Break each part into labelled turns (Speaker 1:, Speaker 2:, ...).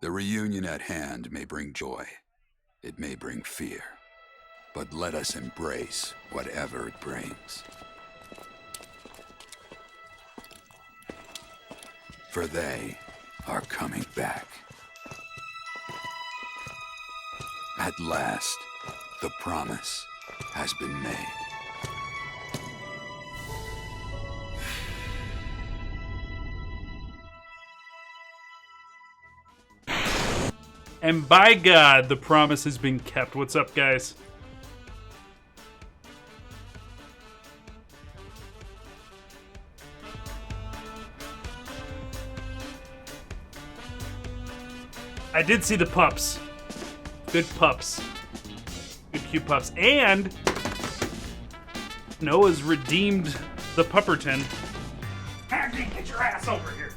Speaker 1: The reunion at hand may bring joy. It may bring fear. But let us embrace whatever it brings. For they are coming back. At last, the promise has been made.
Speaker 2: And by God, the promise has been kept. What's up, guys? I did see the pups. Good pups. Good cute pups. And Noah's redeemed the Pupperton. Andy, get your ass over here.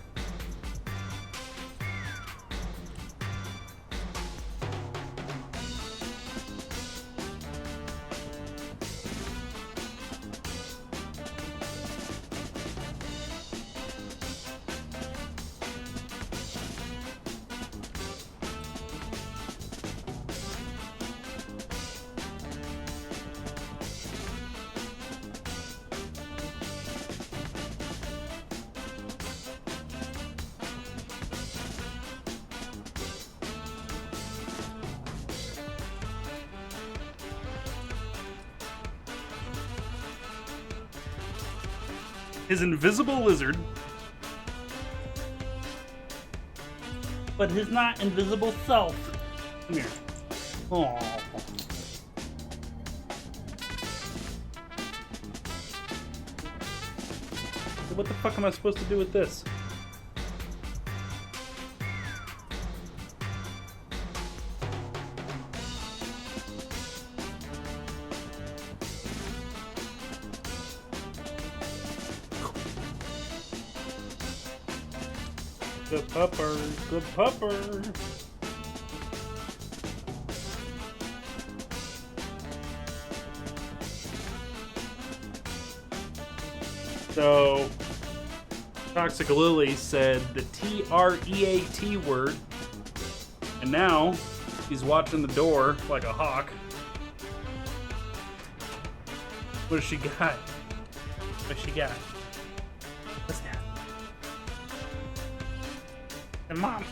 Speaker 2: His invisible lizard, but his not invisible self. Come here. Aww. What the fuck am I supposed to do with this? Good pupper, good pupper. So, Toxic Lily said the T-R-E-A-T word, and now he's watching the door like a hawk. What does she got? What she got? What's that? And Mom.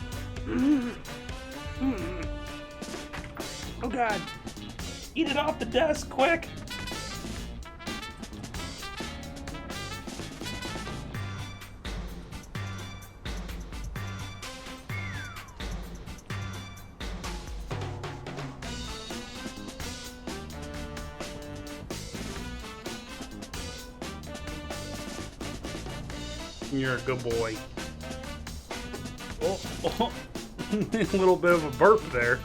Speaker 2: Oh God. Eat it off the desk, quick. You're a good boy. Oh. A little bit of a burp there.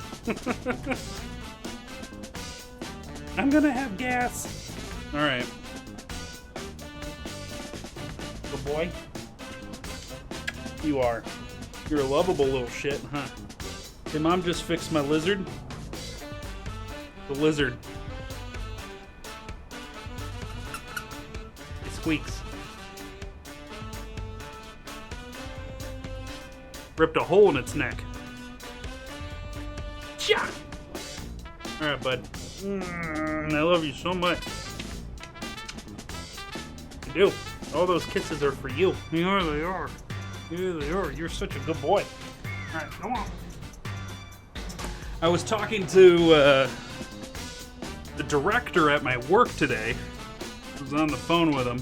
Speaker 2: I'm gonna have gas. Alright. Good boy. You are. You're a lovable little shit, huh? Did Mom just fix my lizard? The lizard. It squeaks. Ripped a hole in its neck. Cha! Alright, bud. I love you so much. I do. All those kisses are for you. Yeah, they are. Yeah, they are. You're such a good boy. Alright, come on. I was talking to the director at my work today. I was on the phone with him.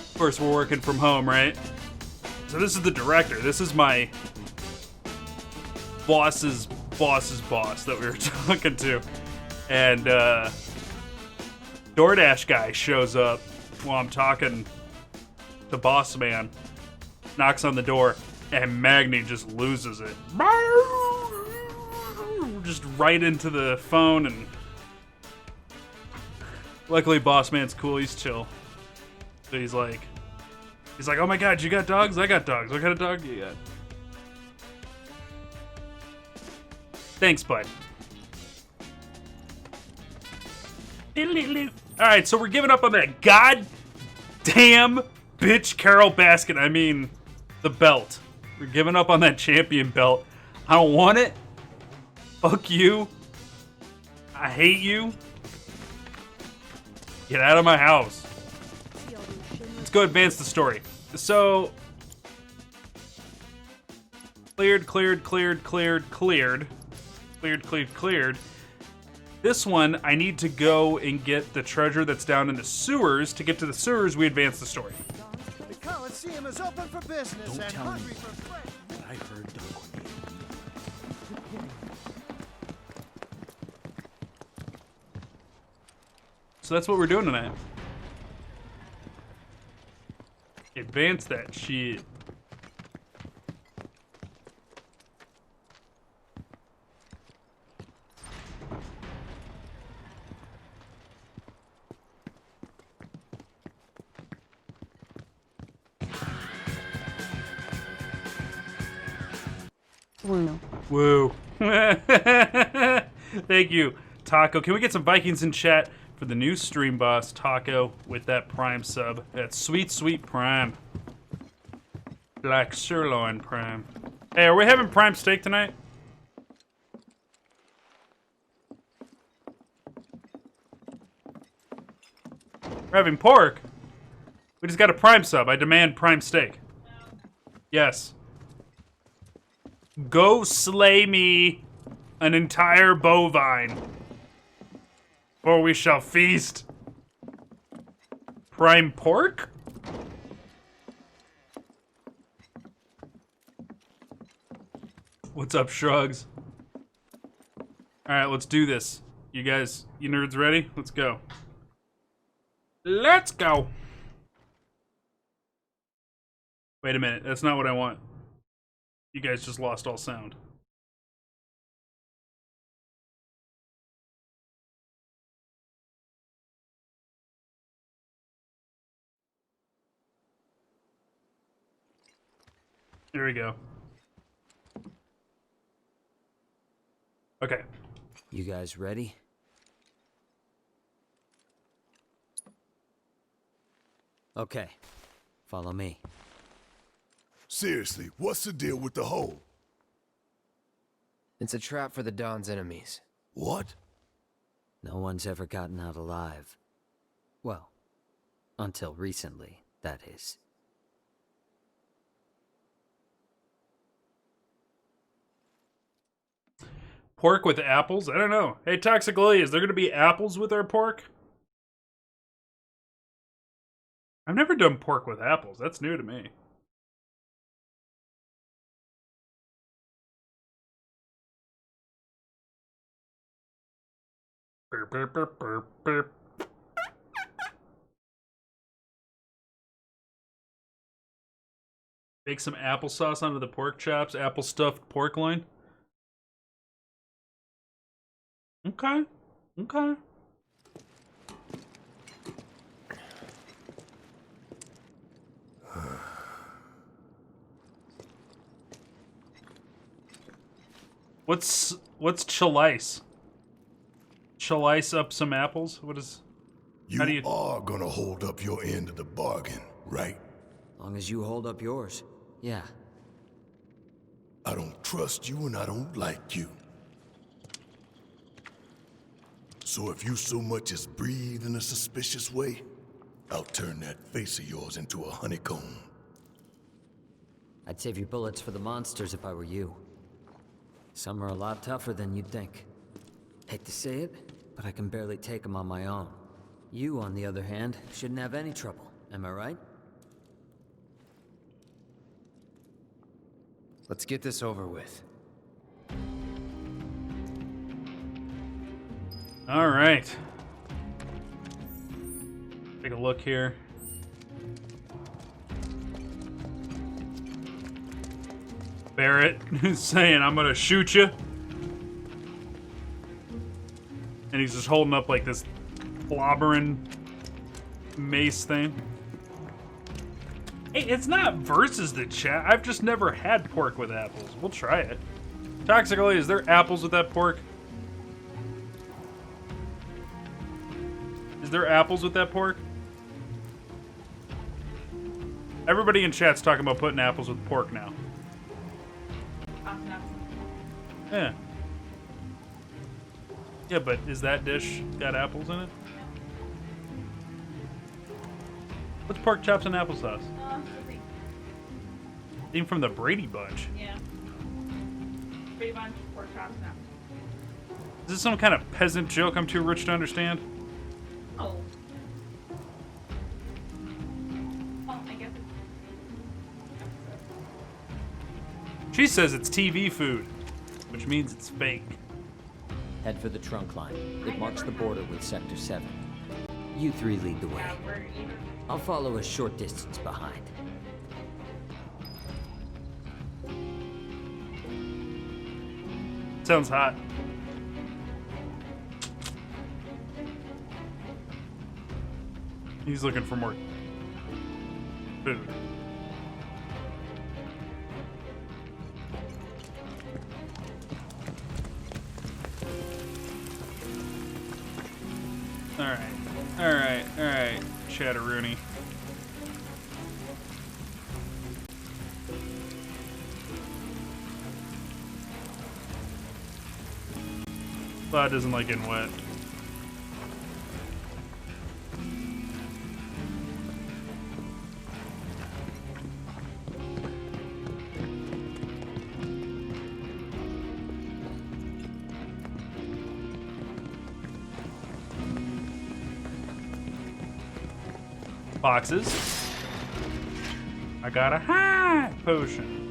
Speaker 2: Of course, we're working from home, right? So this is the director. This is my boss's boss that we were talking to. And DoorDash guy shows up while I'm talking to Boss Man. Knocks on the door, and Magni just loses it. Just right into the phone, and luckily Boss Man's cool. He's chill. So he's like, oh my God, you got dogs? I got dogs. What kind of dog do you got? Thanks, bud. Alright, so we're giving up on that goddamn bitch Carol Baskin. I mean, the belt. We're giving up on that champion belt. I don't want it. Fuck you. I hate you. Get out of my house. Let's go advance the story. So, cleared. This one, I need to go and get the treasure that's down in the sewers. To get to the sewers, we advance the story.
Speaker 3: The Coliseum is open for business.
Speaker 4: Don't
Speaker 3: and
Speaker 4: tell me
Speaker 3: hungry for friends.
Speaker 4: what I heard done on you.
Speaker 2: So that's what we're doing tonight. Advance that shit. Woo. Thank you, Taco. Can we get some Vikings in chat for the new stream boss, Taco, with that Prime sub? That sweet, sweet Prime. Black sirloin Prime. Hey, are we having Prime steak tonight? We're having pork. We just got a Prime sub. I demand Prime steak. Yes. Go slay me an entire bovine, for we shall feast. Prime pork? What's up, Shrugs? Alright, let's do this. You guys, you nerds ready? Let's go. Let's go! Wait a minute, that's not what I want. You guys just lost all sound. There we go. Okay.
Speaker 4: You guys ready? Okay. Follow me.
Speaker 5: Seriously, what's the deal with the hole?
Speaker 6: It's a trap for the Don's enemies.
Speaker 5: What?
Speaker 4: No one's ever gotten out alive. Well, until recently, that is.
Speaker 2: Pork with apples? I don't know. Hey, Toxic Lily, is there going to be apples with our pork? I've never done pork with apples. That's new to me. Burp, burp, burp, burp, burp. Make some applesauce onto the pork chops. Apple stuffed pork loin. Okay. Okay. What's chalice? Chalice up some apples? What is...
Speaker 5: You,
Speaker 2: How do you...
Speaker 5: are gonna hold up your end of the bargain, right?
Speaker 4: Long as you hold up yours. Yeah.
Speaker 5: I don't trust you and I don't like you. So if you so much as breathe in a suspicious way, I'll turn that face of yours into a honeycomb.
Speaker 4: I'd save your bullets for the monsters if I were you. Some are a lot tougher than you'd think. Hate to say it, but I can barely take them on my own. You, on the other hand, shouldn't have any trouble. Am I right?
Speaker 6: Let's get this over with.
Speaker 2: All right. Take a look here. Barrett is saying, I'm gonna shoot you. And he's just holding up like this blobbering mace thing. Hey, it's not versus the chat. I've just never had pork with apples. We'll try it. Toxically, is there apples with that pork? Is there apples with that pork? Everybody in chat's talking about putting apples with pork now.
Speaker 7: tops and apples.
Speaker 2: Yeah. Yeah, but is that dish got apples in it? What's pork chops and applesauce?
Speaker 7: Let's see.
Speaker 2: Came from the Brady Bunch.
Speaker 7: Yeah. Brady Bunch, pork chops and apples.
Speaker 2: Is this some kind of peasant joke I'm too rich to understand?
Speaker 7: Oh. Oh, I guess it's...
Speaker 2: She says it's TV food, which means it's fake.
Speaker 4: Head for the trunk line. It marks the border with Sector 7. You three lead the way.
Speaker 7: Yeah, we're even.
Speaker 4: I'll follow a short distance behind.
Speaker 2: Sounds hot. He's looking for more food. Alright, Chatteroony. Cloud doesn't like getting wet. Boxes. I got a high potion.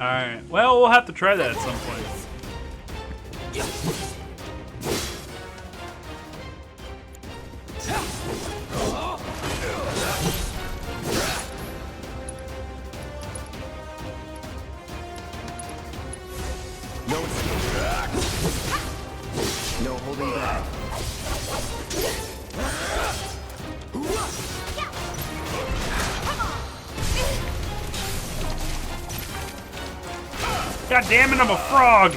Speaker 2: Alright, well, we'll have to try that at some point.
Speaker 6: No escape. No holding back.
Speaker 2: God damn it, I'm a frog!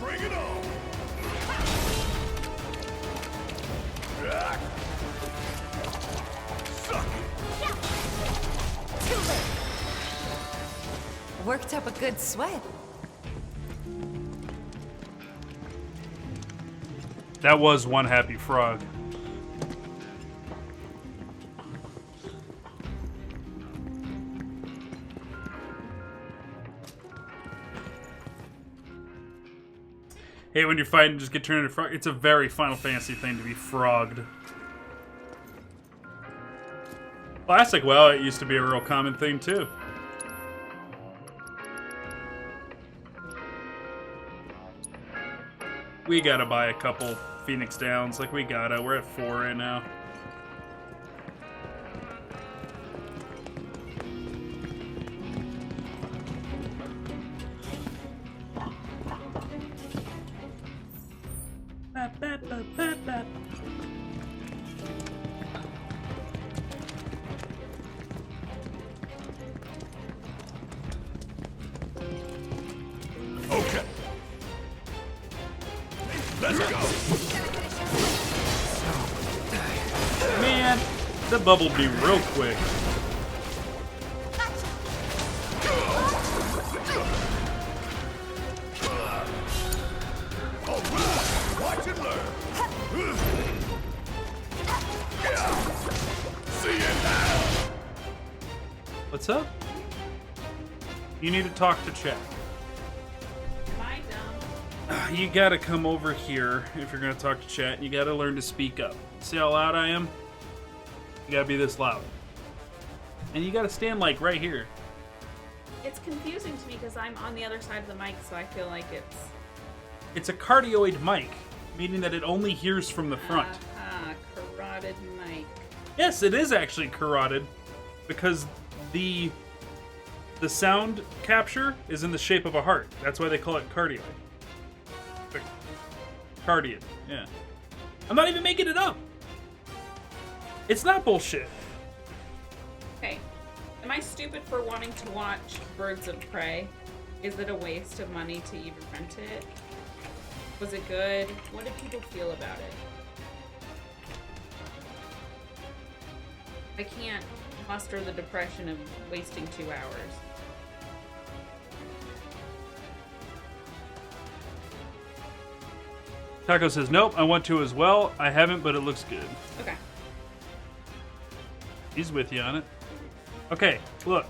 Speaker 5: Bring it on! Suck it!
Speaker 8: Too late. Worked up a good sweat.
Speaker 2: That was one happy frog. Hey, when you're fighting, just get turned into frog. It's a very Final Fantasy thing to be frogged. Classic WoW, it used to be a real common thing too. We gotta buy a couple Phoenix Downs. Like, we gotta. We're at 4 right now.
Speaker 5: Okay. Let's go.
Speaker 2: Man, the bubble be real quick.
Speaker 5: All right. Watch and learn. See it now.
Speaker 2: What's up? You need to talk to chat.
Speaker 7: Am I dumb?
Speaker 2: You gotta come over here if you're gonna talk to chat. You gotta learn to speak up. See how loud I am? You gotta be this loud. And you gotta stand like right here.
Speaker 7: It's confusing to me because I'm on the other side of the mic, so I feel like it's...
Speaker 2: It's a cardioid mic, meaning that it only hears from the front.
Speaker 7: Carotid mic.
Speaker 2: Yes, it is actually carotid, because the sound capture is in the shape of a heart. That's why they call it cardioid. Cardioid, yeah. I'm not even making it up. It's not bullshit.
Speaker 7: Okay. Am I stupid for wanting to watch Birds of Prey? Is it a waste of money to even rent it? Was it good? What did people feel about it? I can't muster the depression of wasting 2 hours.
Speaker 2: Taco says, nope, I want to as well. I haven't, but it looks good.
Speaker 7: Okay.
Speaker 2: He's with you on it. Okay, look.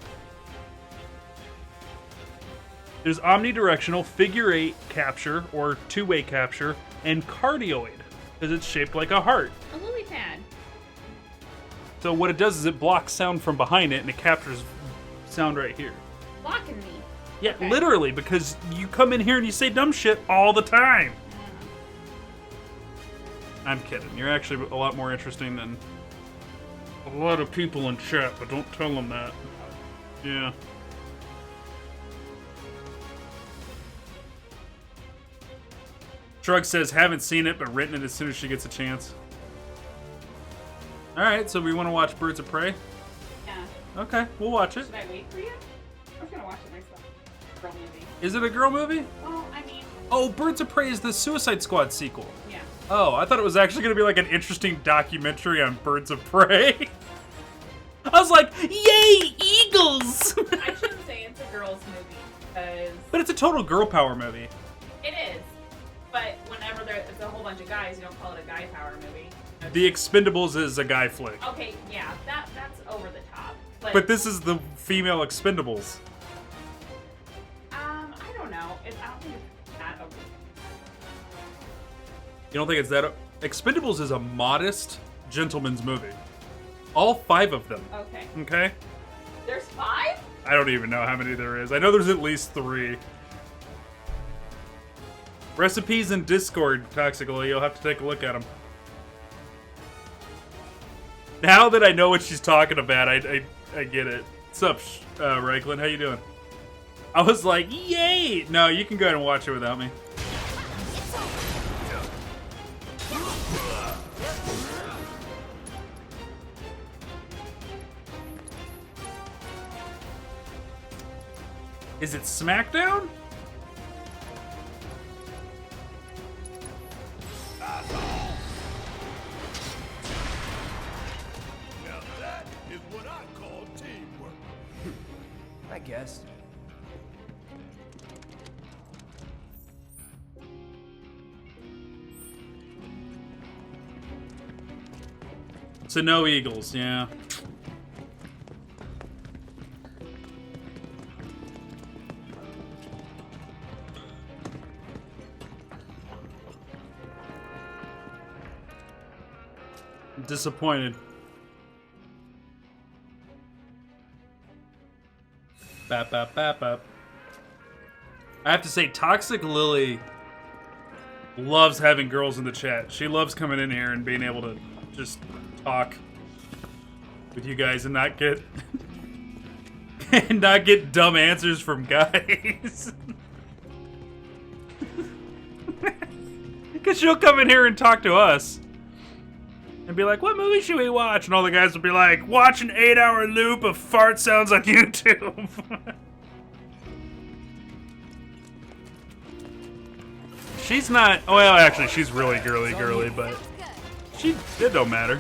Speaker 2: There's omnidirectional, figure 8 capture, or two-way capture, and cardioid, because it's shaped like a heart.
Speaker 7: A lily pad.
Speaker 2: So what it does is it blocks sound from behind it, and it captures sound right here.
Speaker 7: Blocking me.
Speaker 2: Yeah,
Speaker 7: Okay.
Speaker 2: literally, because you come in here and you say dumb shit all the time. I'm kidding. You're actually a lot more interesting than a lot of people in chat, but don't tell them that. Yeah. Shrug says, haven't seen it, but written it as soon as she gets a chance. Alright, so we want to watch Birds of Prey?
Speaker 7: Yeah.
Speaker 2: Okay, we'll watch it.
Speaker 7: Should I wait for you? I was gonna watch it myself. Girl movie.
Speaker 2: Is it a girl movie?
Speaker 7: Well, I mean,
Speaker 2: Oh, Birds of Prey is the Suicide Squad sequel.
Speaker 7: yeah.
Speaker 2: Oh, I thought it was actually going to be like an interesting documentary on Birds of Prey. I was like, yay, eagles!
Speaker 7: I shouldn't say it's a girls' movie because
Speaker 2: But it's a total girl power movie.
Speaker 7: it is. But whenever there's a whole bunch of guys, you don't call it a guy power movie.
Speaker 2: The Expendables is a guy flick.
Speaker 7: Okay, yeah, that's over the top.
Speaker 2: But this is the female Expendables.
Speaker 7: I don't know. I don't think it's that over.
Speaker 2: You don't think it's that? Expendables is a modest gentleman's movie. All 5 of them.
Speaker 7: Okay.
Speaker 2: Okay?
Speaker 7: There's 5?
Speaker 2: I don't even know how many there is. I know there's at least 3. Recipes in Discord, Toxically. You'll have to take a look at them. Now that I know what she's talking about, I get it. What's up, Reiklin? How you doing? I was like, yay! No, you can go ahead and watch it without me. Is it SmackDown?
Speaker 5: Now that is what I call teamwork.
Speaker 6: I guess.
Speaker 2: So no Eagles, yeah. Disappointed. Bap, bap, bap, bap. I have to say, Toxic Lily loves having girls in the chat. She loves coming in here and being able to just talk with you guys and not get and not get dumb answers from guys. Because she'll come in here and talk to us and be like, what movie should we watch? And all the guys will be like, watch an 8-hour loop of fart sounds on YouTube. She's not, well, actually, she's really girly, but it don't matter.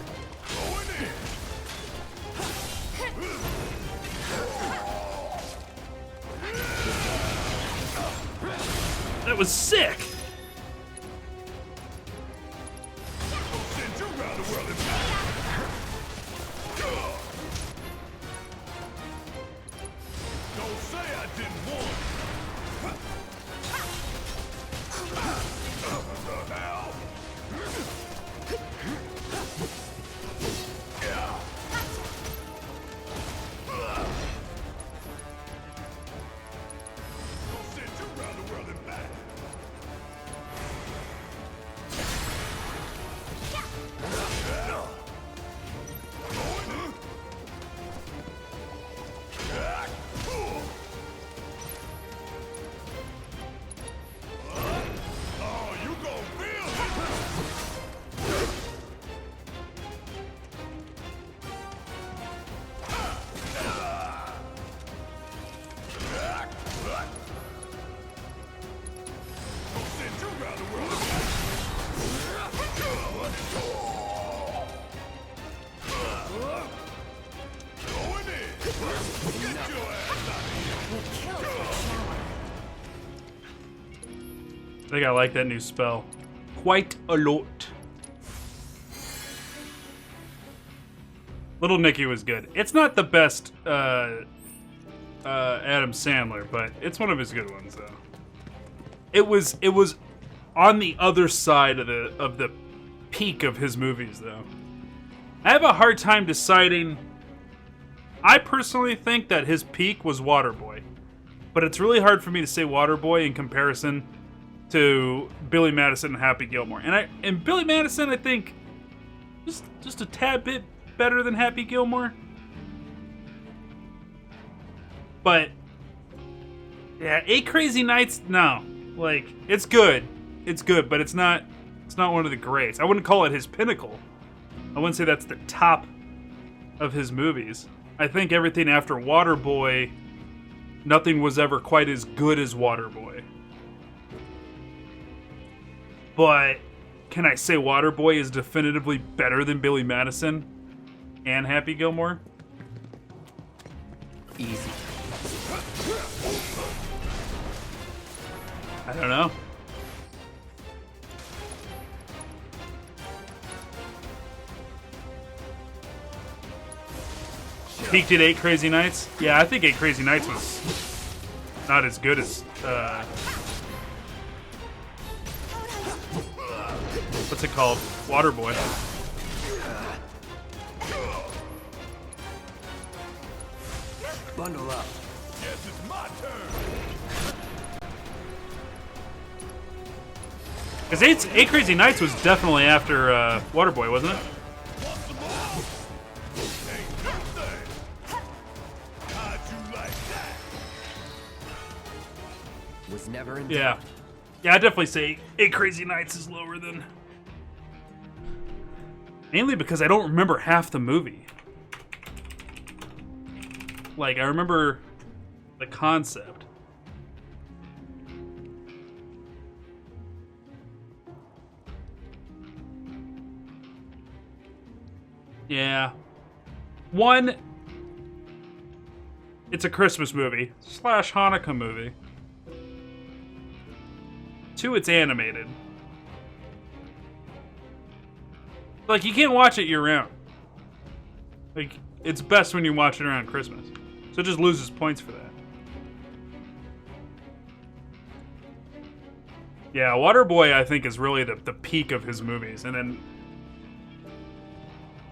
Speaker 2: That was sick.
Speaker 5: Send you around the world and back. Don't say I didn't warn you. What the hell? Don't send you around the world and back.
Speaker 2: I think I like that new spell. Quite a lot. Little Nicky was good. It's not the best Adam Sandler, but it's one of his good ones, though. It was on the other side of the peak of his movies, though. I have a hard time deciding. I personally think that his peak was Waterboy, but it's really hard for me to say Waterboy in comparison to Billy Madison and Happy Gilmore. And Billy Madison, I think, just a tad bit better than Happy Gilmore. But yeah, 8 Crazy Nights, no. Like, it's good. It's good, but it's not one of the greats. I wouldn't call it his pinnacle. I wouldn't say that's the top of his movies. I think everything after Waterboy, nothing was ever quite as good as Waterboy. But can I say Waterboy is definitively better than Billy Madison and Happy Gilmore?
Speaker 6: Easy.
Speaker 2: I don't know. Peaked at 8 Crazy Nights? Yeah, I think 8 Crazy Nights was not as good as, what's it called? Waterboy.
Speaker 6: Bundle up.
Speaker 5: Yes, it's my turn.
Speaker 2: Because 8 Crazy Nights was definitely after Waterboy, wasn't it?
Speaker 6: Was never in
Speaker 2: Yeah. Yeah, I'd definitely say 8 Crazy Nights is lower than... Mainly because I don't remember half the movie. Like, I remember the concept. Yeah. One, it's a Christmas movie / Hanukkah movie. 2, it's animated. Like, you can't watch it year-round. Like, it's best when you watch it around Christmas. So it just loses points for that. Yeah, Waterboy, I think, is really the peak of his movies. And then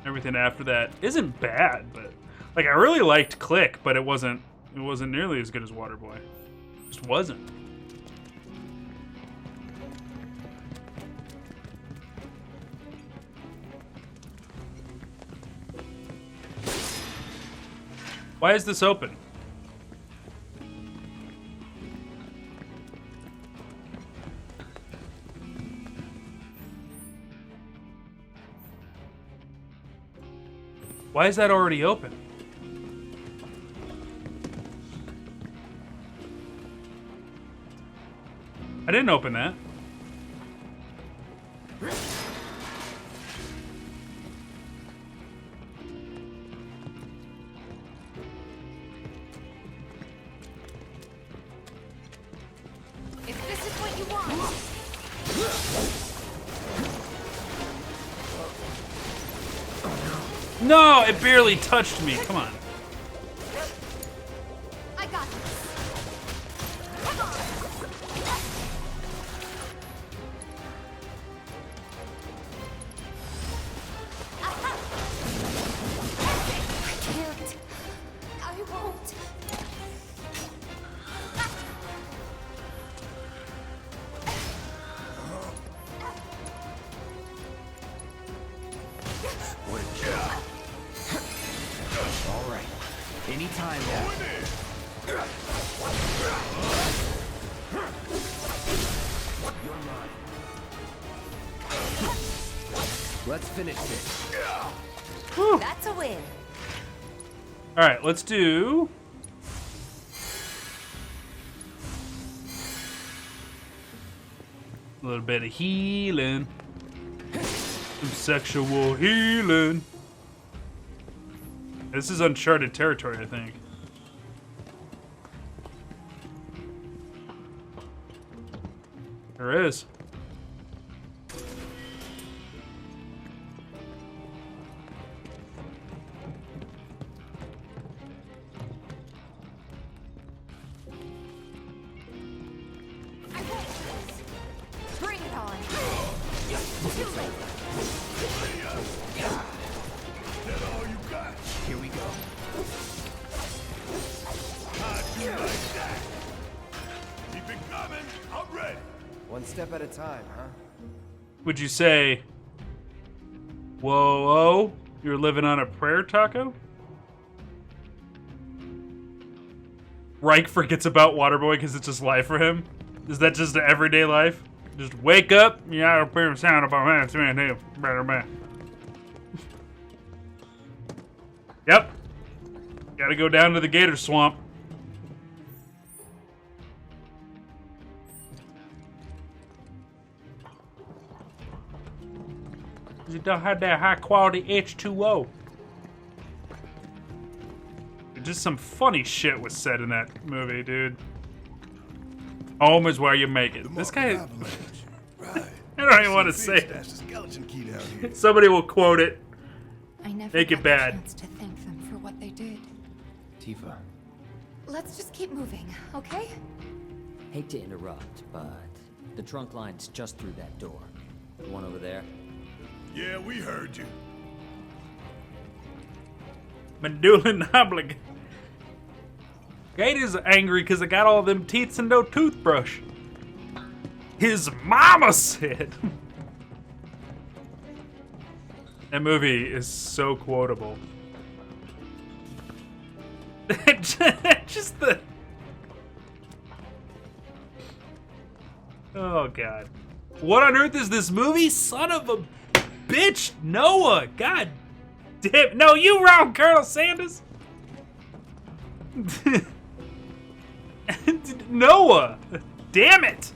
Speaker 2: everything after that isn't bad, but... Like, I really liked Click, but it wasn't nearly as good as Waterboy. It just wasn't. Why is this open? Why is that already open? I didn't open that.
Speaker 8: If this is what you want.
Speaker 2: No, it barely touched me. Come on.
Speaker 8: I got this. Come on. Aha. I can't. I won't.
Speaker 6: What a job. All right. Anytime now. You're mine. Let's finish this.
Speaker 8: That's a win.
Speaker 2: All right, let's do... a little bit of healing. Some sexual healing. This is uncharted territory, I think. There is.
Speaker 8: I won't lose. Bring it on. Too late.
Speaker 5: That all you got?
Speaker 6: Here we go.
Speaker 5: How'd you like that? Keep it coming. I'm ready.
Speaker 6: One step at a time, huh?
Speaker 2: Would you say, whoa, whoa, you're living on a prayer, Taco? Reich forgets about Waterboy because it's just life for him? Is that just everyday life? Just wake up, you gotta put a sound up on that, better man. Yep. Gotta go down to the gator swamp. You don't have that high quality H2O. Just some funny shit was said in that movie, dude. Home is where you make it. This guy,
Speaker 5: Right.
Speaker 2: I don't even want to say it.
Speaker 5: That's the skeleton key down here.
Speaker 2: Somebody will quote it.
Speaker 8: I never
Speaker 2: Make it
Speaker 8: got
Speaker 2: bad.
Speaker 8: the chance to thank them for what they did.
Speaker 6: Tifa.
Speaker 8: Let's just keep moving, okay?
Speaker 4: Hate to interrupt, but the trunk line's just through that door. The one over there?
Speaker 5: Yeah, we heard you.
Speaker 2: Medulla obligate. Gator's angry because I got all them teeth and no toothbrush. His mama said. That movie is so quotable. Just the... Oh, God. What on earth is this movie? Son of a bitch, Noah. God damn. No, you wrong, Colonel Sanders. Noah. Damn it.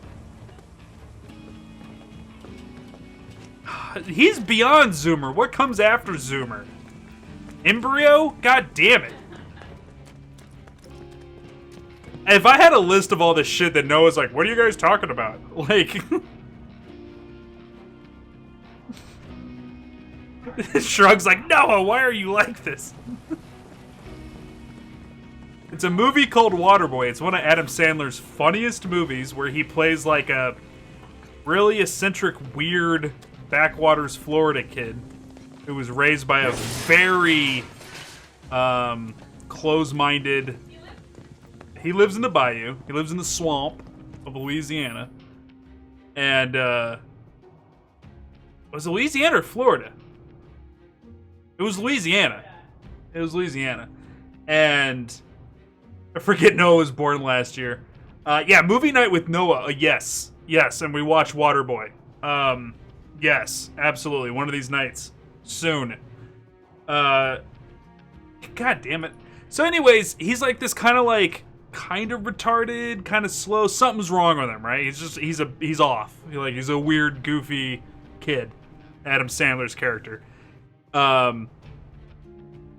Speaker 2: He's beyond Zoomer. What comes after Zoomer? Embryo? God damn it. If I had a list of all this shit that Noah's like, what are you guys talking about? Like... Shrug's like, Noah, why are you like this? It's a movie called Waterboy. It's one of Adam Sandler's funniest movies where he plays like a really eccentric, weird backwaters Florida kid who was raised by a very close-minded... He lives in the bayou. He lives in the swamp of Louisiana. And, was it Louisiana or Florida? It was Louisiana. It was Louisiana. And I forget Noah was born last year. Yeah, movie night with Noah. Yes. Yes, and we watched Waterboy. Yes, absolutely. One of these nights. Soon. God damn it. So anyways, he's like this kind of retarded, kind of slow. Something's wrong with him, right? He's off. He's a weird, goofy kid. Adam Sandler's character. And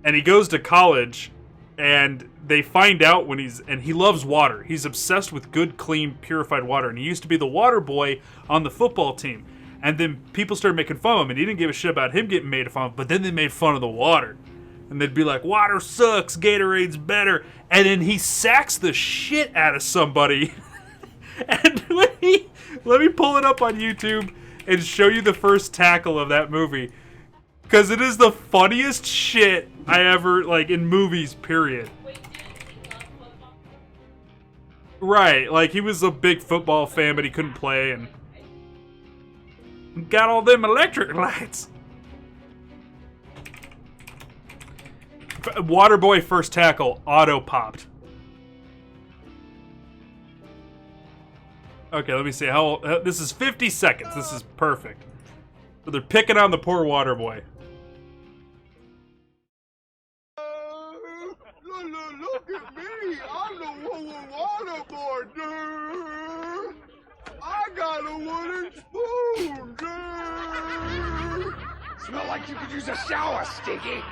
Speaker 2: he goes to college, and they find out and he loves water. He's obsessed with good, clean, purified water, and he used to be the water boy on the football team. And then people started making fun of him, and he didn't give a shit about him getting made fun of, but then they made fun of the water. And they'd be like, water sucks, Gatorade's better. And then he sacks the shit out of somebody. And let me pull it up on YouTube and show you the first tackle of that movie. Because it is the funniest shit I ever, in movies, period. Right, he was a big football fan, but he couldn't play, and got all them electric lights. Waterboy first tackle, auto-popped. Okay, let me see. This is 50 seconds. This is perfect. So they're picking on the poor Waterboy.
Speaker 5: Look at me. I'm the waterboy, dude. I got a wooden spoon, dude.
Speaker 6: Smell like you could use a shower, Stinky.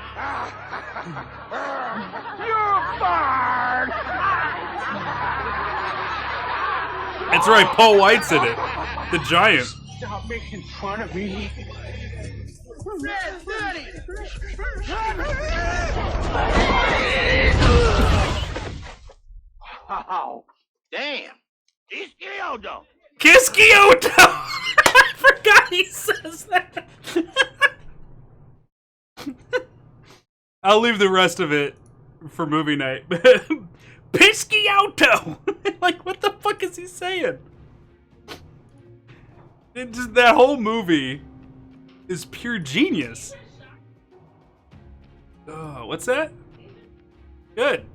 Speaker 5: You're fired.
Speaker 2: That's right, Paul White's in it. The giant.
Speaker 6: Stop making fun of me. Oh, damn. He's Kyoto.
Speaker 2: Kiss Kyoto! I forgot he says that. I'll leave the rest of it for movie night. Piss Kyoto! Like, what the fuck is he saying? That whole movie is pure genius. Oh, what's that? Good.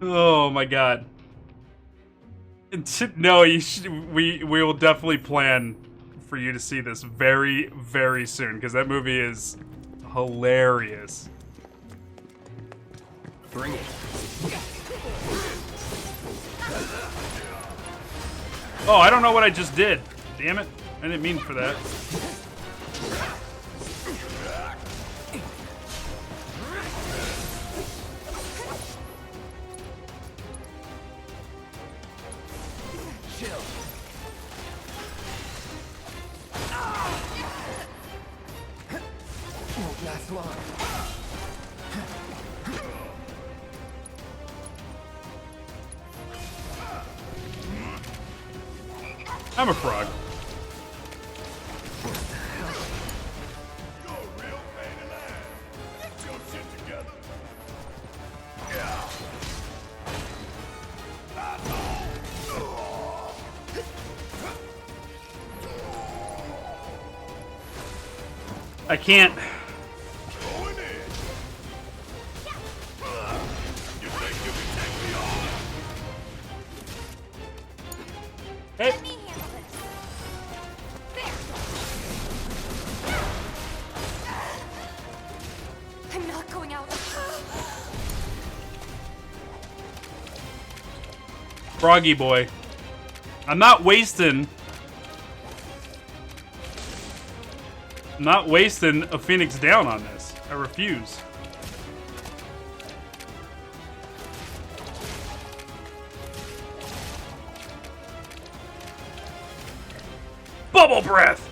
Speaker 2: Oh my god. No, we will definitely plan for you to see this very, very soon, because that movie is hilarious.
Speaker 6: Bring it.
Speaker 2: Oh, I don't know what I just did. Damn it. I didn't mean for that.
Speaker 6: Won't last long.
Speaker 2: I'm a frog. I can't. Hey.
Speaker 8: Let me handle this. There. I'm not going out.
Speaker 2: Froggy boy. I'm not wasting a Phoenix down on this. I refuse. Bubble breath!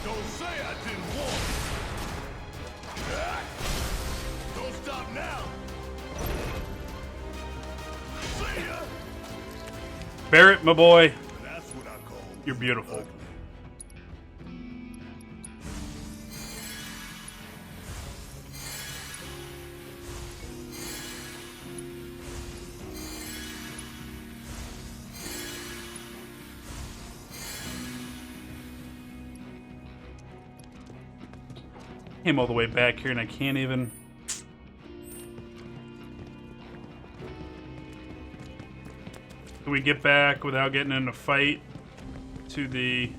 Speaker 5: Don't say I didn't warn you. Don't stop now. See ya.
Speaker 2: Barrett, my boy,
Speaker 5: That's what I call
Speaker 2: you're beautiful. Came all the way back here and I can't even. Can we get back without getting in a fight to the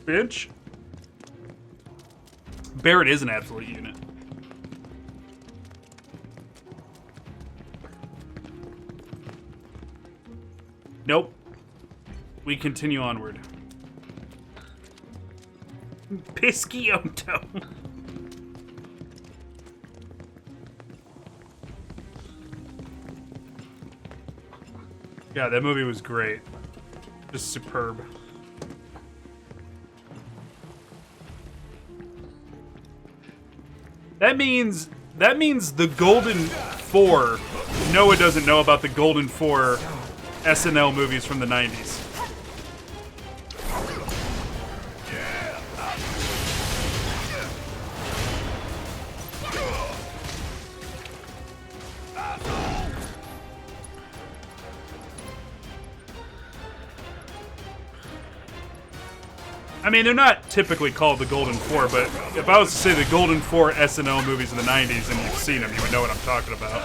Speaker 2: bench? Barrett is an absolute unit. Nope. We continue onward. Piscioto. Yeah, that movie was great. Just superb. That means the Golden Four. Noah doesn't know about the Golden Four SNL movies from the 90s. I mean, they're not typically called the Golden Four, but if I was to say the Golden Four SNL movies in the 90s and you've seen them, you would know what I'm talking about.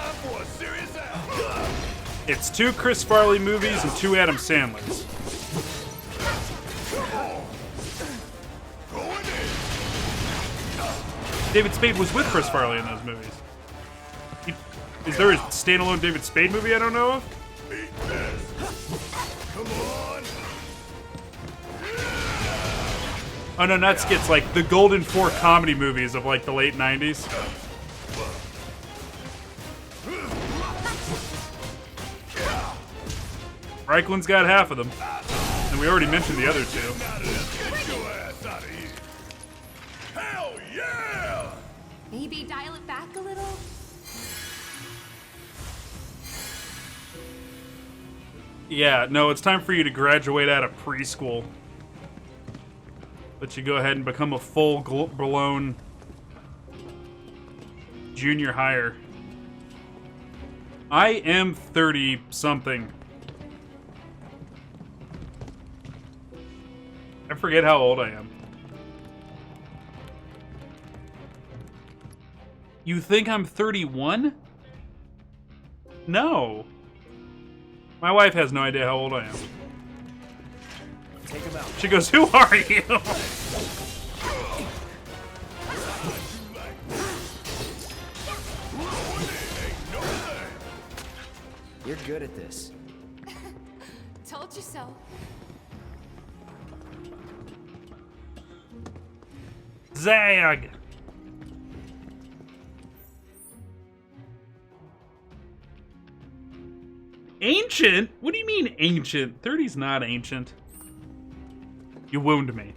Speaker 2: It's 2 Chris Farley movies and 2 Adam Sandlers. David Spade was with Chris Farley in those movies. Is there a standalone David Spade movie I don't know of?
Speaker 5: Come on!
Speaker 2: Oh no, not skits, like the Golden Four comedy movies of like the late 90s. Reikland's got half of them. And we already mentioned the other two.
Speaker 5: Get your ass out of here! Hell yeah!
Speaker 8: Maybe dial it back a little?
Speaker 2: Yeah, no, it's time for you to graduate out of preschool. Let you go ahead and become a full-blown junior higher. I am 30-something. I forget how old I am. You think I'm 31? No. My wife has no idea how old I am.
Speaker 3: Take him out.
Speaker 2: She goes, "Who are you?"
Speaker 3: You're good at this.
Speaker 8: Told you so.
Speaker 2: Zag! Ancient? What do you mean ancient? 30's not ancient. You wound me.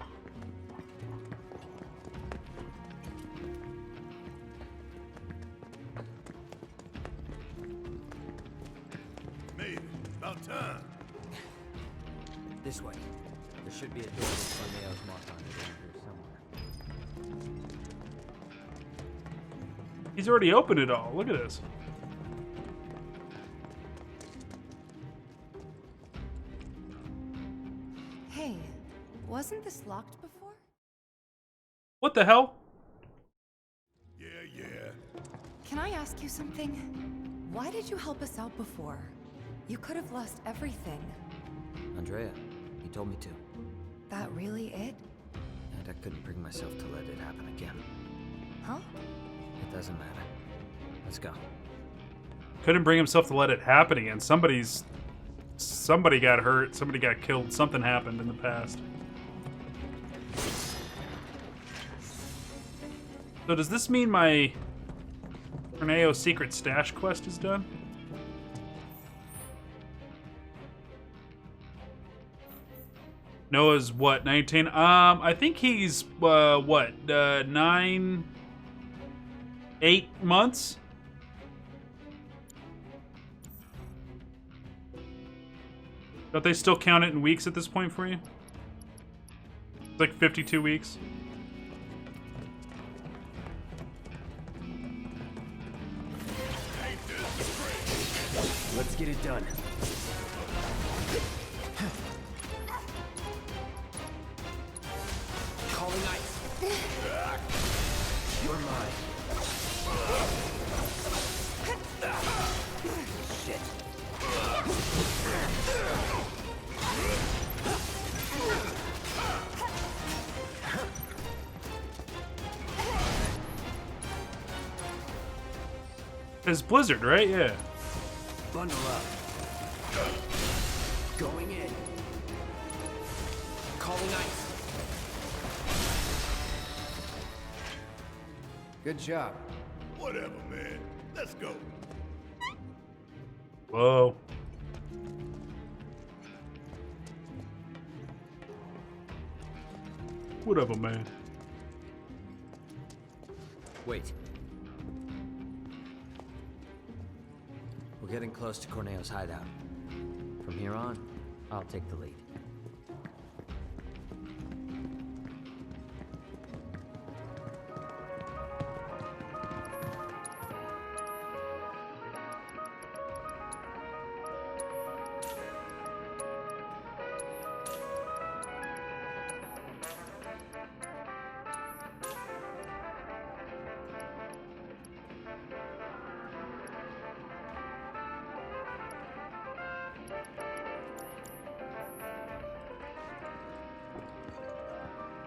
Speaker 5: Made it. About time.
Speaker 4: This way. There should be a door with Corneo's mark on it around here somewhere.
Speaker 2: He's already opened it all. Look at this.
Speaker 8: Hey, wasn't this locked before?
Speaker 2: What the hell?
Speaker 5: Yeah.
Speaker 8: Can I ask you something? Why did you help us out before? You could have lost everything.
Speaker 4: Andrea, you told me to.
Speaker 8: That really it?
Speaker 4: And I couldn't bring myself to let it happen again.
Speaker 8: Huh?
Speaker 4: It doesn't matter. Let's go.
Speaker 2: Couldn't bring himself to let it happen again. Somebody got hurt. Somebody got killed. Something happened in the past. So does this mean my Corneo secret stash quest is done? Noah's what, 19? I think he's what, 8 months? Don't they still count it in weeks at this point for you? It's like 52 weeks.
Speaker 3: Let's get it done. Calling ice. You're mine. Shit.
Speaker 2: It's Blizzard, right? Yeah.
Speaker 3: Bundle up. Going in. Calling ice. Good job.
Speaker 5: Whatever, man. Let's go.
Speaker 2: Whoa. Whatever, man.
Speaker 4: Wait. We're getting close to Corneo's hideout. From here on, I'll take the lead.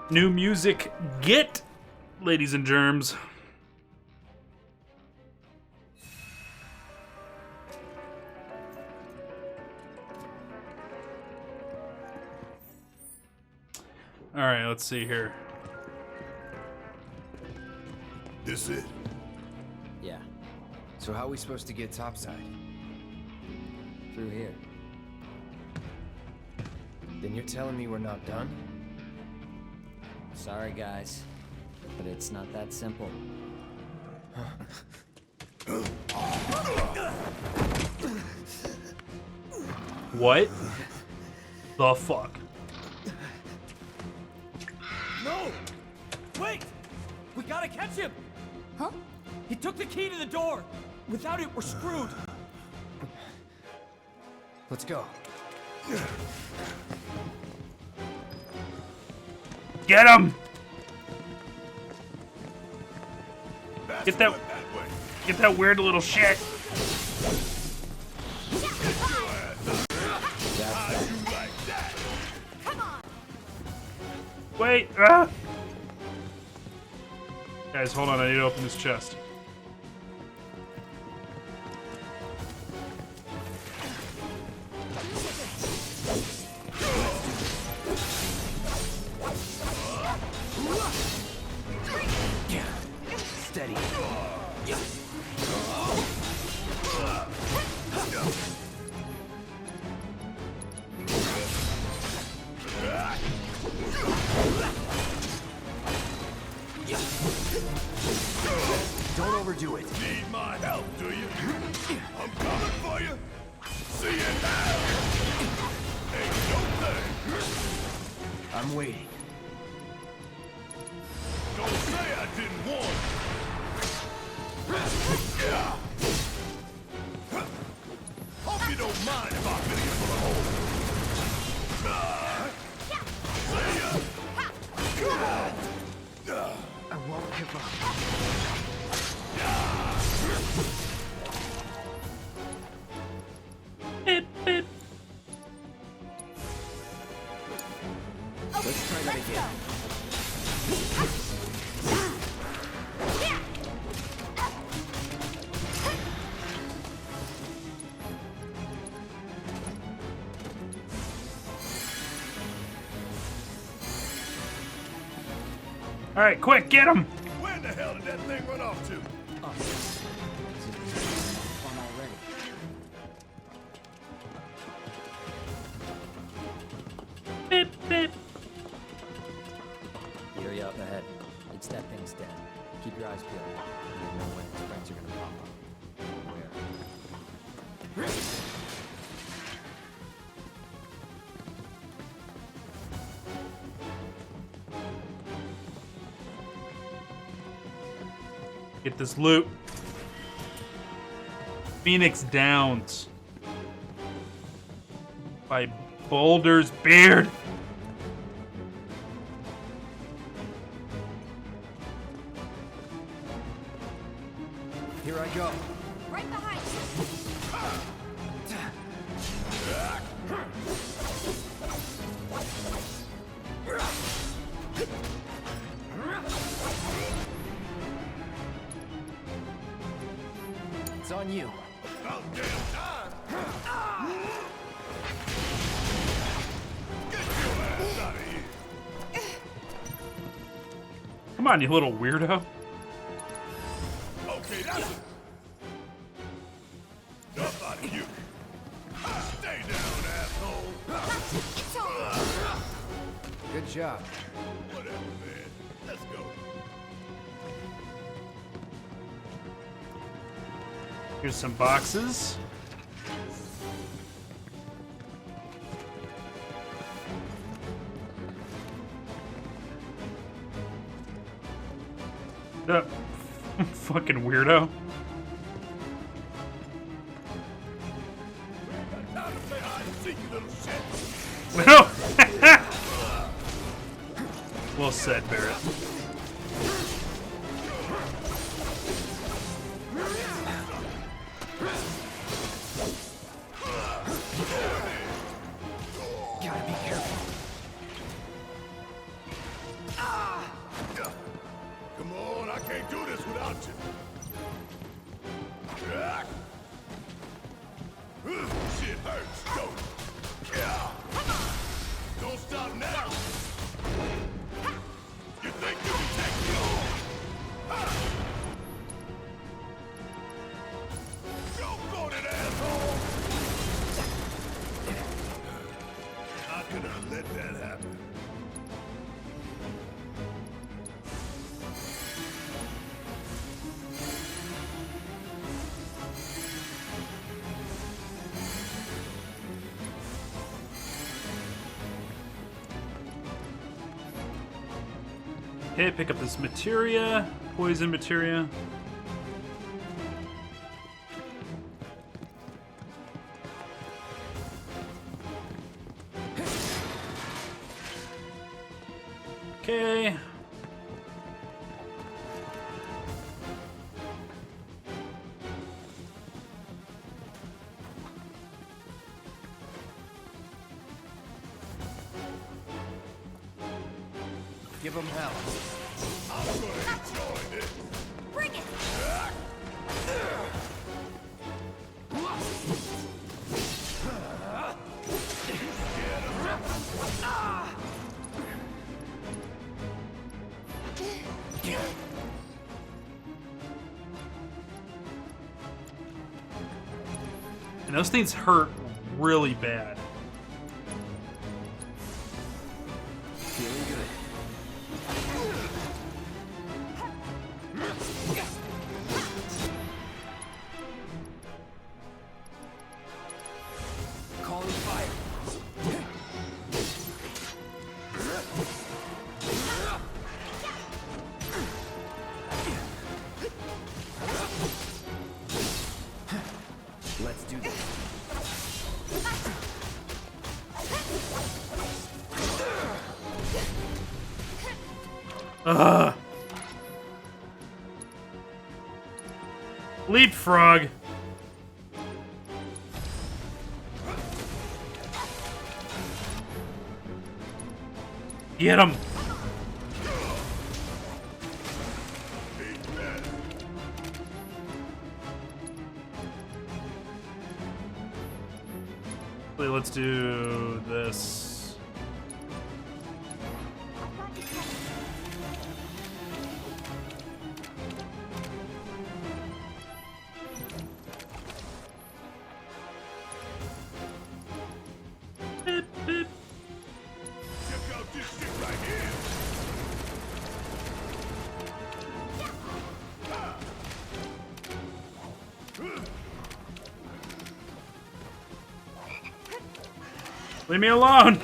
Speaker 2: New music, get, ladies and germs. Alright, let's see here.
Speaker 5: This it?
Speaker 3: Yeah. So how are we supposed to get topside?
Speaker 4: Through here.
Speaker 3: Then you're telling me we're not done?
Speaker 4: Sorry, guys, but it's not that simple.
Speaker 2: What the fuck?
Speaker 9: No! Wait! We gotta catch him!
Speaker 8: Huh?
Speaker 9: He took the key to the door! Without it, we're screwed!
Speaker 3: Let's go.
Speaker 2: Get him!
Speaker 5: Get
Speaker 2: that-
Speaker 5: way.
Speaker 2: Get that weird little shit.
Speaker 5: How you like that?
Speaker 2: Wait. Ah. Guys, hold on. I need to open this chest.
Speaker 3: Steady. Don't overdo it.
Speaker 5: Need my help, do you? I'm coming for you. See you now. Ain't no thing.
Speaker 3: I'm waiting.
Speaker 5: Don't say I didn't warn you. Hope you don't mind if I fill you full of holes. See ya.
Speaker 3: I won't give up.
Speaker 2: Beep, beep.
Speaker 3: Let's try that again.
Speaker 2: All right, quick, get him.
Speaker 5: Where the hell did that thing run off to?
Speaker 4: Fun already.
Speaker 2: Beep, beep.
Speaker 4: Yuri up ahead. It's that thing's dead. Keep your eyes peeled. You never know when its friends are gonna pop up. Where?
Speaker 2: Get this loot. Phoenix Downs. By Boulder's Beard.
Speaker 3: Here I go.
Speaker 8: Right behind you.
Speaker 3: It's on you.
Speaker 5: About damn time. Get your ass out of here.
Speaker 2: Come on, you little weirdo.
Speaker 5: Okay, that's it. Enough out of you. Stay down, asshole.
Speaker 3: Good job.
Speaker 5: Whatever, man. Let's go.
Speaker 2: Here's some boxes. Fucking weirdo.
Speaker 5: Time to play hide and seek, you little shit.
Speaker 2: Well said, Barrett.
Speaker 3: Gotta be careful.
Speaker 5: Come on, I can't do this without you. Shit hurts, don't it? Don't stop now.
Speaker 2: Okay, pick up this materia, poison materia. Okay.
Speaker 3: Give them hell.
Speaker 8: Bring it!
Speaker 2: And those things hurt really bad.
Speaker 3: Feeling good. Calling fire. Let's do this.
Speaker 2: Ugh. Leapfrog. Get him. Let's do this. Beep, beep.
Speaker 5: Check out this shit right here.
Speaker 2: Leave me alone.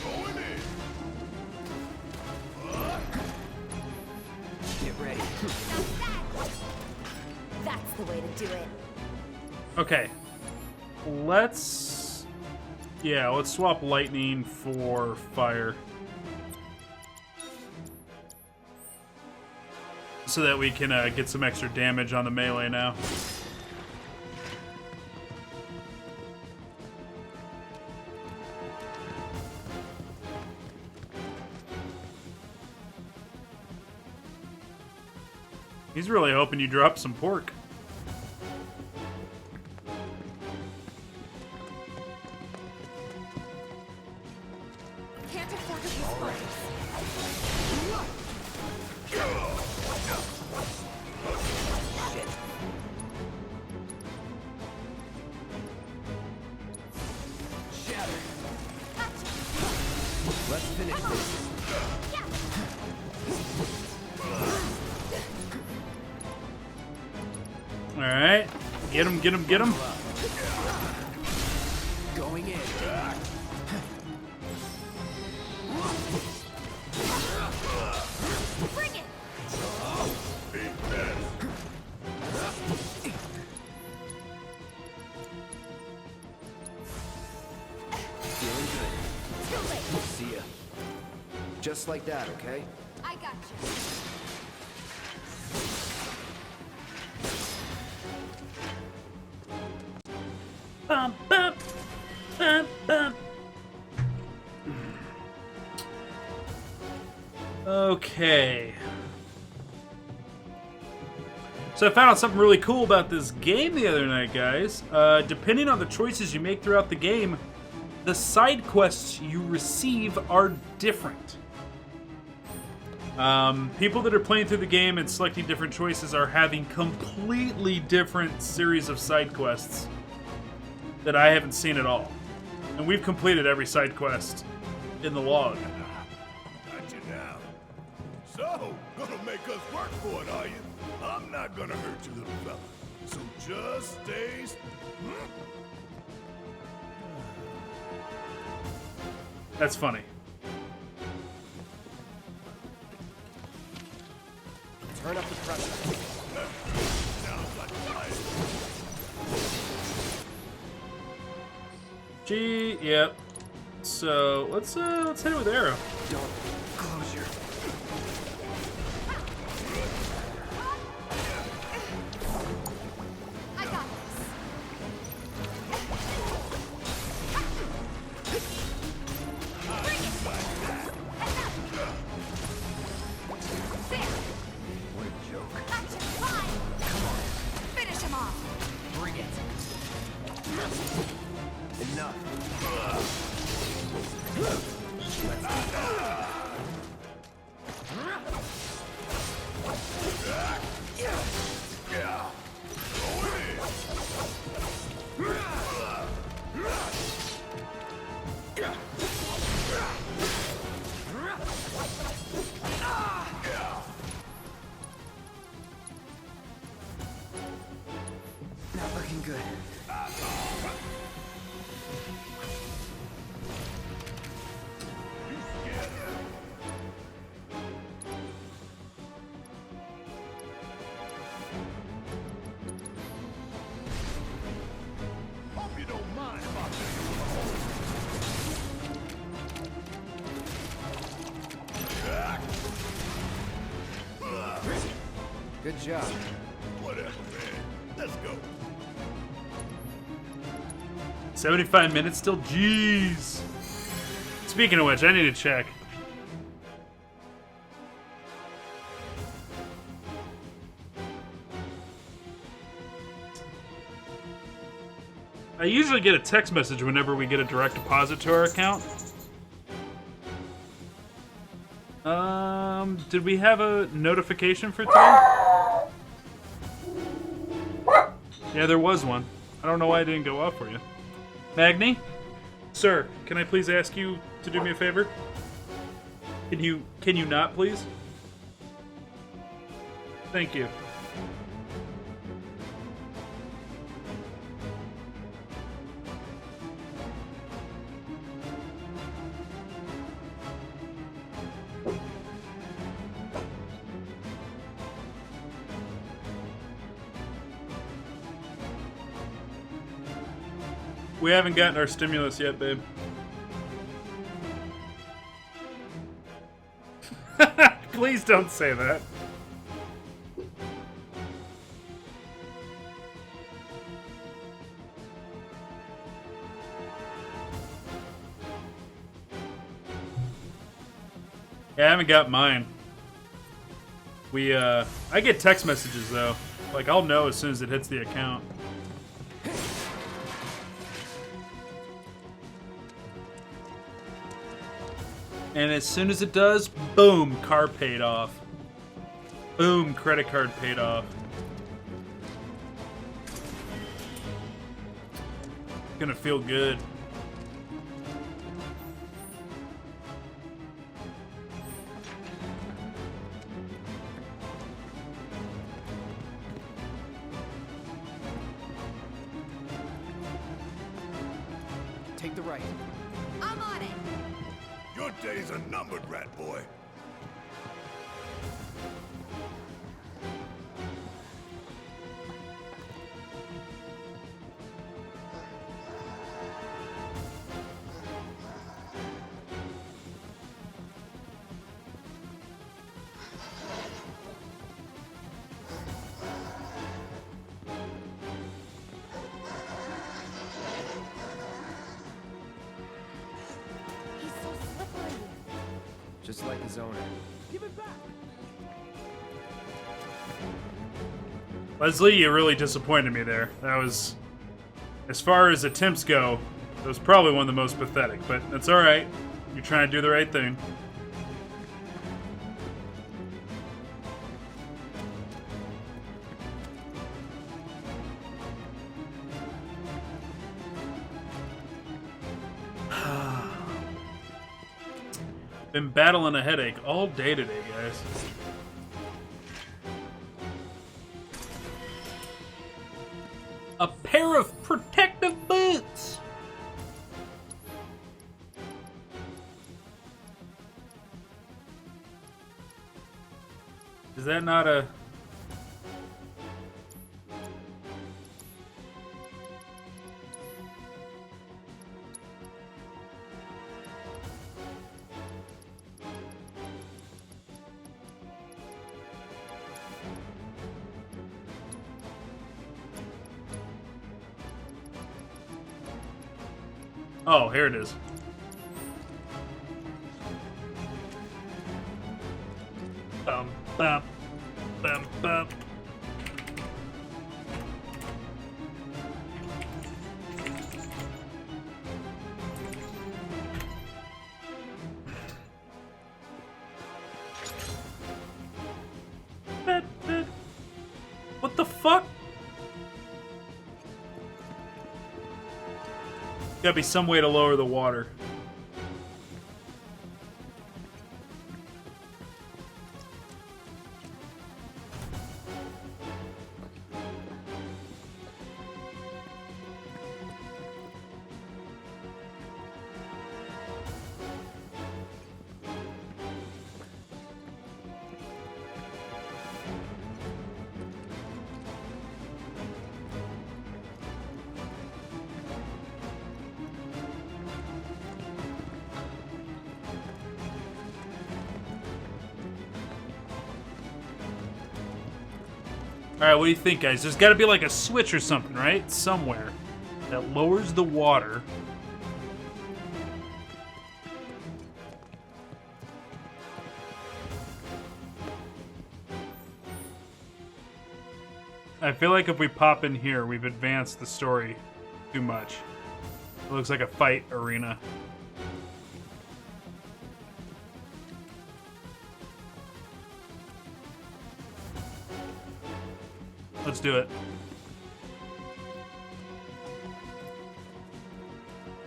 Speaker 5: Going in.
Speaker 3: Get ready.
Speaker 8: That's the way to do it.
Speaker 2: Okay. Let's swap lightning for fire. So that we can get some extra damage on the melee now. He's really hoping you drop some pork.
Speaker 8: Can't afford to lose focus.
Speaker 3: Shit. Shatter. Let's finish this.
Speaker 2: All right, get him, get him, get him.
Speaker 3: Going in.
Speaker 8: Bring it!
Speaker 3: Feeling good.
Speaker 8: Too late.
Speaker 3: See ya. Just like that, okay?
Speaker 8: I got you.
Speaker 2: Bum, bum, bum, bum. Okay. So I found out something really cool about this game the other night, guys. Depending on the choices you make throughout the game, the side quests you receive are different. People that are playing through the game and selecting different choices are having completely different series of side quests that I haven't seen at all. And we've completed every side quest in the log.
Speaker 5: Got you now. So, gonna make us work for it, are you? I'm not gonna hurt you, little fella. So just stay...
Speaker 2: That's funny.
Speaker 9: Turn up the pressure.
Speaker 5: Sounds like fire.
Speaker 2: G, yep. So let's hit it with arrow.
Speaker 3: Don't close your...
Speaker 8: I got
Speaker 3: What a joke.
Speaker 8: Gotcha. Fine. Come on. Finish him off.
Speaker 3: Bring it. Enough. Not looking good.
Speaker 5: Hope you don't mind if
Speaker 3: Good job.
Speaker 5: Whatever, man. Let's go.
Speaker 2: 75 minutes still? Jeez. Speaking of which, I need to check. I usually get a text message whenever we get a direct deposit to our account. Did we have a notification for today? Yeah, there was one. I don't know why it didn't go off for you. Magni? Sir, can I please ask you to do me a favor? Can you not, please? Thank you. We haven't gotten our stimulus yet, babe. Please don't say that. Yeah, I haven't got mine. I get text messages though. Like, I'll know as soon as it hits the account. And as soon as it does, boom, car paid off. Boom, credit card paid off. Gonna feel good.
Speaker 3: Take the right.
Speaker 8: I'm on it.
Speaker 5: Your days are numbered, rat boy.
Speaker 8: He's so slippery.
Speaker 3: Just like his owner.
Speaker 2: Leslie, you really disappointed me there. That was, as far as attempts go, that was probably one of the most pathetic, but that's alright. You're trying to do the right thing. Been battling a headache all day today, guys. A pair of protective boots! Is that not a... Oh, here it is. Bum, bum, bum, bum. What the fuck? Gotta be some way to lower the water. Alright, what do you think, guys? There's got to be like a switch or something, right? Somewhere that lowers the water. I feel like if we pop in here, we've advanced the story too much. It looks like a fight arena. Let's do it.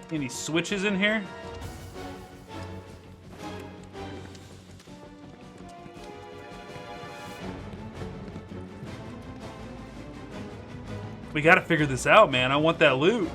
Speaker 2: Any switches in here? We gotta figure this out, man. I want that loot.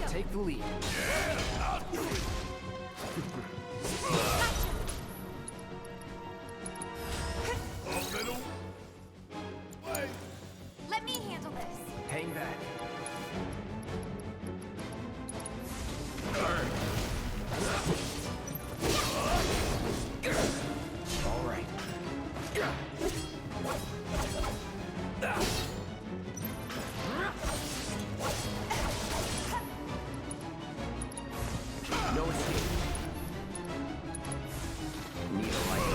Speaker 3: Take the lead.
Speaker 5: I'll do it. A little. Wait.
Speaker 8: Let me handle this.
Speaker 3: Hang back. All right. No escape. Need a light.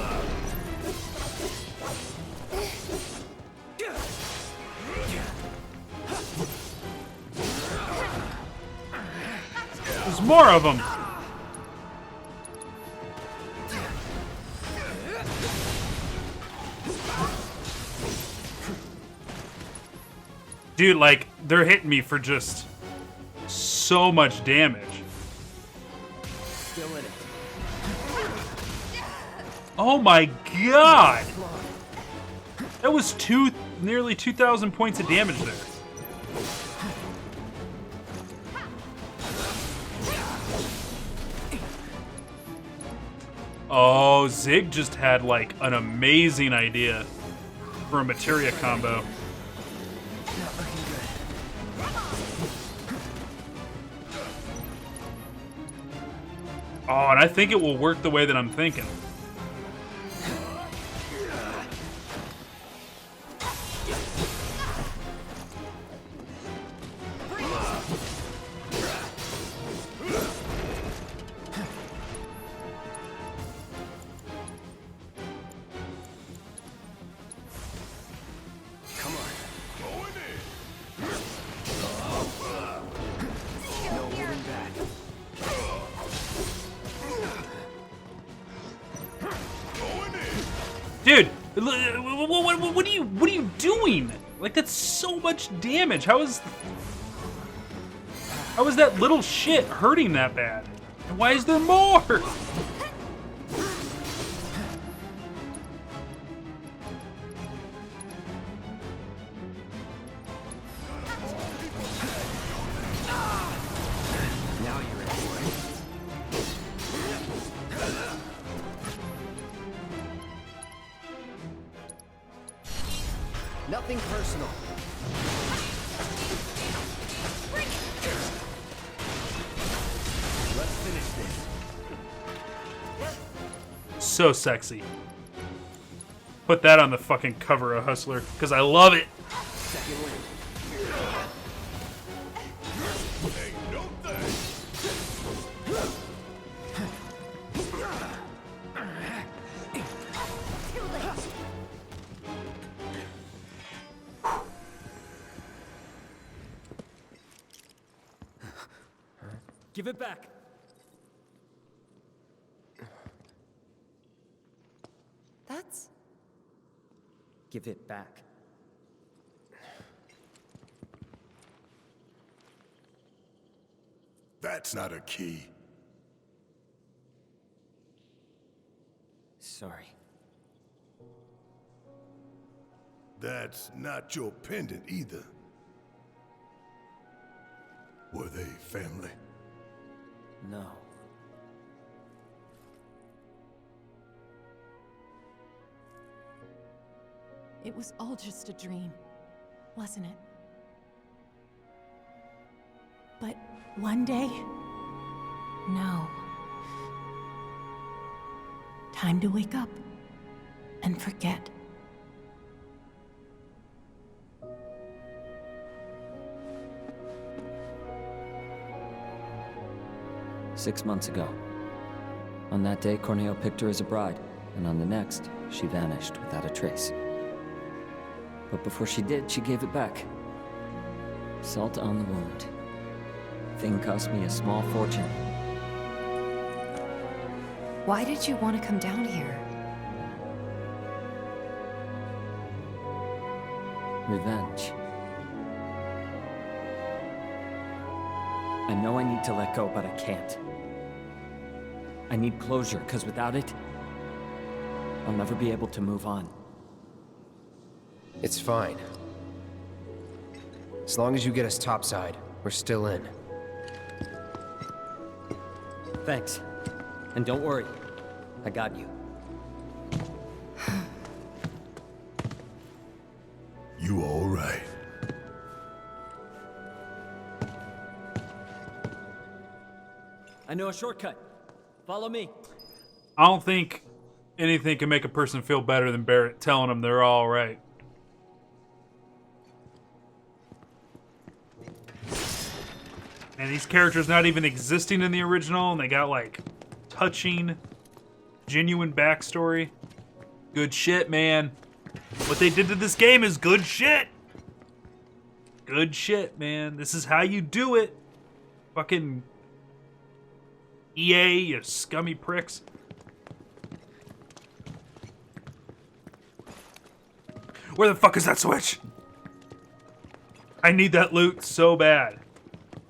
Speaker 2: There's more of them. Dude, like, they're hitting me for just so much damage.
Speaker 3: Still in it.
Speaker 2: Oh my god! That was nearly 2,000 points of damage there. Oh, Zig just had like an amazing idea for a materia combo.
Speaker 3: Not looking good.
Speaker 2: Oh, and I think it will work the way that I'm thinking. What are you doing? Like, that's so much damage. How is that little shit hurting that bad? And why is there more?
Speaker 3: Now you're in for it. Nothing personal. Let's finish this.
Speaker 2: So sexy. Put that on the fucking cover of Hustler, because I love it.
Speaker 3: Second win.
Speaker 5: Hey, no thanks.
Speaker 3: Give it back.
Speaker 8: That's...
Speaker 3: Give it back.
Speaker 5: That's not a key.
Speaker 3: Sorry.
Speaker 5: That's not your pendant either. Were they family?
Speaker 3: No.
Speaker 8: It was all just a dream, wasn't it? But one day... No. Time to wake up and forget.
Speaker 4: "6 months ago. On that day, Corneo picked her as a bride, and on the next, she vanished without a trace. But before she did, she gave it back. Salt on the wound. Thing cost me a small fortune.
Speaker 8: Why did you want to come down here?
Speaker 4: Revenge. I know I need to let go, but I can't. I need closure, because without it, I'll never be able to move on.
Speaker 3: It's fine. As long as you get us topside, we're still in.
Speaker 4: Thanks. And don't worry. I got you.
Speaker 5: You all right?
Speaker 4: I know a shortcut. Follow me.
Speaker 2: I don't think anything can make a person feel better than Barrett telling them they're all right. And these characters not even existing in the original, and they got like touching, genuine backstory. Good shit, man. What they did to this game is good shit. Good shit, man. This is how you do it. Fucking EA, you scummy pricks. Where the fuck is that switch? I need that loot so bad.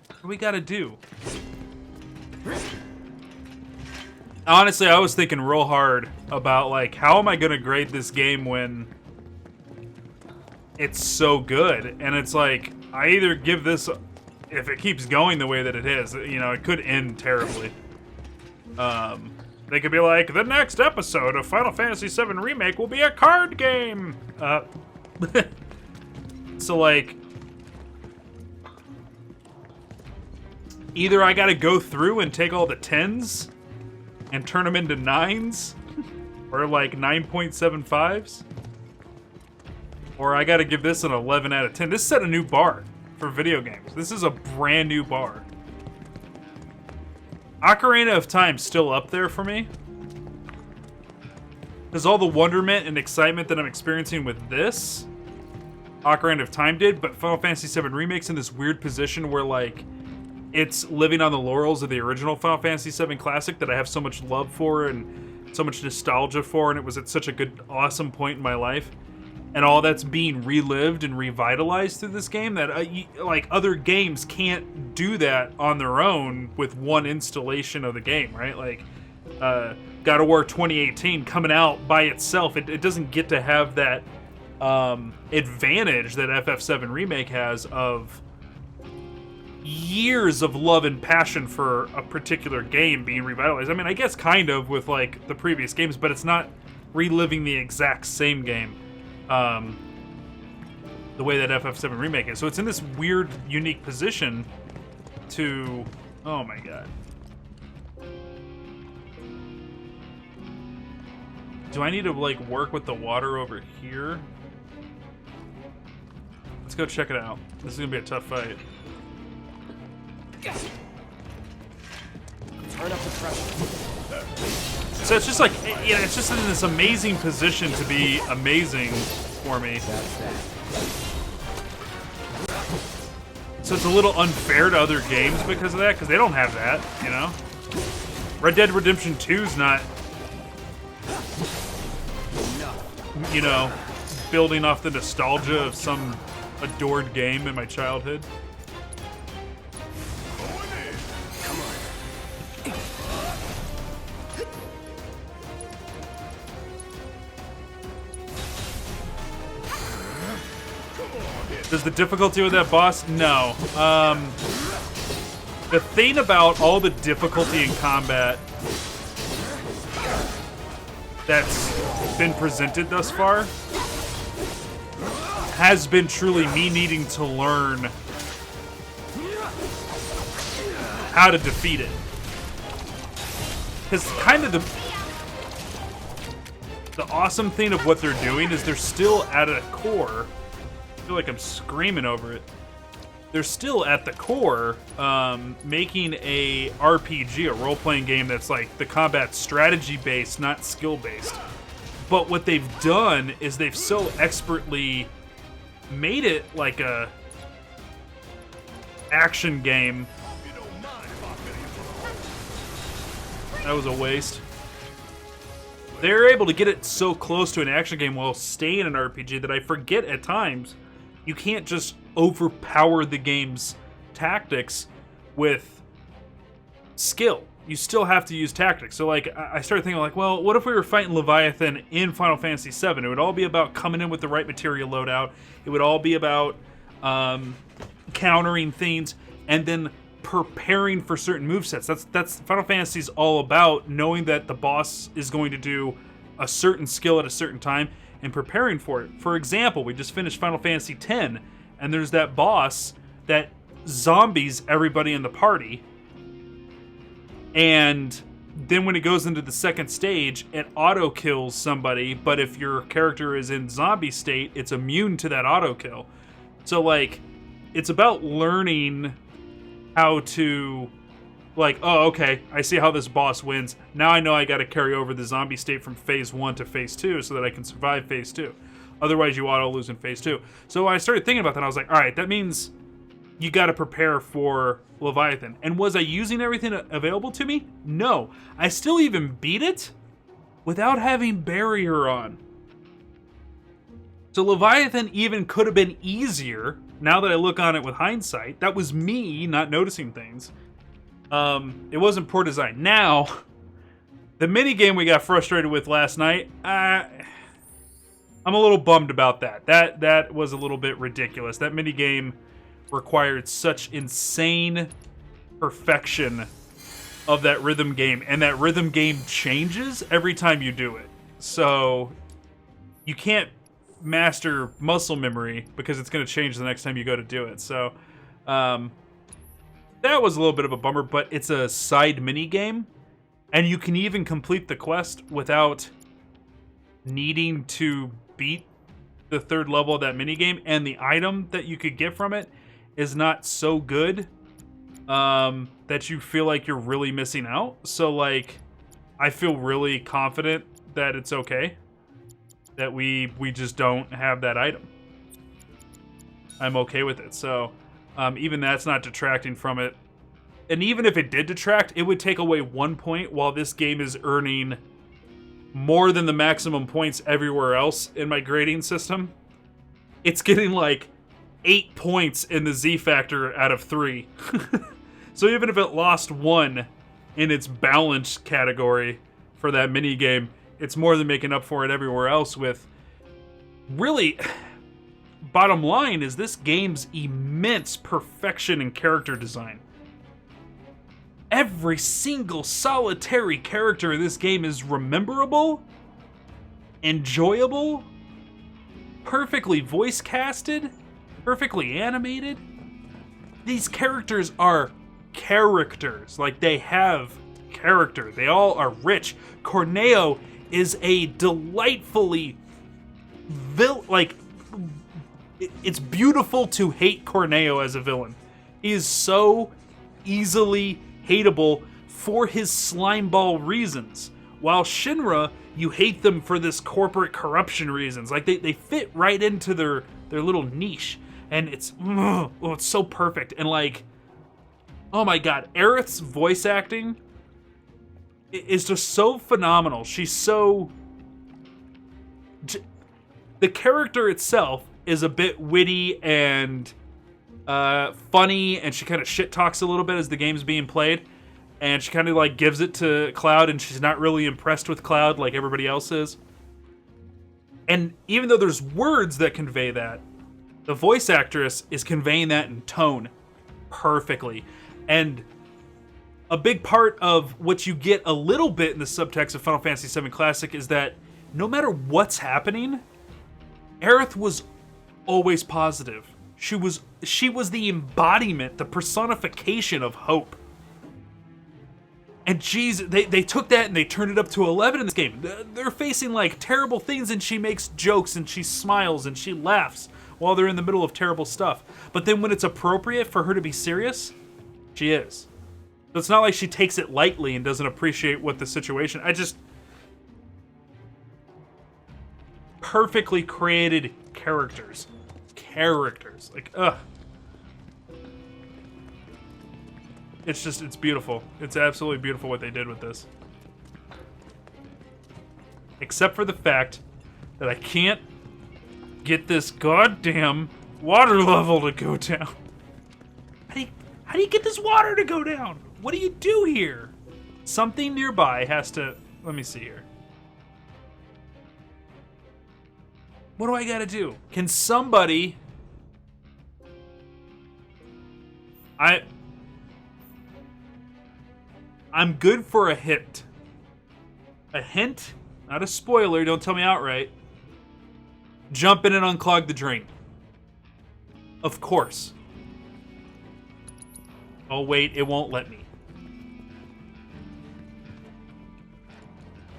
Speaker 2: What do we gotta do? Honestly, I was thinking real hard about, like, how am I gonna grade this game when it's so good? And it's like, I either give this, if it keeps going the way that it is, you know, it could end terribly. They could be like, the next episode of Final Fantasy VII Remake will be a card game! So, like, either I gotta go through and take all the 10s and turn them into 9s, or like 9.75s, or I gotta give this an 11 out of 10. This set a new bar for video games. This is a brand new bar. Ocarina of Time's still up there for me, because all the wonderment and excitement that I'm experiencing with this, Ocarina of Time did, but Final Fantasy VII Remake's in this weird position where, like, it's living on the laurels of the original Final Fantasy VII Classic that I have so much love for and so much nostalgia for, and it was at such a good, awesome point in my life. And all that's being relived and revitalized through this game that, like, other games can't do that on their own with one installation of the game, right? Like, God of War 2018 coming out by itself, it doesn't get to have that advantage that FF7 Remake has of years of love and passion for a particular game being revitalized. I mean, I guess kind of with, like, the previous games, but it's not reliving the exact same game. The way that FF7 Remake is. So it's in this weird, unique position to... Oh my god. Do I need to, like, work with the water over here? Let's go check it out. This is gonna be a tough fight.
Speaker 3: Turn up the pressure.
Speaker 2: So it's just like, you know, it's just in this amazing position to be amazing for me.
Speaker 3: That's that.
Speaker 2: So it's a little unfair to other games because of that, because they don't have that, you know? Red Dead Redemption 2's not, you know, building off the nostalgia of some adored game in my childhood. Does the difficulty with that boss? No. The thing about all the difficulty in combat that's been presented thus far has been truly me needing to learn how to defeat it. Because kind of the awesome thing of what they're doing is they're still at a core. I feel like I'm screaming over it. They're still at the core making a RPG, a role-playing game that's like the combat strategy-based, not skill-based. But what they've done is they've so expertly made it like a action game. That was a waste. They're able to get it so close to an action game while staying an RPG that I forget at times you can't just overpower the game's tactics with skill. You still have to use tactics. So, like, I started thinking, like, well, what if we were fighting Leviathan in Final Fantasy VII? It would all be about coming in with the right material loadout. It would all be about countering things and then preparing for certain movesets. That's Final Fantasy's all about, knowing that the boss is going to do a certain skill at a certain time and preparing for it. For example, we just finished Final Fantasy X, and there's that boss that zombies everybody in the party, and then when it goes into the second stage, it auto-kills somebody, but if your character is in zombie state, it's immune to that auto-kill. So, like, it's about learning how to, like, oh, okay, I see how this boss wins. Now I know I gotta carry over the zombie state from Phase 1 to Phase 2 so that I can survive Phase 2. Otherwise, you auto-lose in Phase 2. So when I started thinking about that, I was like, alright, that means you gotta prepare for Leviathan. And was I using everything available to me? No. I still even beat it without having Barrier on. So Leviathan even could have been easier, now that I look on it with hindsight. That was me not noticing things. It wasn't poor design. Now, the minigame we got frustrated with last night, I'm a little bummed about that. That was a little bit ridiculous. That minigame required such insane perfection of that rhythm game, and that rhythm game changes every time you do it. So, you can't master muscle memory because it's going to change the next time you go to do it. So, that was a little bit of a bummer, but it's a side mini game, and you can even complete the quest without needing to beat the third level of that mini game, and the item that you could get from it is not so good that you feel like you're really missing out. So, like, I feel really confident that it's okay that we just don't have that item. I'm okay with it. So, even that's not detracting from it. And even if it did detract, it would take away 1 point while this game is earning more than the maximum points everywhere else in my grading system. It's getting like 8 points in the Z factor out of 3. So even if it lost 1 in its balanced category for that mini game, it's more than making up for it everywhere else with really, bottom line is this game's immense perfection in character design. Every single solitary character in this game is rememberable, enjoyable, perfectly voice casted, perfectly animated. These characters are characters. Like, they have character. They all are rich. Corneo is a delightfully it's beautiful to hate Corneo as a villain. He is so easily hateable for his slimeball reasons. While Shinra, you hate them for this corporate corruption reasons. Like, they fit right into their little niche. And it's so perfect. And like, oh my god, Aerith's voice acting is just so phenomenal. She's so... The character itself is a bit witty and funny, and she kind of shit talks a little bit as the game's being played. And she kind of like gives it to Cloud, and she's not really impressed with Cloud like everybody else is. And even though there's words that convey that, the voice actress is conveying that in tone perfectly. And a big part of what you get a little bit in the subtext of Final Fantasy VII Classic is that no matter what's happening, Aerith was always positive. She was the embodiment, the personification of hope. And geez, they took that and they turned it up to 11 in this game. They're facing like terrible things, and she makes jokes and she smiles and she laughs while they're in the middle of terrible stuff. But then when it's appropriate for her to be serious, she is. So it's not like she takes it lightly and doesn't appreciate what the situation... Perfectly created characters. Like, ugh. It's beautiful. It's absolutely beautiful what they did with this. Except for the fact that I can't get this goddamn water level to go down. How do you get this water to go down? What do you do here? Something nearby has to... Let me see here. What do I gotta do? Can somebody... I'm good for a hint. A hint? Not a spoiler, don't tell me outright. Jump in and unclog the drain. Of course. Oh wait, it won't let me.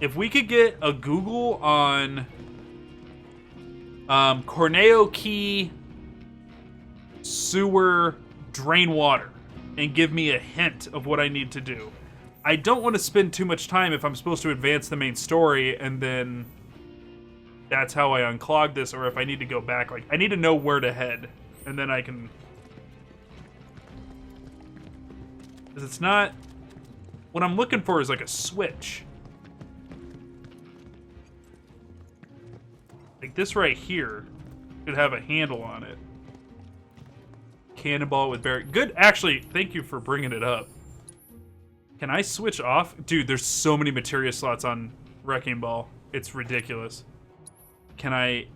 Speaker 2: If we could get a Google on Corneo Key sewer drain water and give me a hint of what I need to do. I don't want to spend too much time if I'm supposed to advance the main story and then that's how I unclog this, or if I need to go back. Like, I need to know where to head and then I can... Because it's not... What I'm looking for is like a switch. Like this right here should have a handle on it. Cannonball with Barrett. Good, actually, thank you for bringing it up. Can I switch off? Dude, there's so many materia slots on Wrecking Ball. It's ridiculous. Can I...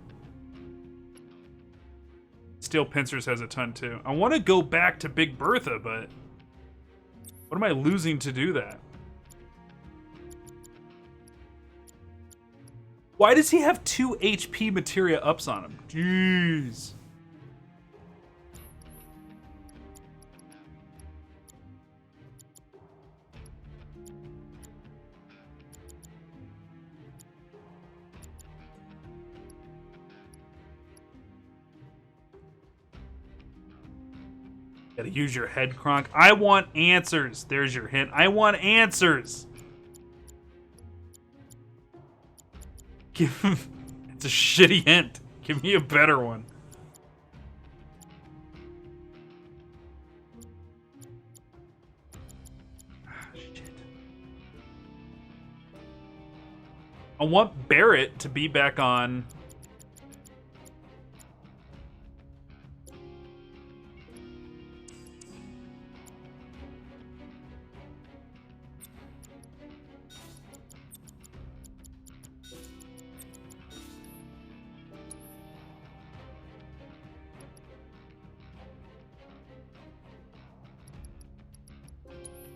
Speaker 2: Steel Pincers has a ton too. I want to go back to Big Bertha, but... What am I losing to do that? Why does he have 2 HP materia ups on him? Jeez. Gotta use your head, Kronk. I want answers. There's your hint. I want answers. It's a shitty hint. Give me a better one. Ah, shit. I want Barrett to be back on.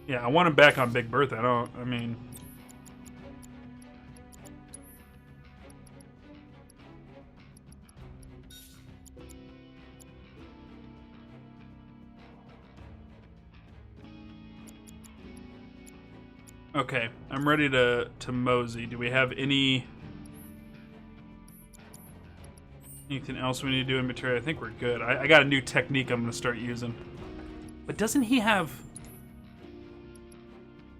Speaker 2: Yeah, I want him back on Big Bertha. I mean... Okay, I'm ready to mosey. Do we have anything else we need to do in material? I think we're good. I got a new technique I'm going to start using. But doesn't he have...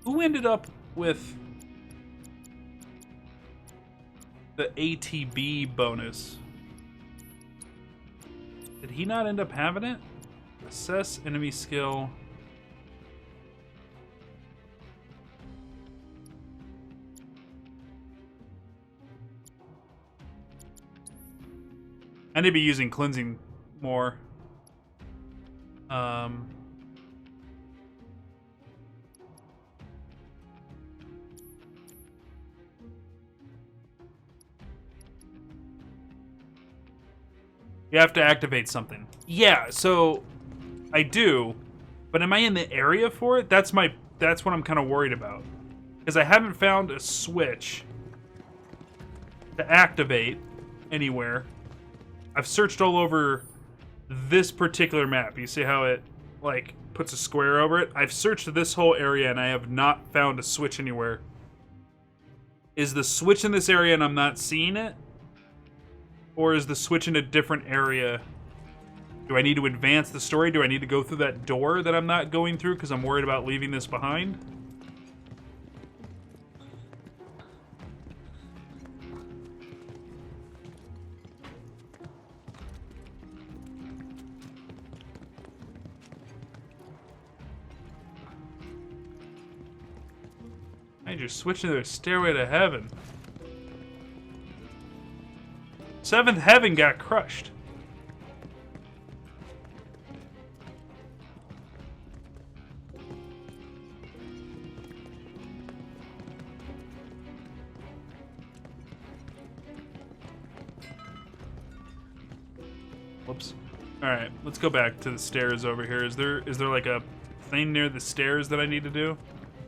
Speaker 2: Who ended up with the ATB bonus? Did he not end up having it? Assess enemy skill. I need to be using cleansing more. You have to activate something. Yeah, so I do, but am I in the area for it? That's what I'm kind of worried about. Because I haven't found a switch to activate anywhere. I've searched all over this particular map. You see how it, like, puts a square over it? I've searched this whole area and I have not found a switch anywhere. Is the switch in this area and I'm not seeing it? Or is the switch in a different area? Do I need to advance the story? Do I need to go through that door that I'm not going through because I'm worried about leaving this behind? I just switching to the Stairway to Heaven. Seventh Heaven got crushed. Whoops. Alright, let's go back to the stairs over here. Is there like a thing near the stairs that I need to do?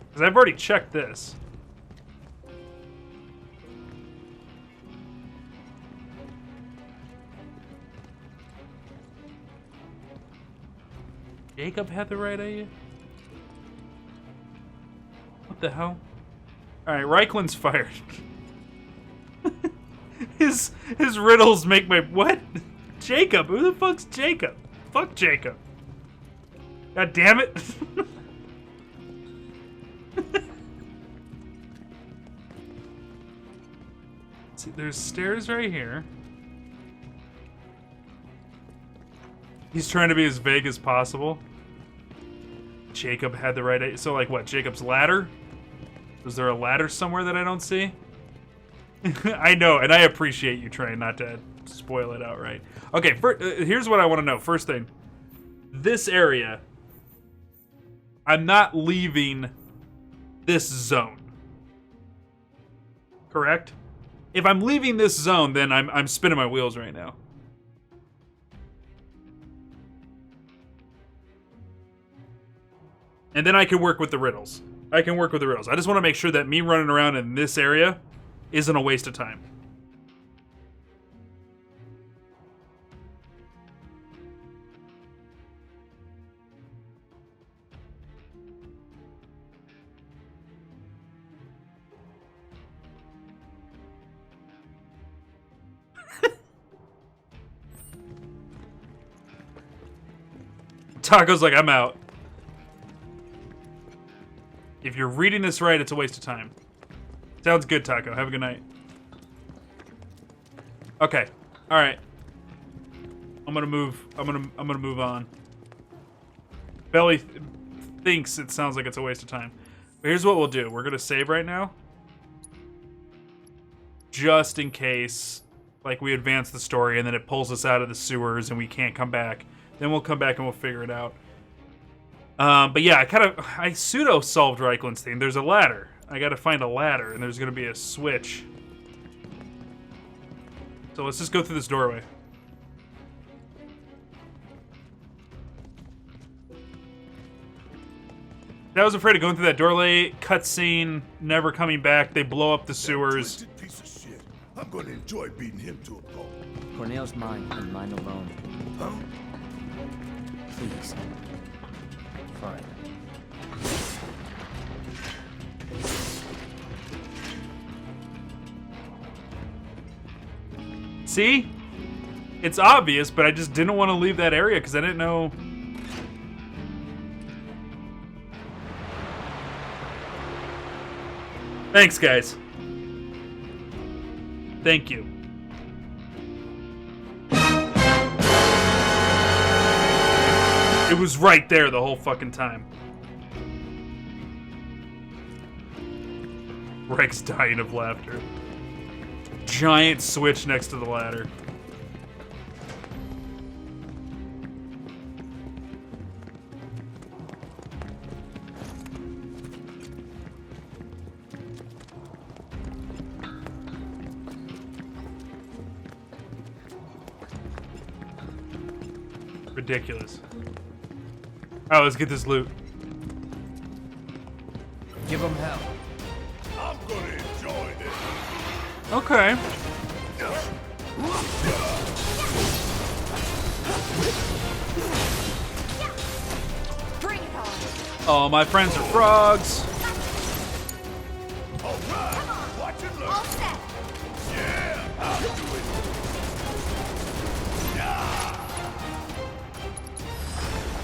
Speaker 2: Because I've already checked this. Jacob had the right idea? What the hell? Alright, Reikland's fired. his riddles make my... What? Jacob? Who the fuck's Jacob? Fuck Jacob. God damn it. See, there's stairs right here. He's trying to be as vague as possible. Jacob had the right idea. So, like, what? Jacob's ladder? Is there a ladder somewhere that I don't see? I know, and I appreciate you trying not to spoil it outright. Okay, here's what I want to know. First thing. This area. I'm not leaving this zone. Correct? If I'm leaving this zone, then I'm spinning my wheels right now. And then I can work with the riddles. I can work with the riddles. I just want to make sure that me running around in this area isn't a waste of time. Taco's like, I'm out. If you're reading this right, it's a waste of time. Sounds good, Taco. Have a good night. Okay. All right. I'm gonna move on. Belly thinks it sounds like it's a waste of time. But here's what we'll do. We're gonna save right now. just in case, like, we advance the story and then it pulls us out of the sewers and we can't come back. Then we'll come back and we'll figure it out. But yeah, I pseudo-solved Reikland's thing. There's a ladder. I gotta find a ladder, and there's gonna be a switch. So let's just go through this doorway. I was afraid of going through that doorway. Cutscene, never coming back. They blow up the sewers.
Speaker 5: Twisted piece of shit. I'm gonna enjoy beating him to a pulp.
Speaker 3: Corneo's mine, and mine alone.
Speaker 5: Huh?
Speaker 3: Please. Fine.
Speaker 2: See? It's obvious, but I just didn't want to leave that area because I didn't know. Thanks, guys. Thank you. It was right there the whole fucking time. Rex dying of laughter. Giant switch next to the ladder. Ridiculous. Alright, let's get this loot.
Speaker 3: Give him hell.
Speaker 5: I'm gonna enjoy this.
Speaker 2: Okay.
Speaker 8: Bring it on.
Speaker 2: Oh, my friends are frogs.
Speaker 5: All right, watch and learn.
Speaker 8: All set.
Speaker 5: Yeah, I'll do it. Yeah.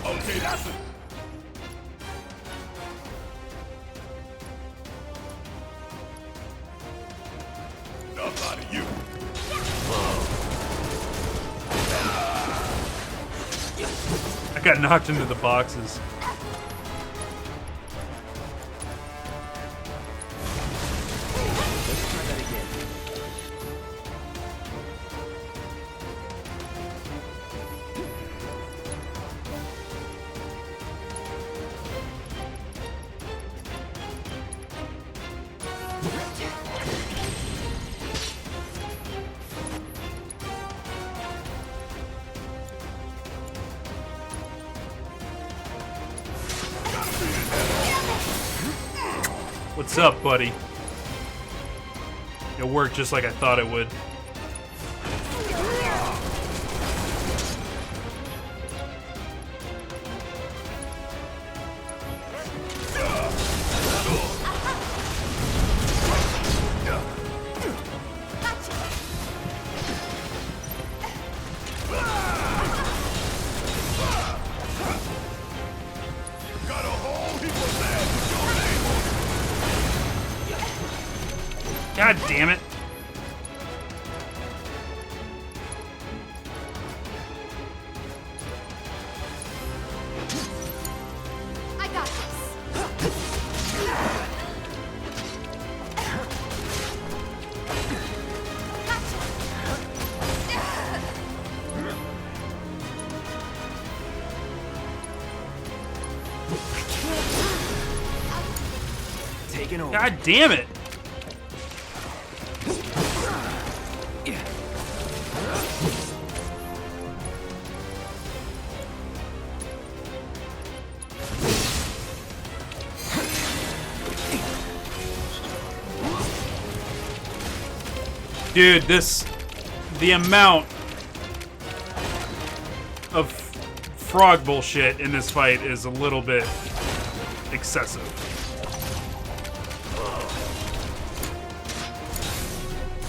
Speaker 5: Okay, that's it. Enough out of you.
Speaker 2: I got knocked into the boxes.
Speaker 3: Let's try that again.
Speaker 2: What's up, buddy? It worked just like I thought it would.
Speaker 5: Got a whole heap of land with your name on it.
Speaker 2: God damn it.
Speaker 8: I got this.
Speaker 3: Taking over.
Speaker 2: God damn it. Dude, the amount of frog bullshit in this fight is a little bit excessive.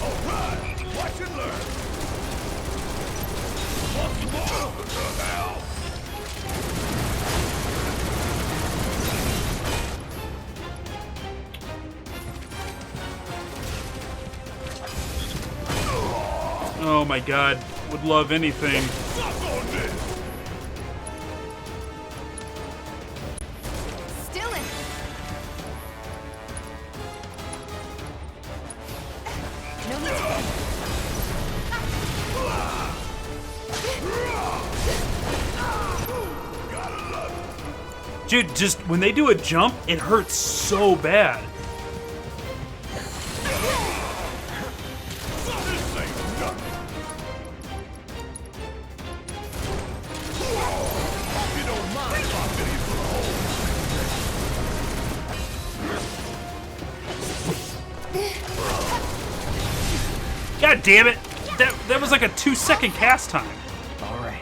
Speaker 5: All right, watch and learn. What's more? What the hell?
Speaker 2: Oh my god, would love anything.
Speaker 5: Suck on this.
Speaker 8: Still in. No need to
Speaker 2: Dude, just when they do a jump, it hurts so bad.
Speaker 5: This ain't nothing. Hope you don't mind if I fit you for the hole.
Speaker 2: God damn it! That was like a 2-second cast time.
Speaker 3: All right.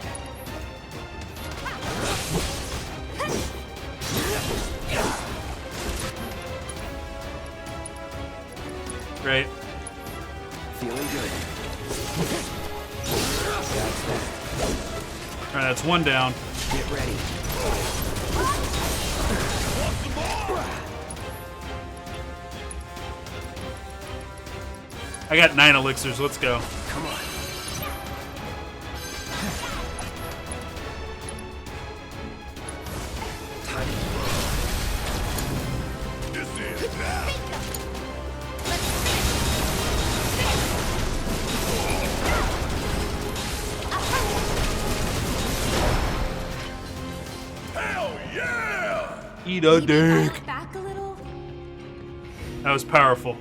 Speaker 2: Right.
Speaker 3: Feeling good. That's that.
Speaker 2: Alright, that's one down.
Speaker 3: Get ready.
Speaker 2: I got 9 elixirs, let's go.
Speaker 3: Come on.
Speaker 5: This is now. Hell yeah!
Speaker 2: Eat a
Speaker 8: Maybe
Speaker 2: dick.
Speaker 8: dial back a little.
Speaker 2: That was powerful.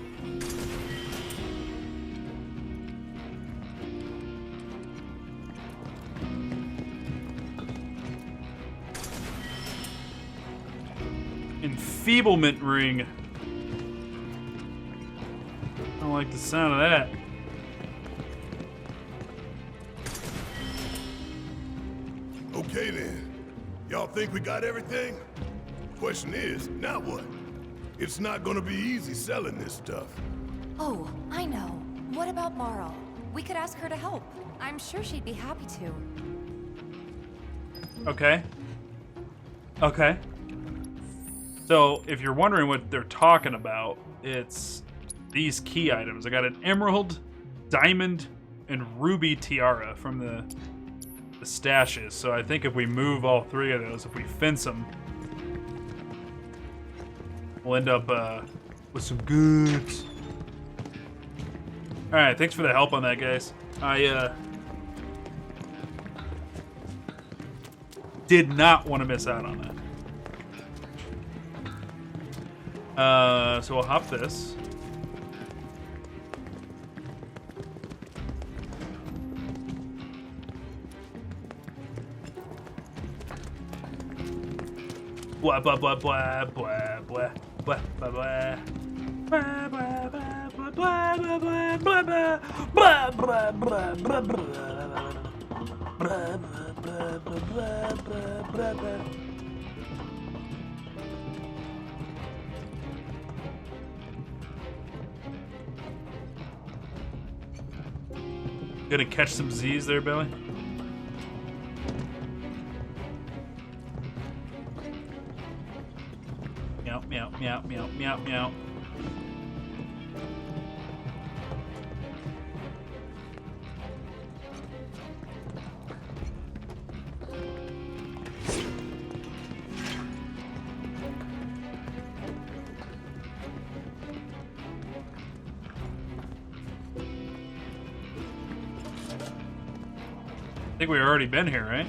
Speaker 2: Enfeeblement ring. I don't like the sound of that.
Speaker 5: Okay then. Y'all think we got everything? Question is, now what? It's not gonna be easy selling this stuff.
Speaker 8: Oh, I know. What about Marl? We could ask her to help. I'm sure she'd be happy to.
Speaker 2: Okay. Okay. So, if you're wondering what they're talking about, it's these key items. I got an emerald, diamond, and ruby tiara from the stashes. So I think if we move all 3 of those, if we fence them, we'll end up with some goods. Alright, thanks for the help on that, guys. I did not want to miss out on that. So we'll hop this. Blah blah blah blah blah blah blah blah blah. Blah blah blah blah blah blah blah blah blah blah blah blah blah. Gonna catch some Z's there, Billy? Meow, meow, meow, meow, meow, meow. I think we've already been here, right?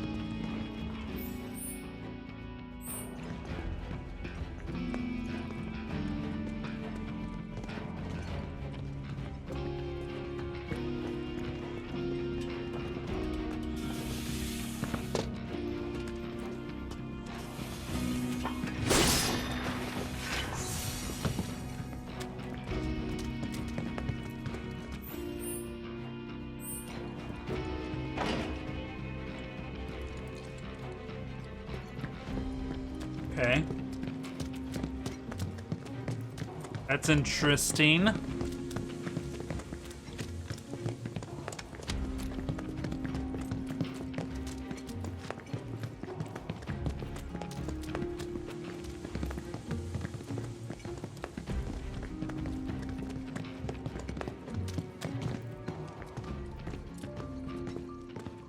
Speaker 2: Okay. That's interesting.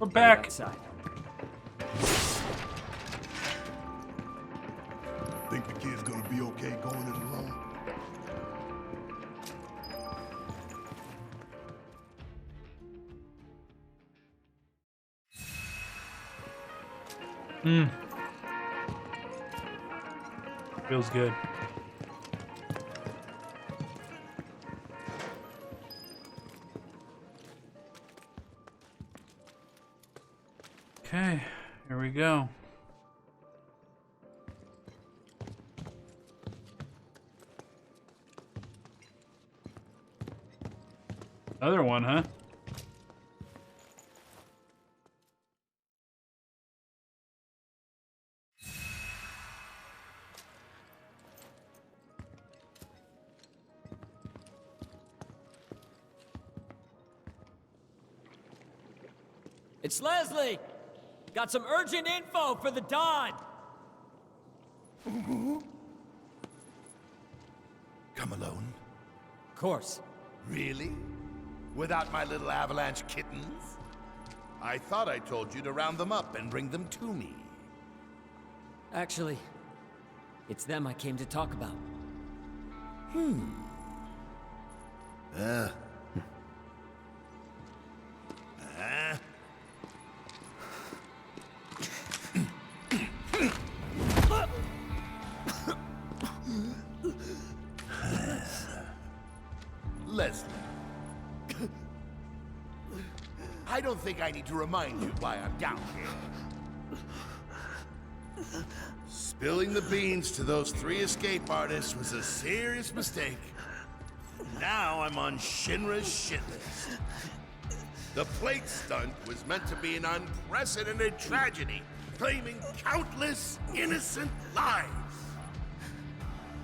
Speaker 2: We're back.
Speaker 3: Outside.
Speaker 5: Think the kid's gonna be okay going it alone?
Speaker 2: Feels good. Okay, here we go. Another one, huh?
Speaker 9: It's Leslie! Got some urgent info for the Don!
Speaker 5: Come alone?
Speaker 9: Of course.
Speaker 5: Really? Without my little avalanche kittens? I thought I told you to round them up and bring them to me.
Speaker 4: Actually, it's them I came to talk about.
Speaker 5: Leslie. I don't think I need to remind you why I'm down here. Spilling the beans to those 3 escape artists was a serious mistake. Now I'm on Shinra's shit list. The plate stunt was meant to be an unprecedented tragedy, claiming countless innocent lives.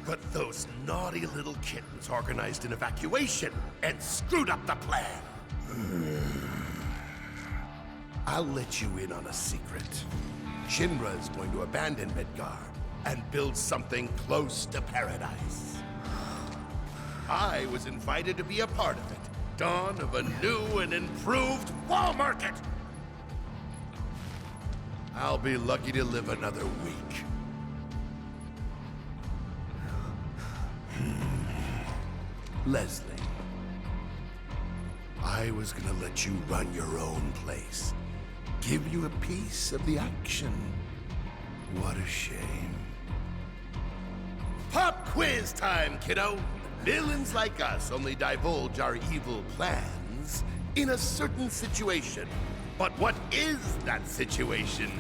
Speaker 5: But those naughty little kittens organized an evacuation and screwed up the plan. I'll let you in on a secret. Shinra is going to abandon Midgar and build something close to paradise. I was invited to be a part of it. Dawn of a new and improved wall market. I'll be lucky to live another week. Leslie, I was gonna let you run your own place. Give you a piece of the action. What a shame. Pop quiz time, kiddo! Villains like us only divulge our evil plans in a certain situation. But what is that situation,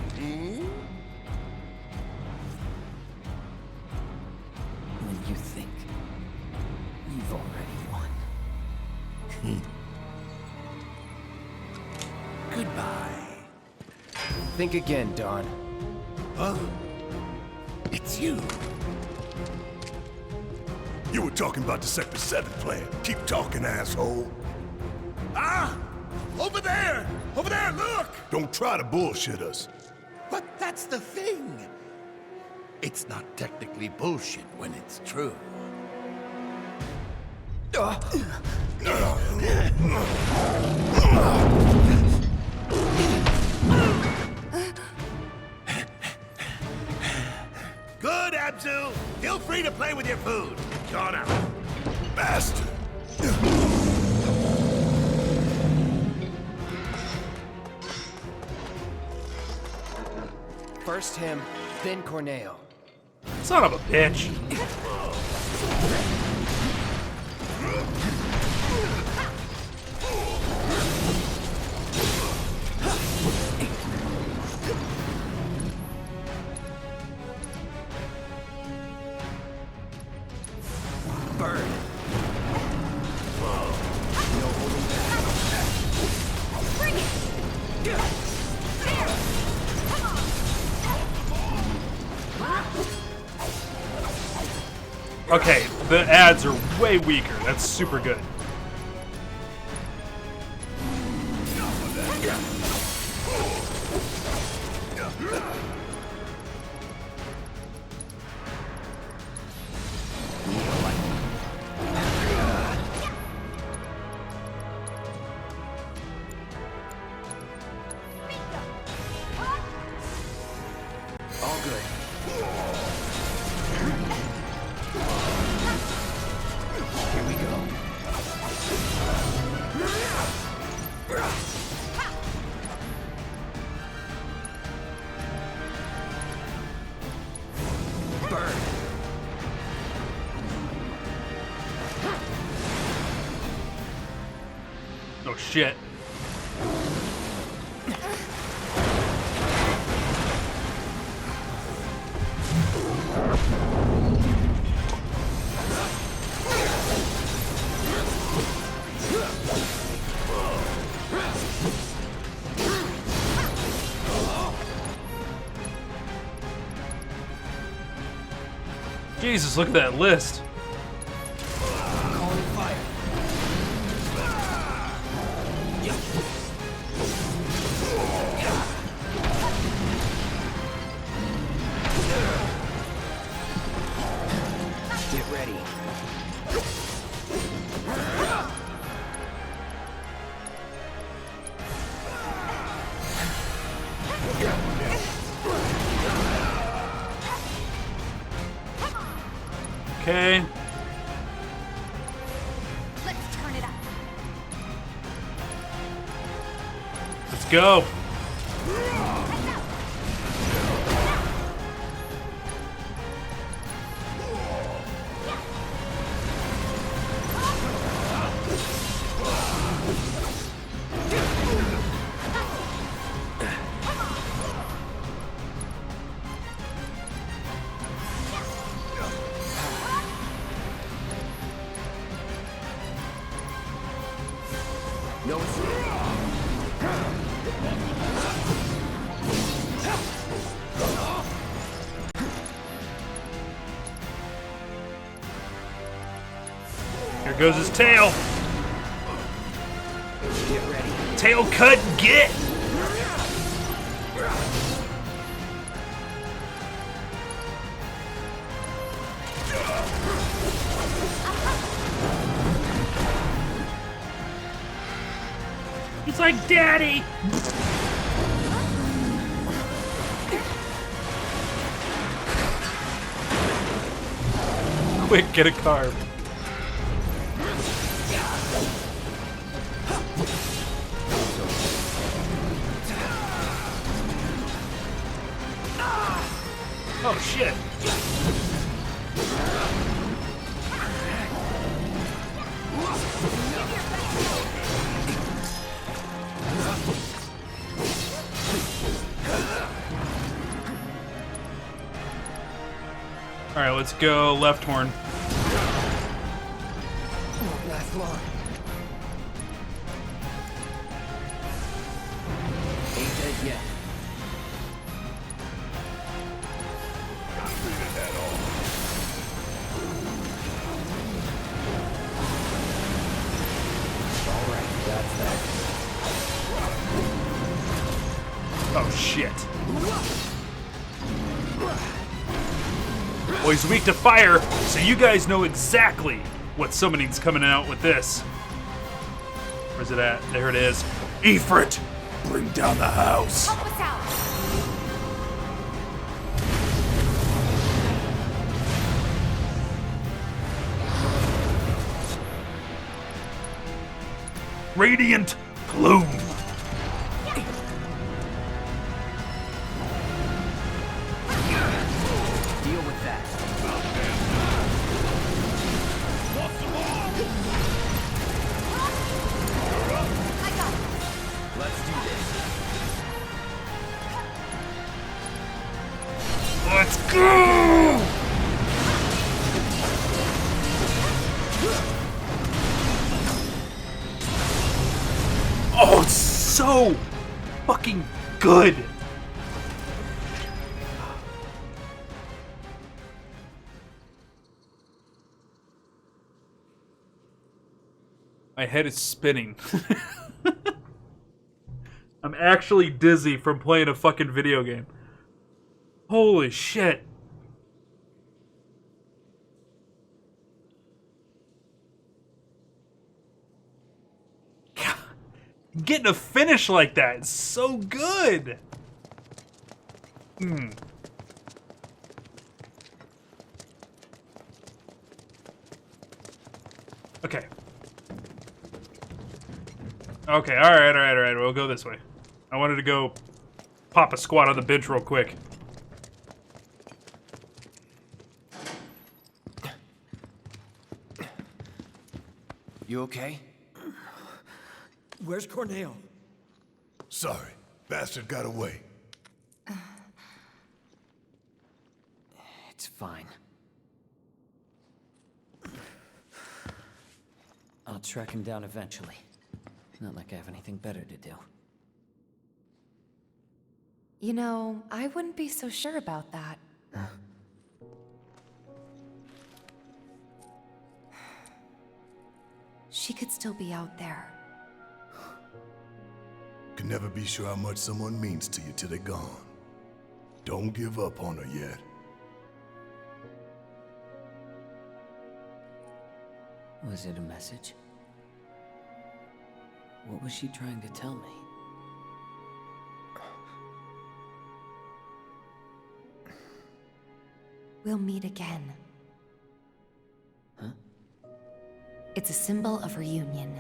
Speaker 3: When you think you've already won.
Speaker 5: Goodbye.
Speaker 3: Think again, Don.
Speaker 5: Huh? It's you. You were talking about the Sector 7 plan. Keep talking, asshole. Ah! Over there! Over there, look! Don't try to bullshit us. But that's the thing. It's not technically bullshit when it's true. Good, Abzu. Feel free to play with your food. Gone out. Bastard.
Speaker 3: First him, then Corneo.
Speaker 2: Son of a bitch.
Speaker 3: Bird.
Speaker 8: Bring it! There! Come on!
Speaker 2: Okay, the ads are way weaker. That's super good.
Speaker 3: All good. Here we go.
Speaker 2: Oh shit. Jesus, look at that list.
Speaker 3: Calling fire. Get ready.
Speaker 2: Okay.
Speaker 8: Let's turn it up.
Speaker 2: Let's go.
Speaker 3: No escape.
Speaker 2: Here goes his tail.
Speaker 3: Get ready.
Speaker 2: Tail cut, get. He's like, Daddy. Quick, get a carb. Oh shit. All right, let's go left horn.
Speaker 3: Won't last long. Ain't dead yet. All right, that's that.
Speaker 2: Oh shit. Well, he's weak to fire, so you guys know exactly what summoning's coming out with this. Where's it at? There it is. Ifrit, bring down the house.
Speaker 8: Help us out.
Speaker 2: Radiant Plume.
Speaker 3: Deal with that.
Speaker 8: I got it.
Speaker 3: Let's do this.
Speaker 2: Let's go! Oh, it's so fucking good. My head is spinning. I'm actually dizzy from playing a fucking video game. Holy shit. God, getting a finish like that is so good. Okay. Okay, alright. We'll go this way. I wanted to go pop a squat on the bench real quick.
Speaker 3: You okay?
Speaker 9: Where's Corneo?
Speaker 5: Sorry, bastard got away.
Speaker 4: It's fine. I'll track him down eventually. Not like I have anything better to do.
Speaker 8: You know, I wouldn't be so sure about that. She could still be out there.
Speaker 5: Can never be sure how much someone means to you till they're gone. Don't give up on her yet.
Speaker 4: Was it a message? What was she trying to tell me?
Speaker 8: We'll meet again.
Speaker 4: Huh?
Speaker 8: It's a symbol of reunion.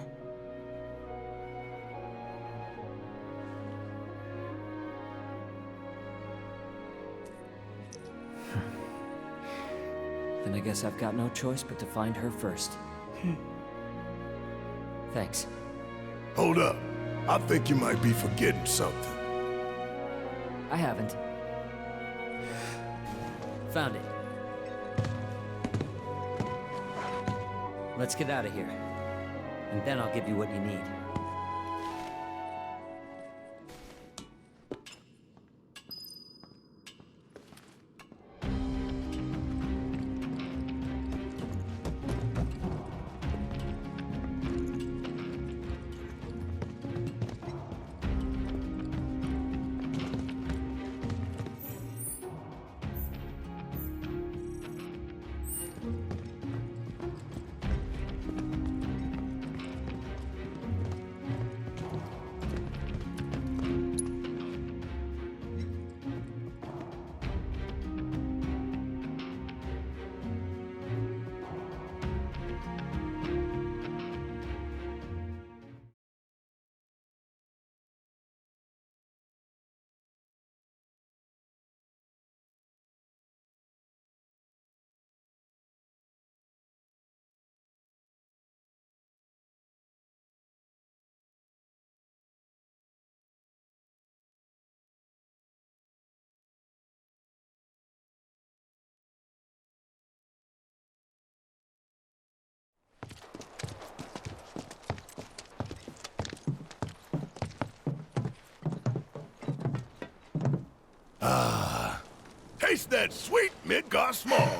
Speaker 4: Then I guess I've got no choice but to find her first. Thanks.
Speaker 5: Hold up. I think you might be forgetting something.
Speaker 4: I haven't. Found it. Let's get out of here. And then I'll give you what you need.
Speaker 5: Taste that sweet Midgar smog.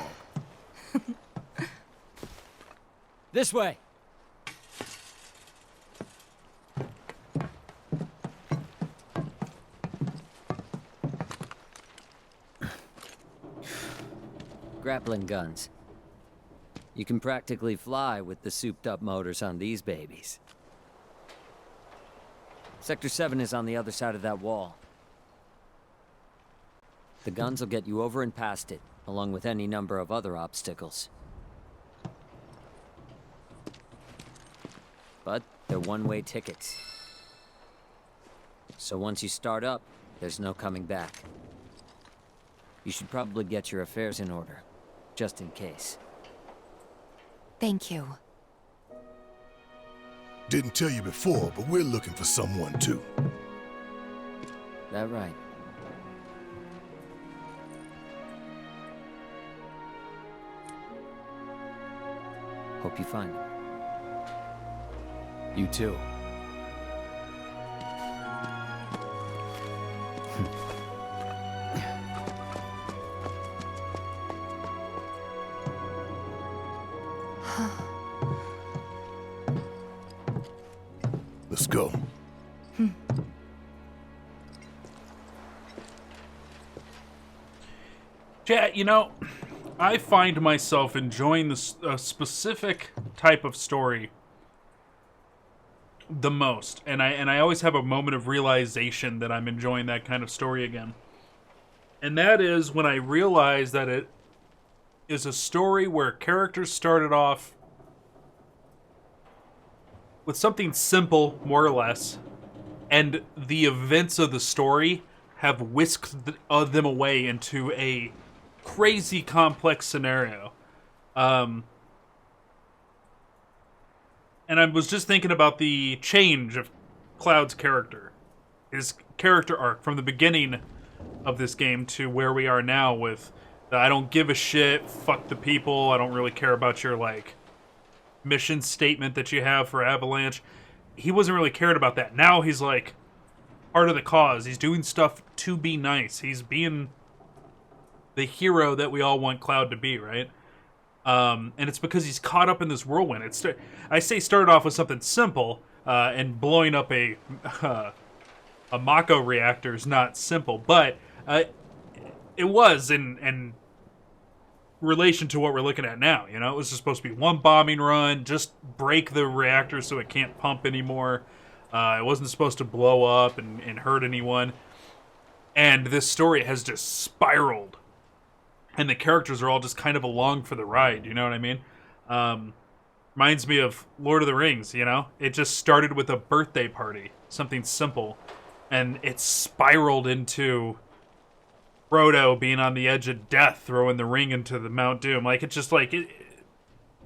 Speaker 9: This way.
Speaker 4: Grappling guns. You can practically fly with the souped-up motors on these babies. Sector 7 is on the other side of that wall. The guns will get you over and past it, along with any number of other obstacles. But they're one-way tickets. So once you start up, there's no coming back. You should probably get your affairs in order, just in case.
Speaker 8: Thank you.
Speaker 5: Didn't tell you before, but we're looking for someone too.
Speaker 4: That right? Hope you find him.
Speaker 3: You too.
Speaker 5: Let's go.
Speaker 2: Chat, you know, I find myself enjoying this specific type of story the most, and I always have a moment of realization that I'm enjoying that kind of story again. And that is when I realize that it is a story where characters started off with something simple, more or less, and the events of the story have whisked them away into a crazy complex scenario. And I was just thinking about the change of Cloud's character, his character arc from the beginning of this game to where we are now with the, I don't give a shit, fuck the people, I don't really care about your like mission statement that you have for Avalanche. He wasn't really cared about that. Now he's like part of the cause. He's doing stuff to be nice. He's being the hero that we all want Cloud to be, right? And it's because he's caught up in this whirlwind. I say started off with something simple, and blowing up a Mako reactor is not simple, but it was in relation to what we're looking at now. You know, it was just supposed to be one bombing run, just break the reactor so it can't pump anymore. It wasn't supposed to blow up and hurt anyone. And this story has just spiraled. And the characters are all just kind of along for the ride, you know what I mean? Reminds me of Lord of the Rings, you know? It just started with a birthday party, something simple. And it spiraled into Frodo being on the edge of death, throwing the ring into the Mount Doom. Like, it's just like,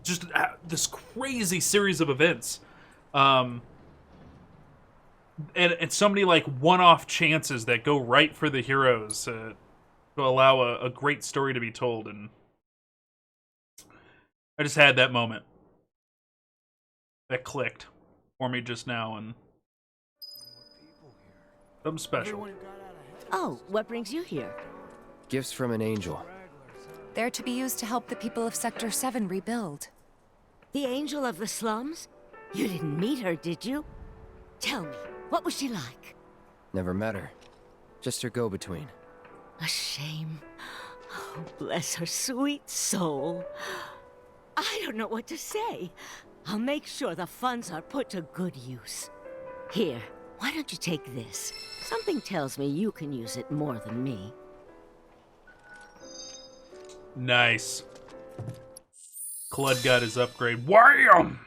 Speaker 2: just this crazy series of events. And so many, like, one-off chances that go right for the heroes, to allow a great story to be told, and I just had that moment that clicked for me just now, and something special.
Speaker 10: Oh, what brings you here?
Speaker 3: Gifts from an angel.
Speaker 8: They're to be used to help the people of Sector 7 rebuild.
Speaker 10: The angel of the slums? You didn't meet her, did you? Tell me, what was she like?
Speaker 3: Never met her. Just her go-between.
Speaker 10: A shame. Oh, bless her sweet soul. I don't know what to say. I'll make sure the funds are put to good use. Here, why don't you take this? Something tells me you can use it more than me.
Speaker 2: Nice. Clud got his upgrade. Wham!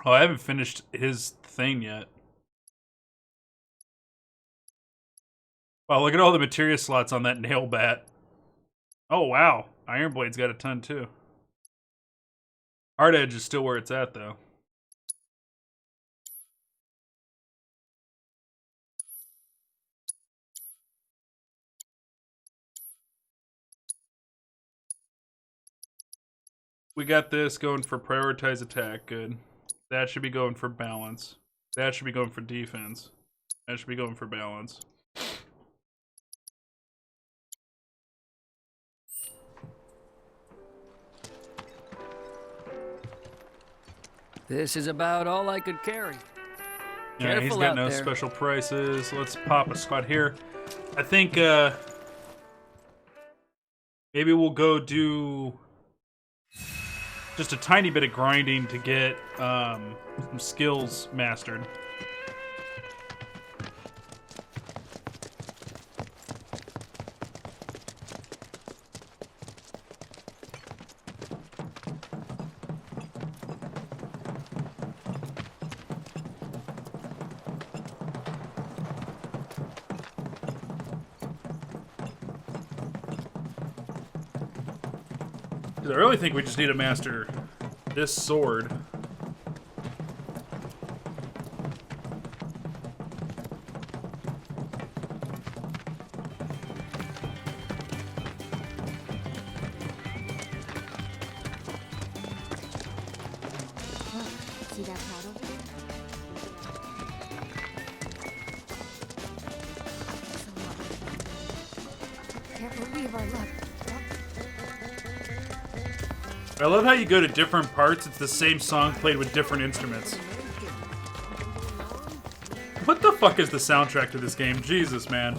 Speaker 2: Oh, I haven't finished his thing yet. Wow, look at all the materia slots on that nail bat. Oh, wow. Iron Blade's got a ton, too. Hard Edge is still where it's at, though. We got this going for prioritize attack. Good. That should be going for balance. That should be going for defense. That should be going for balance.
Speaker 9: This is about all I could carry.
Speaker 2: Yeah, he's got no special prices. Let's pop a spot here. I think maybe we'll go do just a tiny bit of grinding to get some skills mastered. I really think we just need to master this sword.
Speaker 8: See that pad over there? Can't believe our luck.
Speaker 2: I love how you go to different parts, it's the same song played with different instruments. What the fuck is the soundtrack to this game? Jesus, man.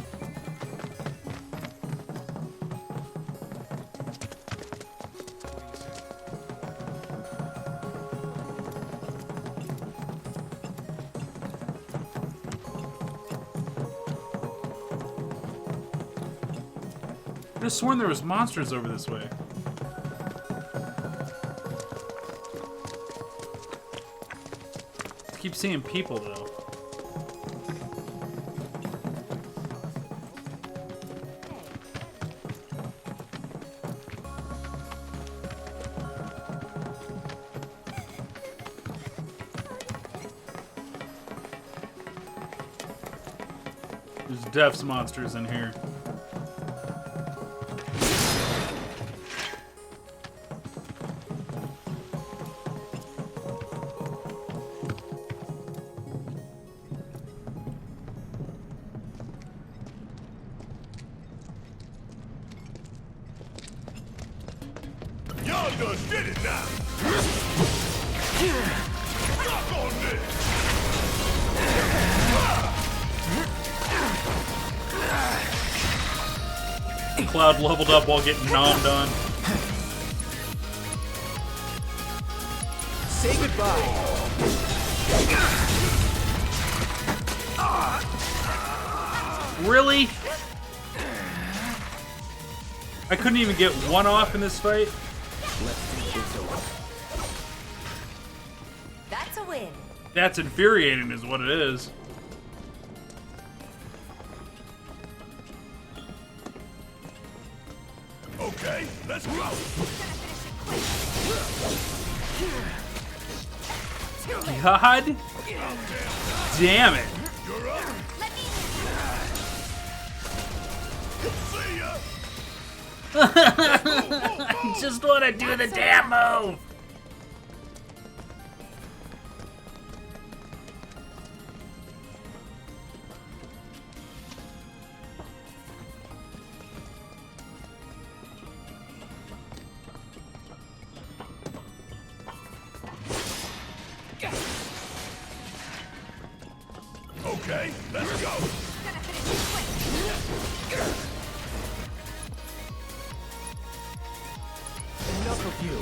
Speaker 2: I just sworn there was monsters over this way. Keep seeing people though. There's Death's monsters in here.
Speaker 5: Y'all done did it now. Suck on this.
Speaker 2: Cloud leveled up while getting nommed on.
Speaker 3: Say goodbye.
Speaker 2: Really? I couldn't even get one off in this fight?
Speaker 8: That's a win.
Speaker 2: That's infuriating is what it is.
Speaker 5: Okay, let's go.
Speaker 2: God damn it.
Speaker 5: You're up. See ya.
Speaker 2: I just want to do the damn move.
Speaker 5: Okay, let's go.
Speaker 3: Enough of you.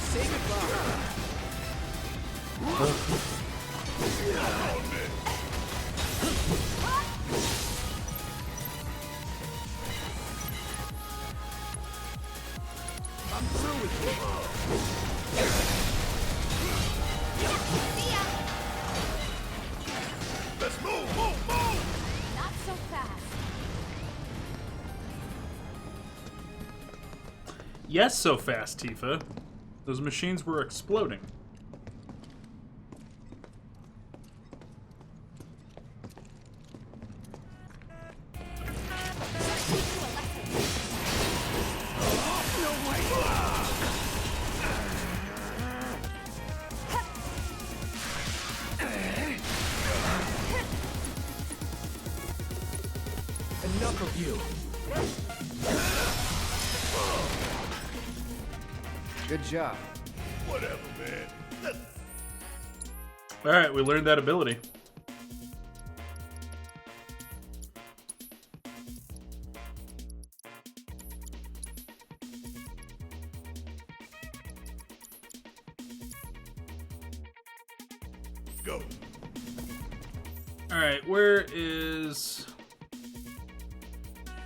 Speaker 3: Say goodbye. I'm through with you.
Speaker 5: Let's move, move, move.
Speaker 8: Not so fast.
Speaker 2: Yes, so fast, Tifa. Those machines were exploding.
Speaker 3: Enough of you. Good job.
Speaker 5: Whatever, man. Let's
Speaker 2: Alright, we learned that ability.
Speaker 5: go.
Speaker 2: Alright, where is...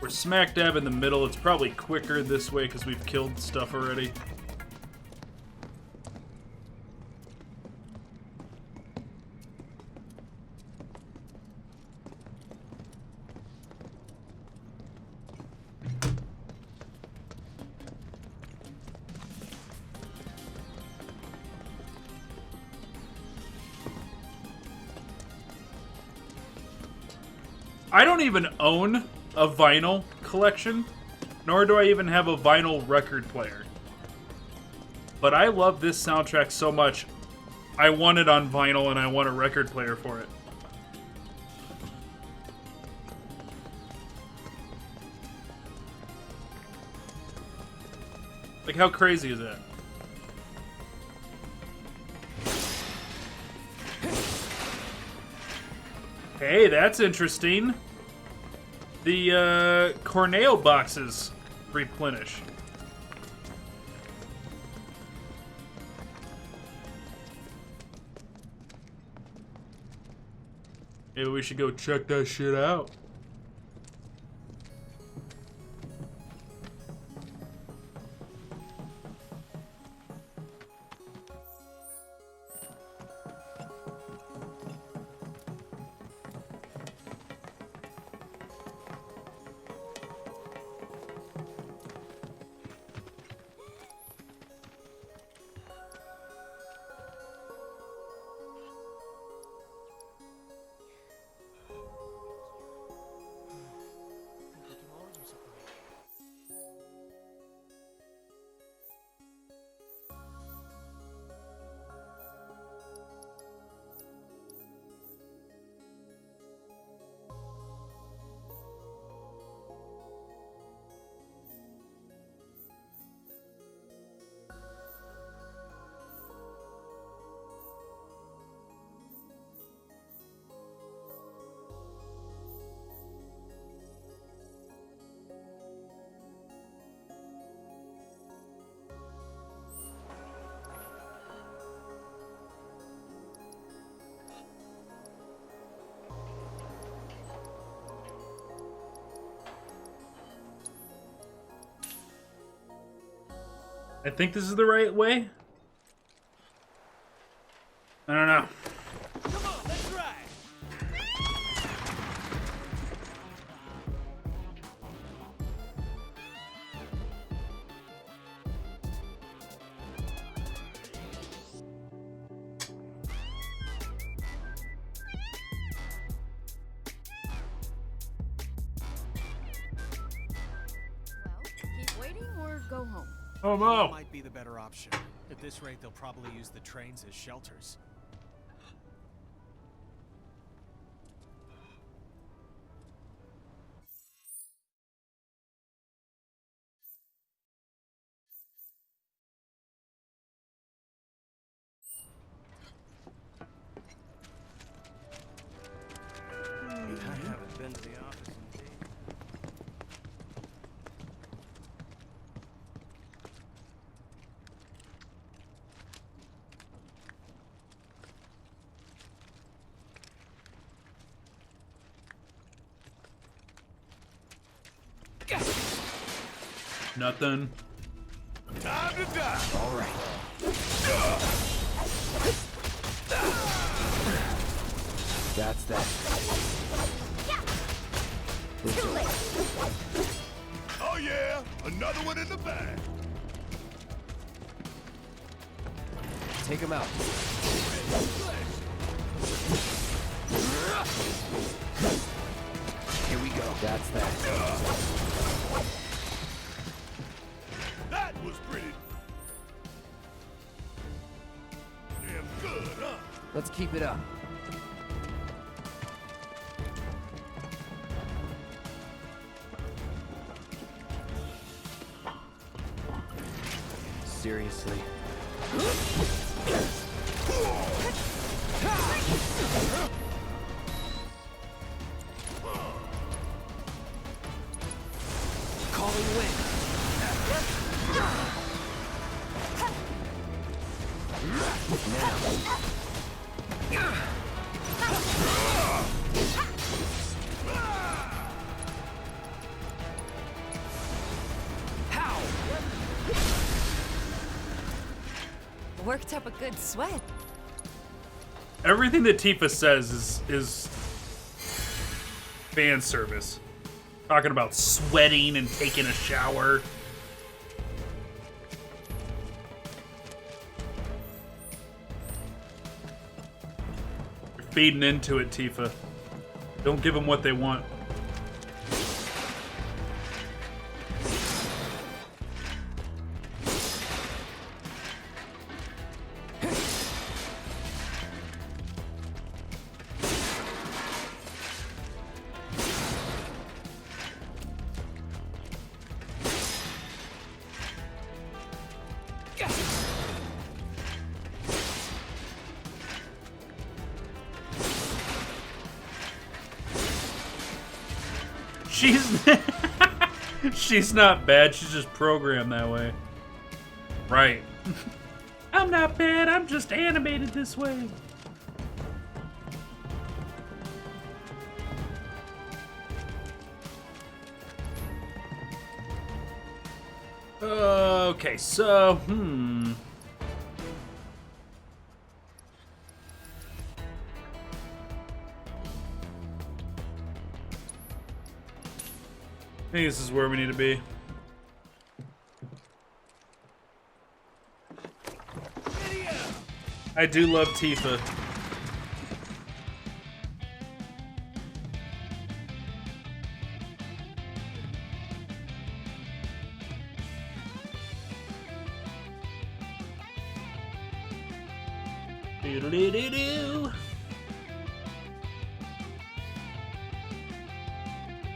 Speaker 2: We're smack dab in the middle. It's probably quicker this way because we've killed stuff already. I don't even own a vinyl collection, nor do I even have a vinyl record player. But I love this soundtrack so much, I want it on vinyl and I want a record player for it. Like, how crazy is that? Hey, that's interesting. The Corneo boxes replenish. Maybe we should go check that shit out. I think this is the right way. I don't know.
Speaker 9: Come on, let's ride.
Speaker 11: Well, keep waiting or go home.
Speaker 2: Oh no!
Speaker 12: Might be the better option. At this rate, they'll probably use the trains as shelters.
Speaker 13: I haven't been to the office in days.
Speaker 2: Nothing.
Speaker 5: Time to die.
Speaker 3: All right. That's that.
Speaker 11: Too late.
Speaker 5: Oh yeah, another one in the bag.
Speaker 3: Take him out. Here we go. That's that.
Speaker 5: That was pretty damn good, huh?
Speaker 3: Let's keep it up. Seriously. Calling wind.
Speaker 8: Worked up a good sweat.
Speaker 2: Everything that Tifa says is fan service. Talking about sweating and taking a shower. You're feeding into it, Tifa. Don't give them what they want. She's not bad, she's just programmed that way. Right. I'm not bad, I'm just animated this way. Okay, so, I think this is where we need to be. I do love Tifa. Doodle-doo-doo-doo.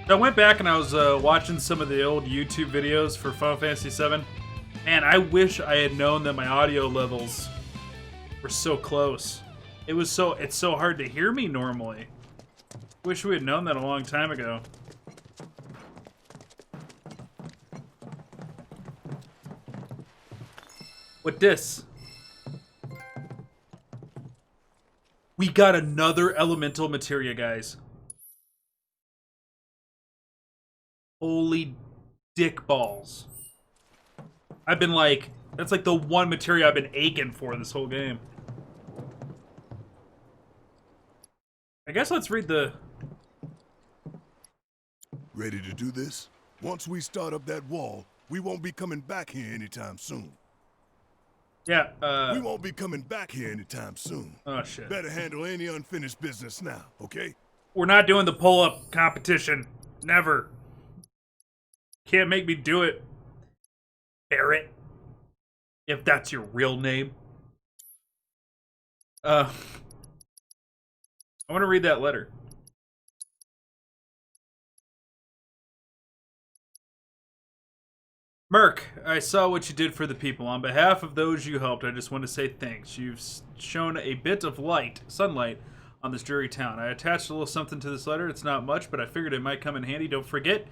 Speaker 2: I went back and I was watching some of the old YouTube videos for Final Fantasy VII. Man, I wish I had known that my audio levels were so close. It's so hard to hear me normally. Wish we had known that a long time ago. What this? We got another elemental materia, guys. Holy dick balls. I've been like That's like the one material I've been aching for this whole game. I guess let's read the...
Speaker 14: Ready to do this? Once we start up that wall, we won't be coming back here anytime soon.
Speaker 2: Yeah,
Speaker 14: We won't be coming back here anytime soon.
Speaker 2: Oh, shit.
Speaker 14: Better handle any unfinished business now, okay?
Speaker 2: We're not doing the pull-up competition. Never. Can't make me do it. Barrett. If that's your real name. I want to read that letter. Merc, I saw what you did for the people. On behalf of those you helped, I just want to say thanks. You've shown a bit of sunlight, on this dreary town. I attached a little something to this letter. It's not much, but I figured it might come in handy. Don't forget,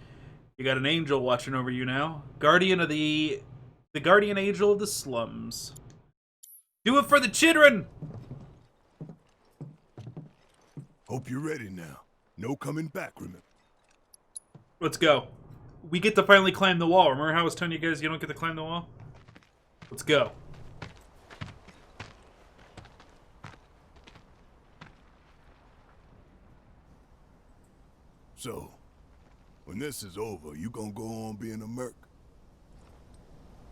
Speaker 2: you got an angel watching over you now. Guardian of the guardian angel of the slums. Do it for the children!
Speaker 14: Hope you're ready now. No coming back, remember?
Speaker 2: Let's go. We get to finally climb the wall. Remember how I was telling you guys you don't get to climb the wall? Let's go.
Speaker 14: So, when this is over, you gonna go on being a merc?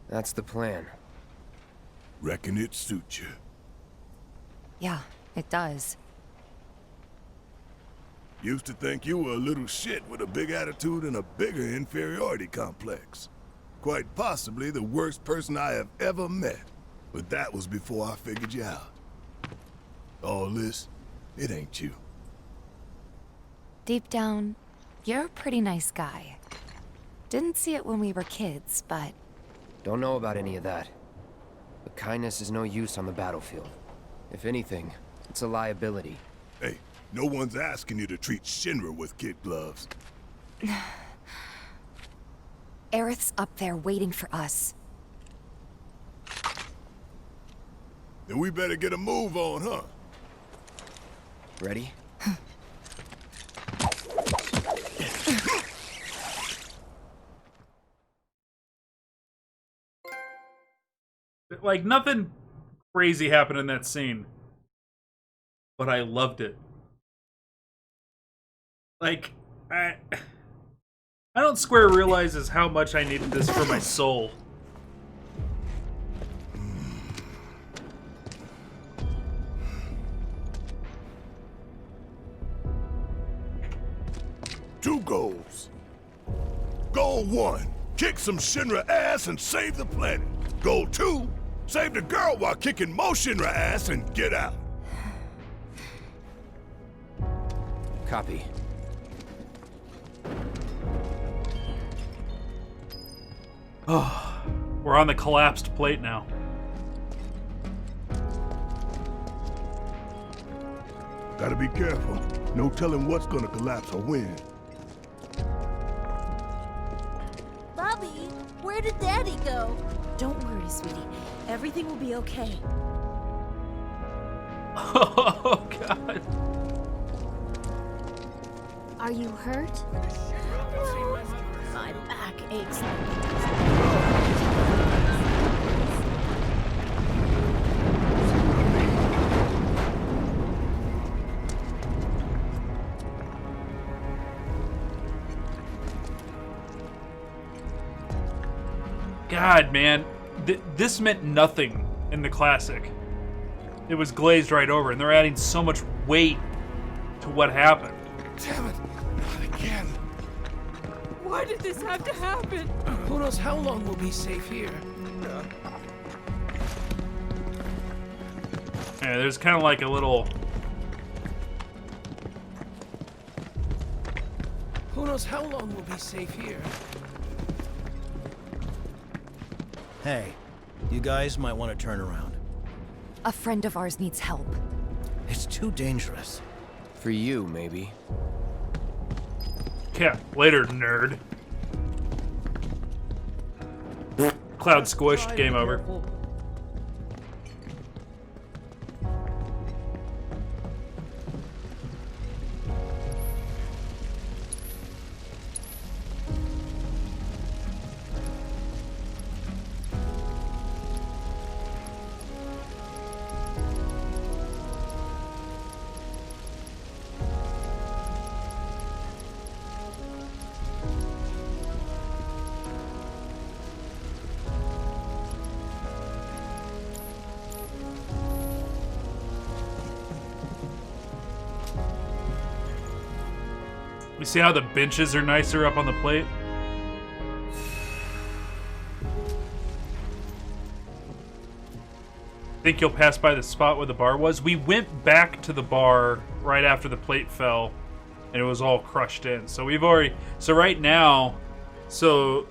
Speaker 3: That's the plan.
Speaker 14: Reckon it suits you.
Speaker 8: Yeah, it does.
Speaker 14: Used to think you were a little shit with a big attitude and a bigger inferiority complex. Quite possibly the worst person I have ever met. But that was before I figured you out. All this, it ain't you.
Speaker 8: Deep down, you're a pretty nice guy. Didn't see it when we were kids, but...
Speaker 3: Don't know about any of that. But kindness is no use on the battlefield. If anything, it's a liability.
Speaker 14: Hey, no one's asking you to treat Shinra with kid gloves.
Speaker 8: Aerith's up there waiting for us.
Speaker 14: Then we better get a move on, huh?
Speaker 3: Ready?
Speaker 2: Like, nothing crazy happened in that scene. But I loved it. Like, I don't square realizes how much I needed this for my soul.
Speaker 14: Two goals. Goal 1, kick some Shinra ass and save the planet. Goal 2, save the girl while kicking more Shinra ass and get out.
Speaker 3: Copy.
Speaker 2: Oh, we're on the collapsed plate now.
Speaker 14: Gotta be careful. No telling what's gonna collapse or when.
Speaker 15: Bobby, where did Daddy go? Don't worry, sweetie. Everything will be okay.
Speaker 2: Oh, God.
Speaker 15: Are you hurt? No. My back aches.
Speaker 2: God, man. This meant nothing in the classic. It was glazed right over, and they're adding so much weight to what happened.
Speaker 13: Damn it! Not again.
Speaker 16: Why did this have to happen?
Speaker 13: Who knows how long we'll be safe here?
Speaker 2: Yeah, there's kind of like a little...
Speaker 13: Who knows how long we'll be safe here?
Speaker 12: Hey, you guys might want to turn around.
Speaker 8: A friend of ours needs help.
Speaker 12: It's too dangerous.
Speaker 3: For you, maybe.
Speaker 2: Yeah, later, nerd. Cloud squished, game over. You see how the benches are nicer up on the plate? Think you'll pass by the spot where the bar was? We went back to the bar right after the plate fell, and it was all crushed in. So we've already... So right now... So...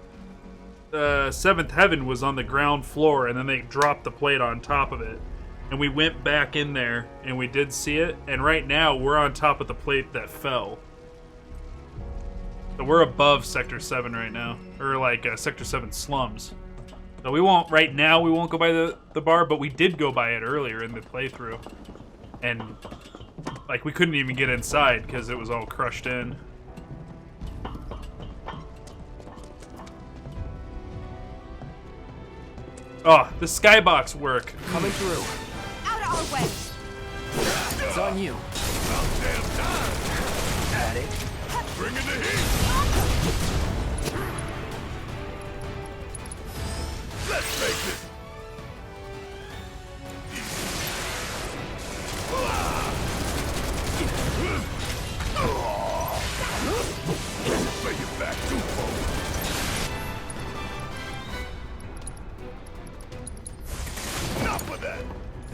Speaker 2: Seventh Heaven was on the ground floor, and then they dropped the plate on top of it. And we went back in there, and we did see it. And right now, we're on top of the plate that fell. So we're above Sector 7 right now. Or like Sector 7 slums. So we won't, right now, we won't go by the bar, but we did go by it earlier in the playthrough. And, like, we couldn't even get inside because it was all crushed in. Oh, the skybox work.
Speaker 3: Coming through.
Speaker 15: Out of our way.
Speaker 3: It's on you. At it.
Speaker 14: Bring in the heat. Let's make this. Bring it back too far. Enough of that.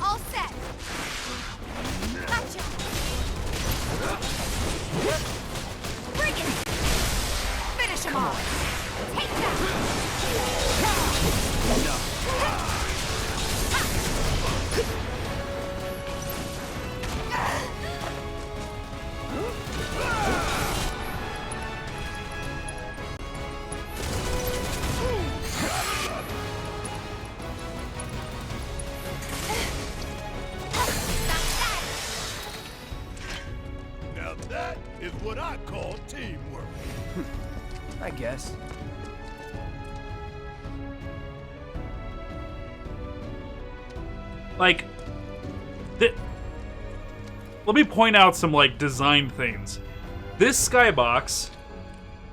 Speaker 15: All set. Gotcha. Bring it. Finish him off. Take that.
Speaker 14: Now that is what I call teamwork.
Speaker 3: I guess.
Speaker 2: Like, let me point out some, like, design things. This skybox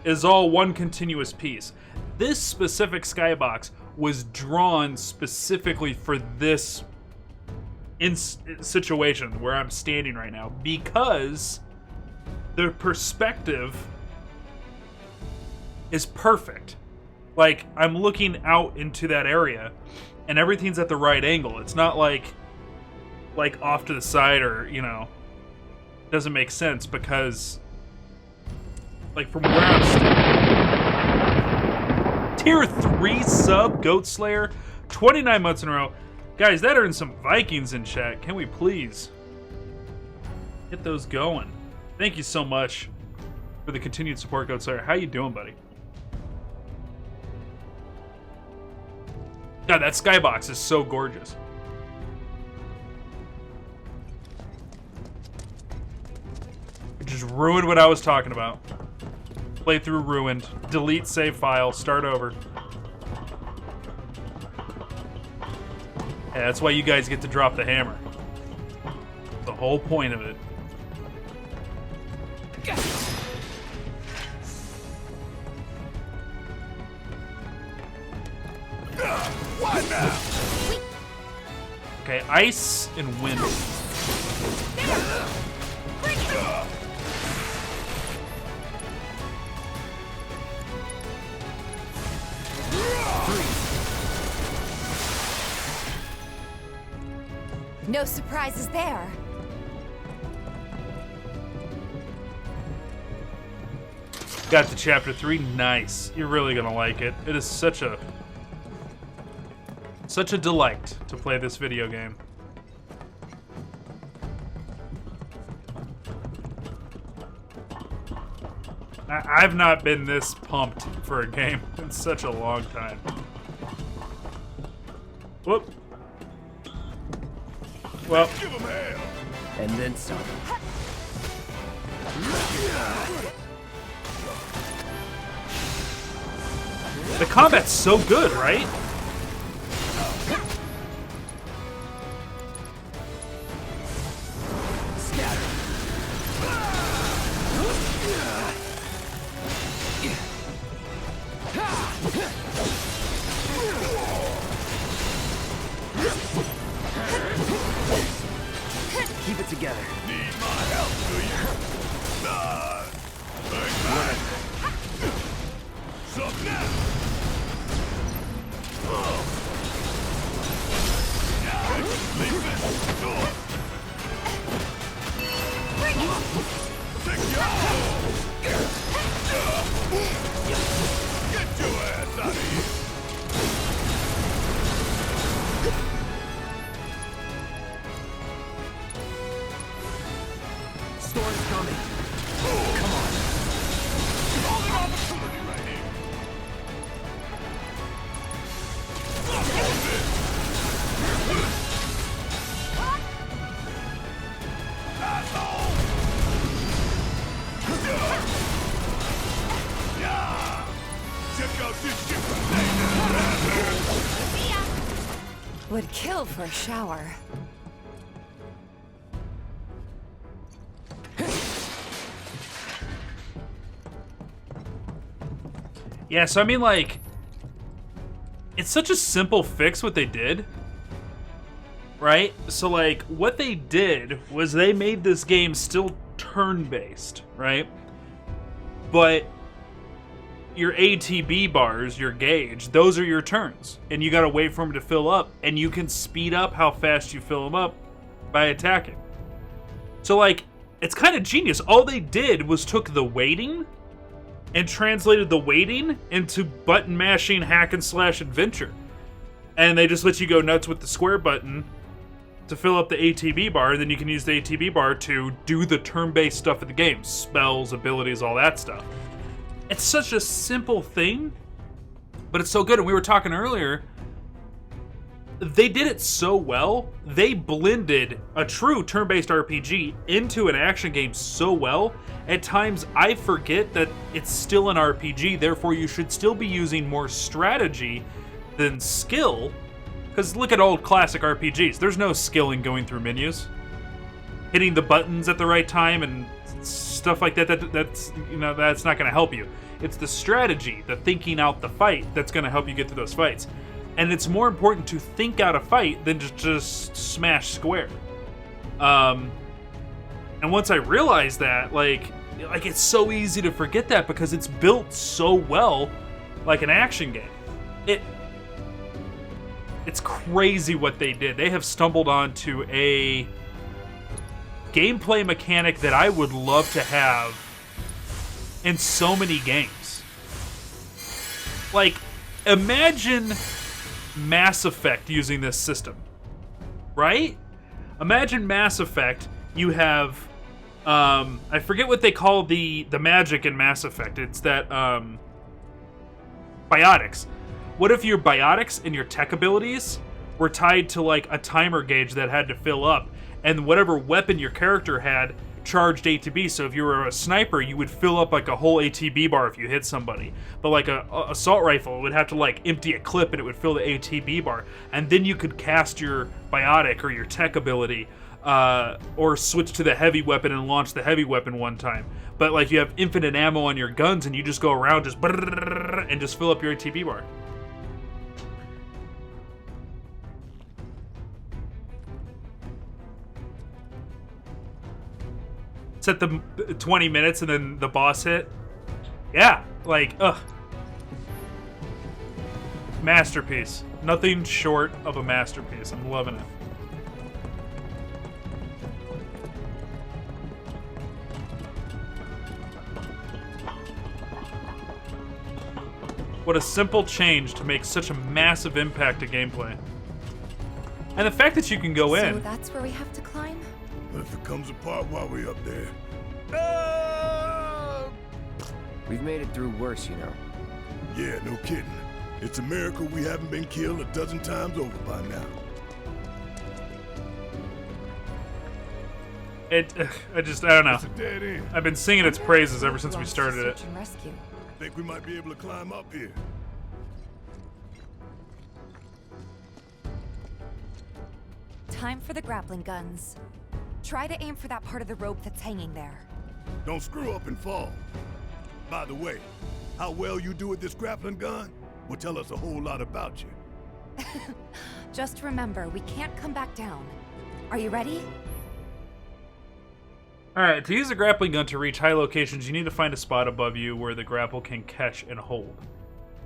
Speaker 2: is all one continuous piece. This specific skybox was drawn specifically for this situation where I'm standing right now because the perspective is perfect. Like, I'm looking out into that area and everything's at the right angle. It's not like off to the side or, you know, doesn't make sense because, like, from where I'm standing. Tier 3 sub, Goat Slayer, 29 months in a row. Guys, that earned some Vikings in chat. Can we please get those going? Thank you so much for the continued support, Goat Slayer. How you doing, buddy? God, that skybox is so gorgeous. It just ruined what I was talking about. Playthrough ruined. Delete save file. Start over. Yeah, that's why you guys get to drop the hammer. The whole point of it.
Speaker 14: What now?
Speaker 2: Okay, ice and wind.
Speaker 8: No surprises there.
Speaker 2: Got to chapter 3. Nice. You're really gonna like it. It is such a delight to play this video game. I've not been this pumped for a game in such a long time. Whoop. Well.
Speaker 14: Give him hell.
Speaker 3: And then some.
Speaker 2: The combat's so good, right?
Speaker 3: Keep it together.
Speaker 14: Need my help, do you? Nah, thank
Speaker 8: Would kill for a shower.
Speaker 2: Yeah, so I mean, like, it's such a simple fix what they did, right? So, like, what they did was they made this game still turn-based, right? But your ATB bars, your gauge, those are your turns. And you gotta wait for them to fill up. And you can speed up how fast you fill them up by attacking. So, like, it's kind of genius. All they did was took the waiting and translated the waiting into button mashing hack and slash adventure. And they just let you go nuts with the square button to fill up the ATB bar, and then you can use the ATB bar to do the turn-based stuff of the game. Spells, abilities, all that stuff. It's such a simple thing, but it's so good. And we were talking earlier, they did it so well. They blended a true turn-based RPG into an action game so well. At times, I forget that it's still an RPG, therefore you should still be using more strategy than skill. Because look at old classic RPGs. There's no skill in going through menus. Hitting the buttons at the right time and stuff like that, that's not going to help you. It's the strategy, the thinking out the fight, that's going to help you get through those fights. And it's more important to think out a fight than to just smash square. And once I realized that, like it's so easy to forget that because it's built so well like an action game. It's crazy what they did. They have stumbled onto a gameplay mechanic that I would love to have in so many games. Like, imagine Mass Effect using this system, right? Imagine Mass Effect, you have, I forget what they call the magic in Mass Effect. It's that, biotics. What if your biotics and your tech abilities were tied to, like, a timer gauge that had to fill up, and whatever weapon your character had charged ATB, so if you were a sniper, you would fill up, like, a whole ATB bar if you hit somebody. But, like, a assault rifle would have to, like, empty a clip, and it would fill the ATB bar. And then you could cast your biotic or your tech ability, or switch to the heavy weapon and launch the heavy weapon one time. But, like, you have infinite ammo on your guns, and you just go around just and just fill up your ATB bar. Set the 20 minutes and then the boss hit. Yeah, like, ugh. Masterpiece. Nothing short of a masterpiece. I'm loving it. What a simple change to make such a massive impact to gameplay. And the fact that you can go in.
Speaker 8: So that's where we have to climb?
Speaker 14: What if it comes apart while we're up there?
Speaker 3: We've made it through worse, you know.
Speaker 14: Yeah, no kidding. It's a miracle we haven't been killed a dozen times over by now.
Speaker 2: I don't know.
Speaker 14: It's a dead end.
Speaker 2: I've been singing its praises ever since we started it.
Speaker 8: And rescue.
Speaker 14: Think we might be able to climb up here.
Speaker 8: Time for the grappling guns. Try to aim for that part of the rope that's hanging there.
Speaker 14: Don't screw up and fall. By the way, how well you do with this grappling gun will tell us a whole lot about you.
Speaker 8: Just remember, we can't come back down. Are you ready?
Speaker 2: Alright, to use a grappling gun to reach high locations, you need to find a spot above you where the grapple can catch and hold.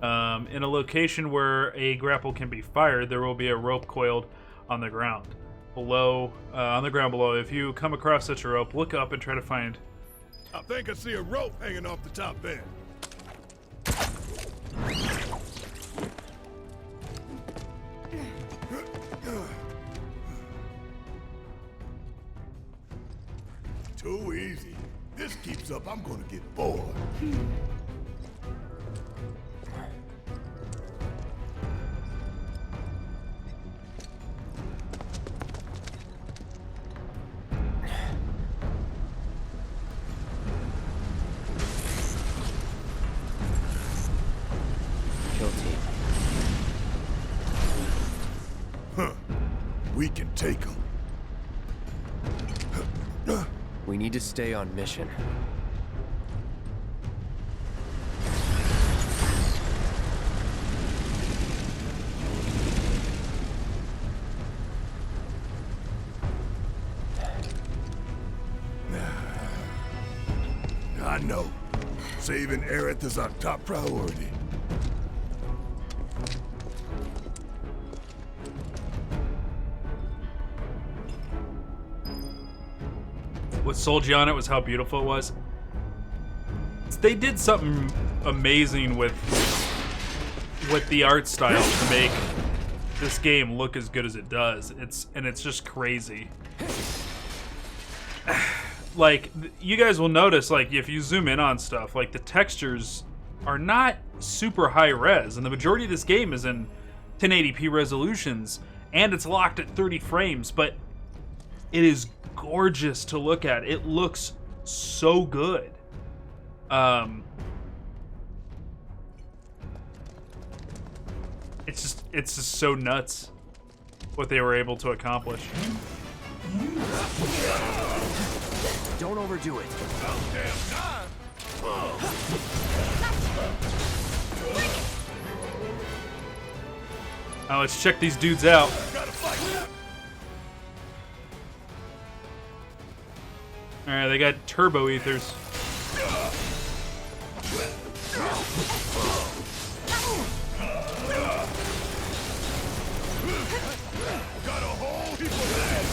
Speaker 2: In a location where a grapple can be fired, there will be a rope coiled on the ground. On the ground below. If you come across such a rope, look up and try to find...
Speaker 14: I think I see a rope hanging off the top there. Too easy. This keeps up, I'm gonna get bored. we can take them.
Speaker 3: We need to stay on mission.
Speaker 14: I know. Saving Aerith is our top priority.
Speaker 2: What sold you on it was how beautiful it was. They did something amazing with the art style to make this game look as good as it does. It's just crazy. Like, you guys will notice, like, if you zoom in on stuff, like, the textures are not super high res, and the majority of this game is in 1080p resolutions, and it's locked at 30 frames, but it is gorgeous to look at. It looks so good. It's just so nuts what they were able to accomplish.
Speaker 3: Don't overdo it.
Speaker 2: Now let's check these dudes out. Alright, they got turbo ethers.
Speaker 14: Got a whole heap of legs.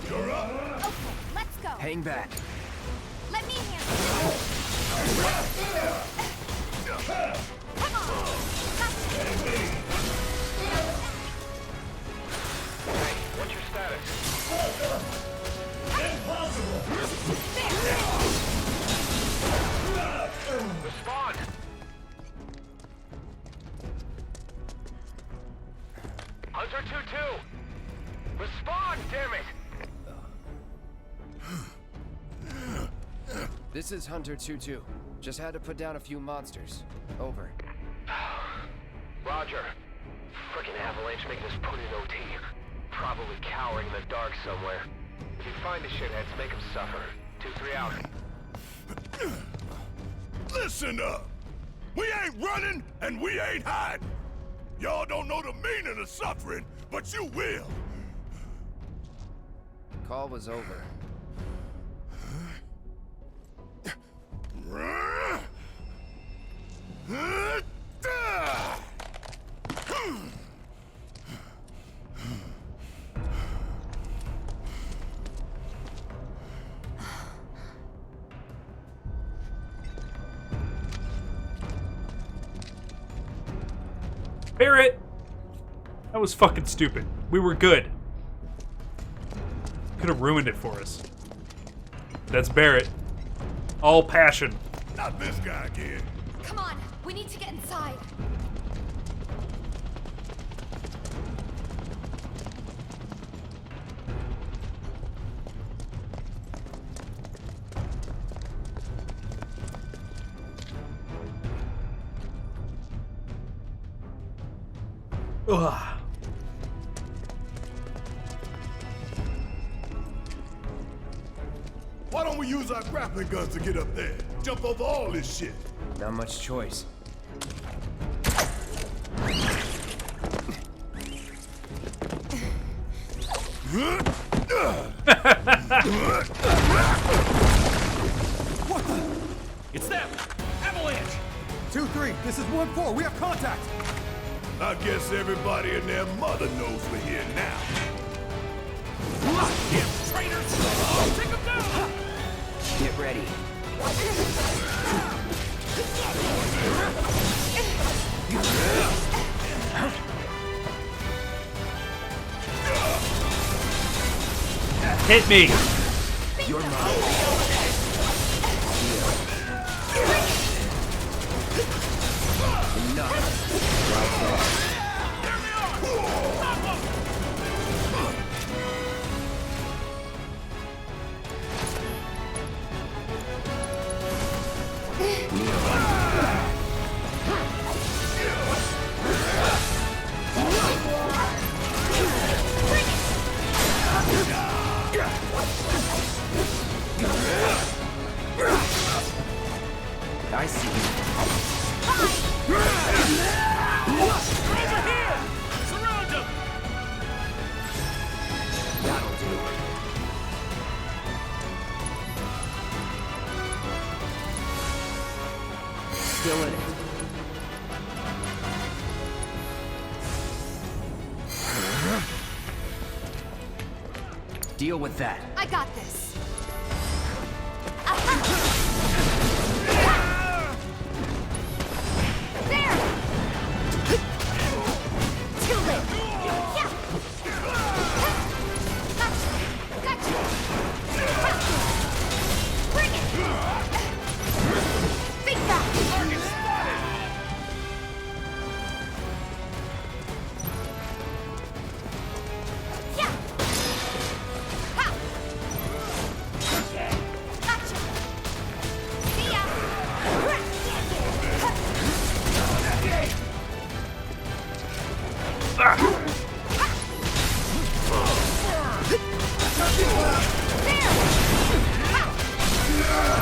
Speaker 14: You're up.
Speaker 15: Okay, let's go.
Speaker 3: Hang back.
Speaker 15: Let me handle it. Come on.
Speaker 17: What's your status? Impossible! Respond! Hunter 2-2! Respond, damn it!
Speaker 3: This is Hunter 2-2. Just had to put down a few monsters. Over.
Speaker 17: Roger. Frickin' Avalanche making us put in OT. Probably cowering in the dark somewhere. If you find the shitheads, make them suffer. 2-3 out.
Speaker 14: Listen up! We ain't running and we ain't hiding! Y'all don't know the meaning of suffering, but you will!
Speaker 3: Call was over.
Speaker 2: Barrett! That was fucking stupid. We were good. Could have ruined it for us. That's Barrett. All passion.
Speaker 14: Not this guy again.
Speaker 15: Come on, we need to get inside.
Speaker 2: Ugh.
Speaker 14: Why don't we use our grappling guns to get up there? Jump over all this shit.
Speaker 3: Not much choice.
Speaker 12: What the? It's them! Avalanche! 2-3, this is 1-4, we have contact!
Speaker 14: I guess everybody and their mother knows we're here now.
Speaker 12: Damn traitors! Take them down!
Speaker 3: Get ready.
Speaker 2: Hit me!
Speaker 3: You're mine. Enough. Right there. still in it. Deal with that.
Speaker 8: I got this. There! Too late. Yeah. Gotcha. Bring it. Think back. Yeah. Ha. Gotcha. See ya.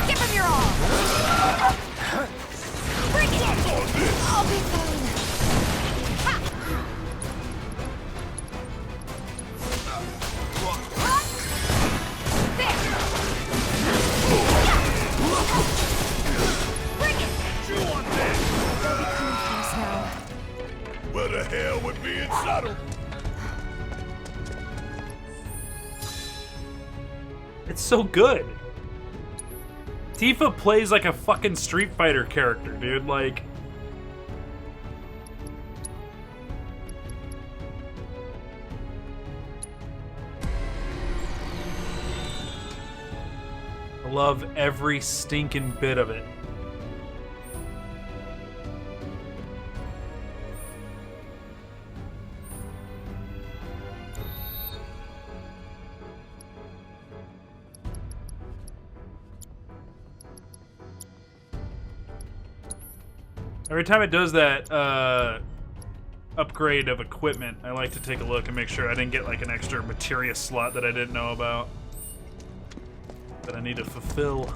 Speaker 8: Give him your all! Bring it! I'll be fine. Ha! There! Bring it!
Speaker 14: Chew on that!
Speaker 8: Now.
Speaker 14: Where the hell would being subtle?
Speaker 2: It's so good. Tifa plays like a fucking Street Fighter character, dude. Like, I love every stinking bit of it. Every time it does that upgrade of equipment, I like to take a look and make sure I didn't get like an extra materia slot that I didn't know about that I need to fulfill.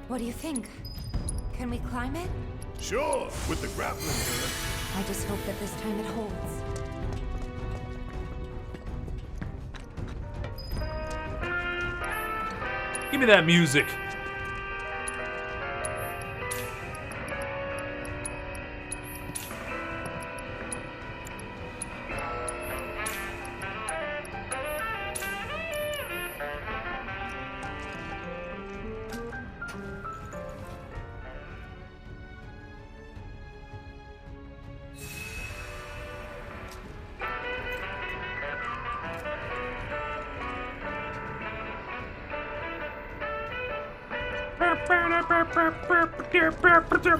Speaker 8: What do you think? Can we climb it?
Speaker 14: Sure, with the grappling hook.
Speaker 8: I just hope that this time it holds.
Speaker 2: Give me that music.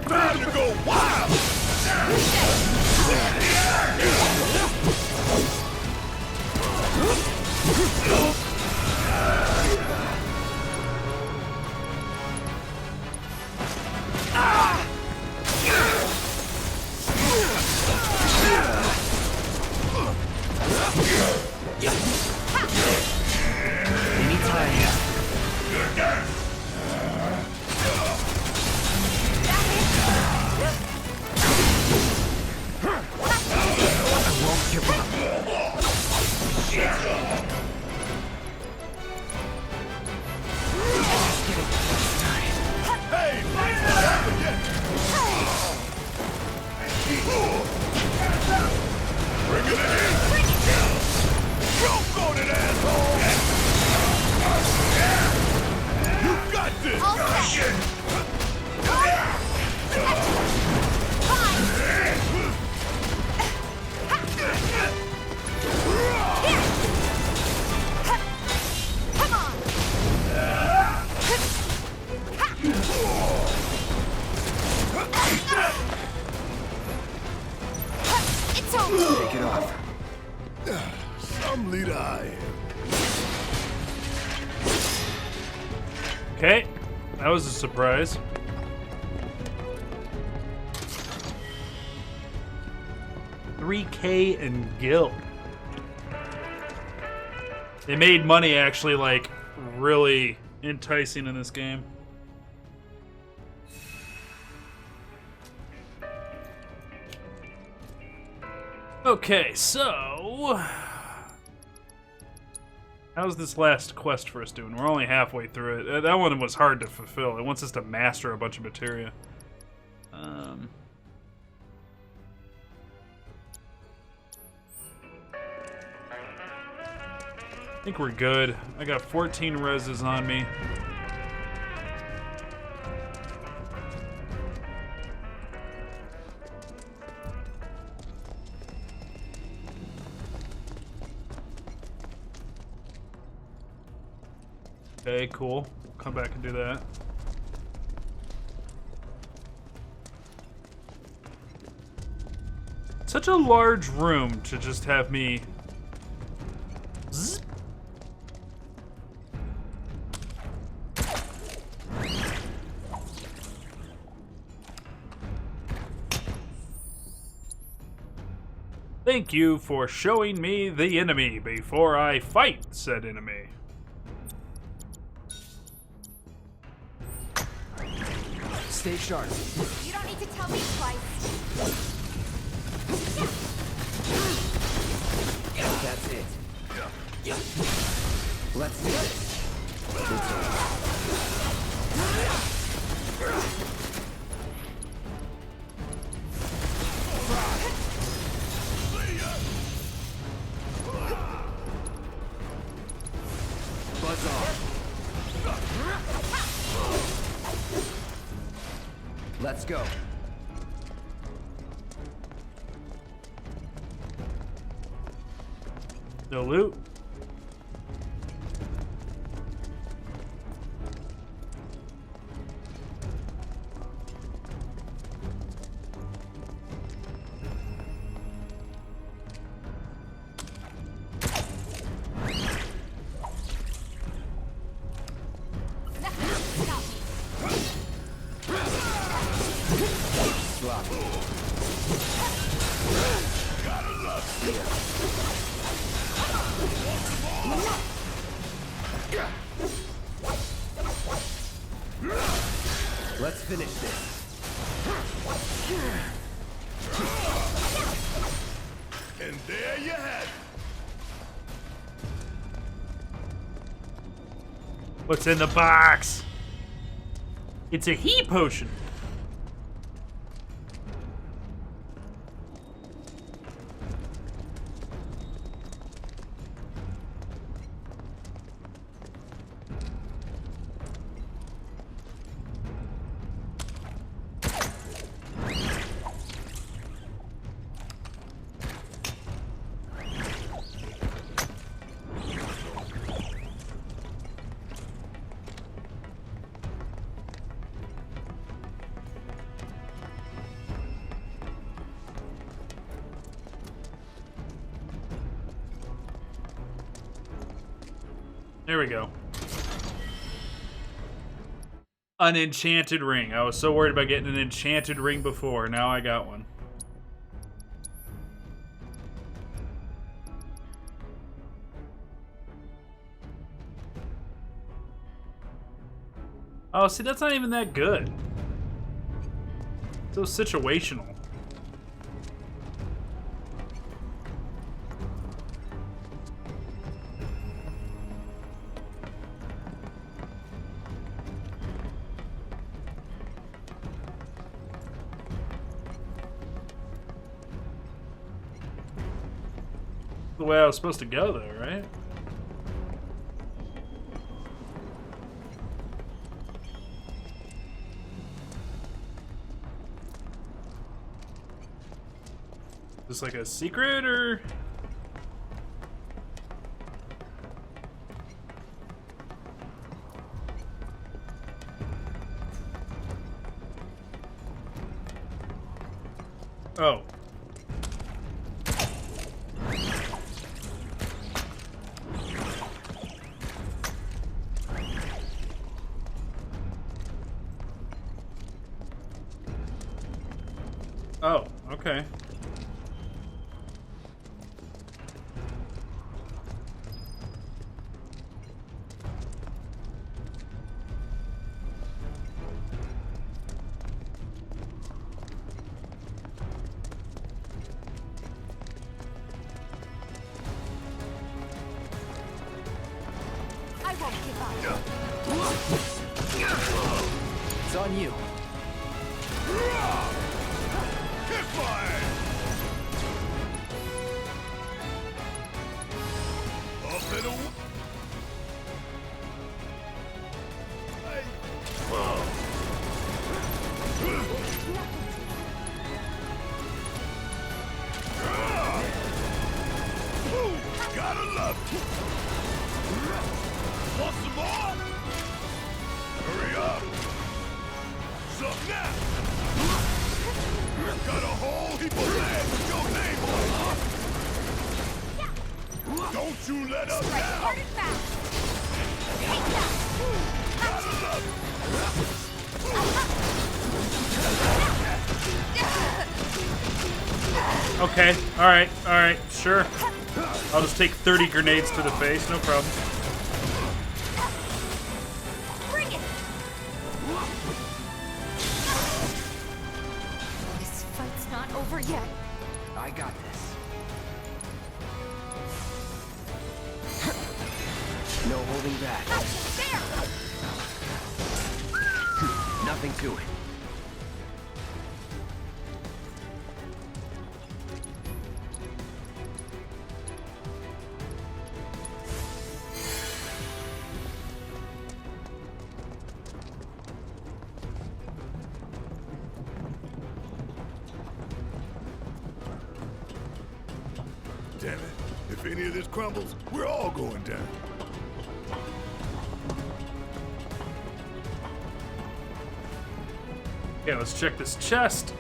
Speaker 14: Time to go wild!
Speaker 3: Take it off.
Speaker 14: Some leader I am.
Speaker 2: Okay, that was a surprise. 3K in gil. They made money actually, like, really enticing in this game. Okay, so... how's this last quest for us doing? We're only halfway through it. That one was hard to fulfill. It wants us to master a bunch of materia. I think we're good. I got 14 reses on me. Okay, cool. Come back and do that. Such a large room to just have me... Zzz. Thank you for showing me the enemy before I fight said enemy.
Speaker 3: Stay sharp.
Speaker 11: You don't need to tell me twice.
Speaker 3: That's it. Let's do this. Buzz off. Let's go.
Speaker 2: No loot.
Speaker 3: Let's finish this.
Speaker 14: And there you have it.
Speaker 2: What's in the box? It's a heat potion. There we go. An enchanted ring. I was so worried about getting an enchanted ring before. Now I got one. Oh, see, that's not even that good. So situational. The way I was supposed to go, though, right? Is this like a secret, or...? Oh. Oh, okay.
Speaker 11: won't give up.
Speaker 3: It's on you.
Speaker 14: Hit fire! Up and away! Gotta love it! Want some more? Hurry up! Sup now! Got a whole heap of land with your name on it! Don't you let us down! Gotta love
Speaker 2: it! Okay, alright, sure. I'll just take 30 grenades to the face, no problem.
Speaker 11: Bring it! This fight's not over yet.
Speaker 3: I got this. No holding back. Nothing to it.
Speaker 14: Damn it. If any of this crumbles, we're all going down.
Speaker 2: Okay, let's check this chest.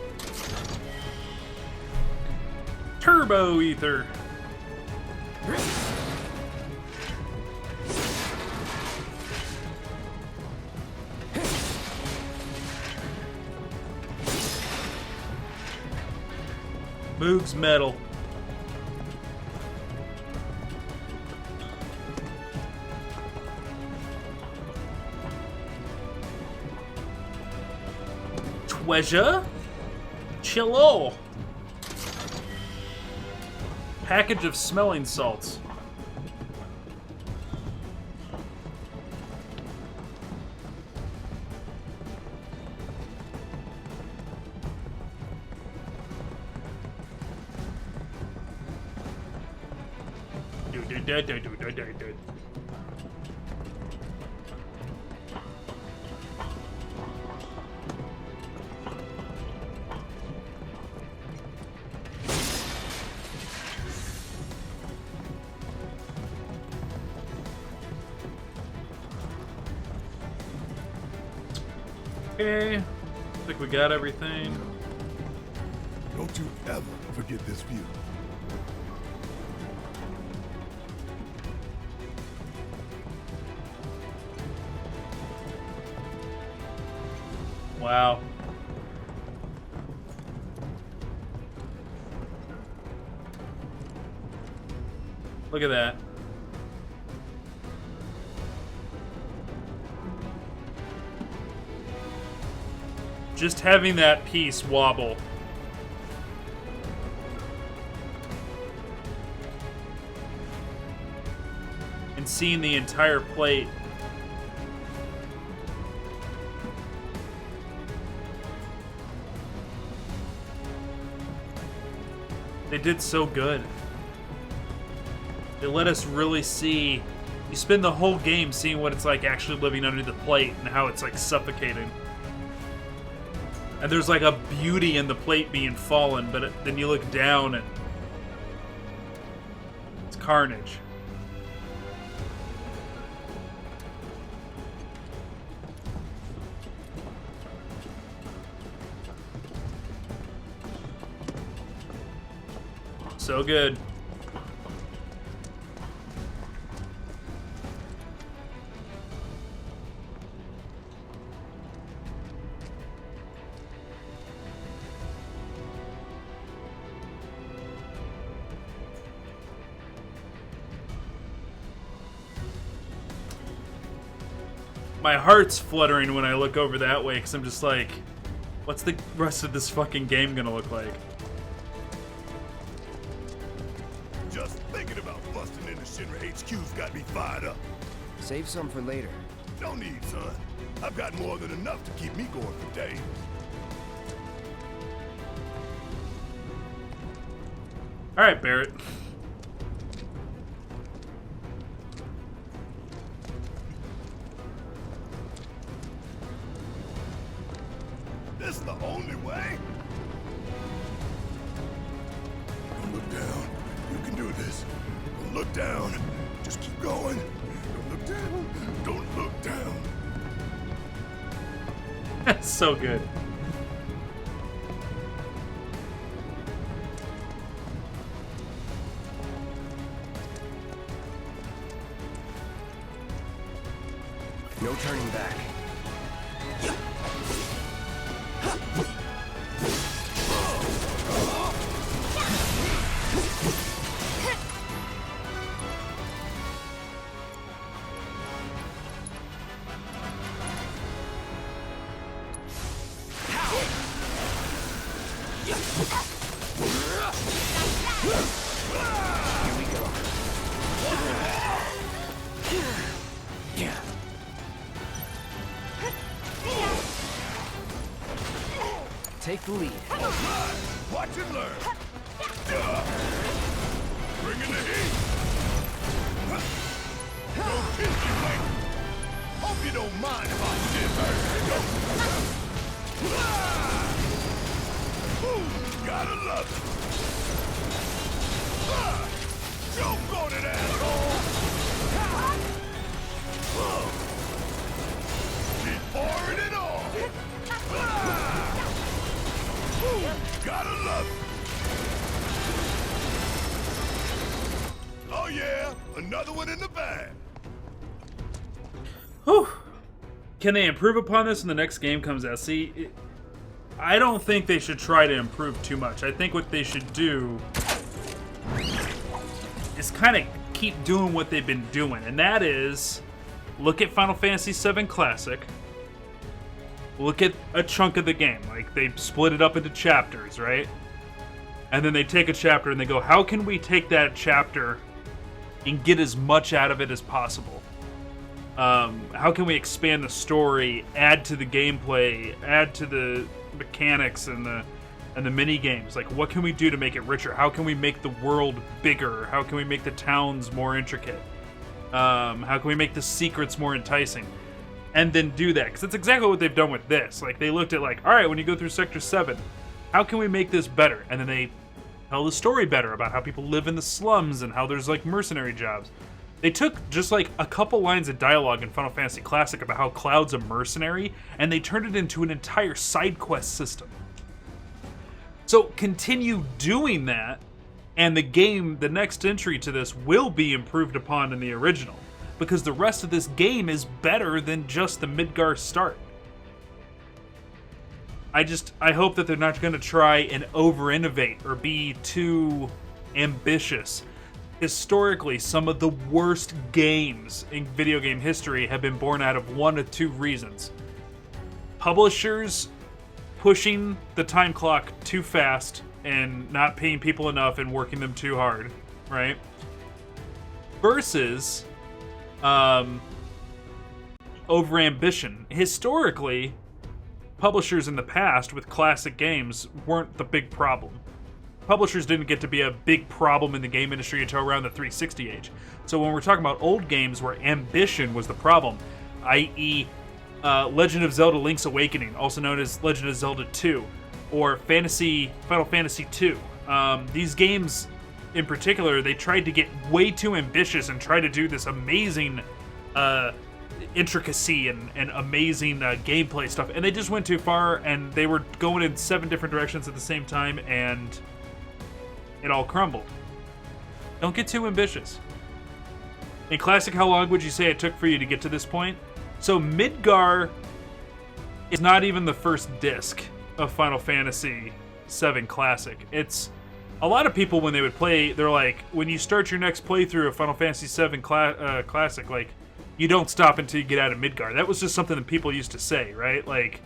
Speaker 2: Turbo ether. Moog's metal. Treasure? Chillo. Package of smelling salts. Okay, I think we got everything.
Speaker 14: Don't you ever forget this view.
Speaker 2: Wow. Look at that. Just having that piece wobble. And seeing the entire plate. They did so good. They let us really see. You spend the whole game seeing what it's like actually living under the plate and how it's like suffocating. And there's like a beauty in the plate being fallen, but then you look down and it's carnage. So good. My heart's fluttering when I look over that way, because I'm just like, what's the rest of this fucking game gonna look like?
Speaker 14: Just thinking about busting into Shinra HQ's got me fired up.
Speaker 3: Save some for later.
Speaker 14: No need, son. I've got more than enough to keep me going for days.
Speaker 2: All right, Barrett.
Speaker 14: This the only way? Don't look down. You can do this. Don't look down. Just keep going. Don't look down. Don't look down.
Speaker 2: That's so good.
Speaker 3: No turning back. Take the lead.
Speaker 14: Watch and learn. Bring in the heat. Go kiss you, mate. Hope you don't mind if I dip. Ooh, gotta love it. Choke on it, asshole. Keep pouring it on. Gotta love it. Oh yeah, another one in the bag.
Speaker 2: Whew. Can they improve upon this when the next game comes out? See, I don't think they should try to improve too much. I think what they should do is kind of keep doing what they've been doing, and that is look at Final Fantasy VII Classic. Look at a chunk of the game. Like, they split it up into chapters, right? And then they take a chapter and they go, how can we take that chapter and get as much out of it as possible? How can we expand the story, add to the gameplay, add to the mechanics and the mini games? Like, what can we do to make it richer? How can we make the world bigger? How can we make the towns more intricate? How can we make the secrets more enticing? And then do that, because that's exactly what they've done with this. Like, they looked at, like, all right, when you go through Sector 7, how can we make this better? And then they tell the story better about how people live in the slums and how there's, like, mercenary jobs. They took just, like, a couple lines of dialogue in Final Fantasy Classic about how Cloud's a mercenary, and they turned it into an entire side quest system. So continue doing that, and the game, the next entry to this, will be improved upon in the original. Because the rest of this game is better than just the Midgar start. I hope that they're not going to try and over-innovate or be too ambitious. Historically, some of the worst games in video game history have been born out of one of two reasons. Publishers pushing the time clock too fast and not paying people enough and working them too hard, right? Versus over-ambition. Historically, publishers in the past with classic games weren't the big problem. Publishers didn't get to be a big problem in the game industry until around the 360 age. So when we're talking about old games where ambition was the problem, i.e. Legend of Zelda Link's Awakening, also known as Legend of Zelda 2, or Final Fantasy 2. These games in particular, they tried to get way too ambitious and try to do this amazing intricacy and amazing gameplay stuff, and they just went too far, and they were going in 7 different directions at the same time, and it all crumbled. Don't get too ambitious. In Classic, how long would you say it took for you to get to this point? So Midgar is not even the first disc of Final Fantasy VII Classic. It's a lot of people, when they would play, they're like, when you start your next playthrough of Final Fantasy VII Classic, like, you don't stop until you get out of Midgar. That was just something that people used to say, right? Like,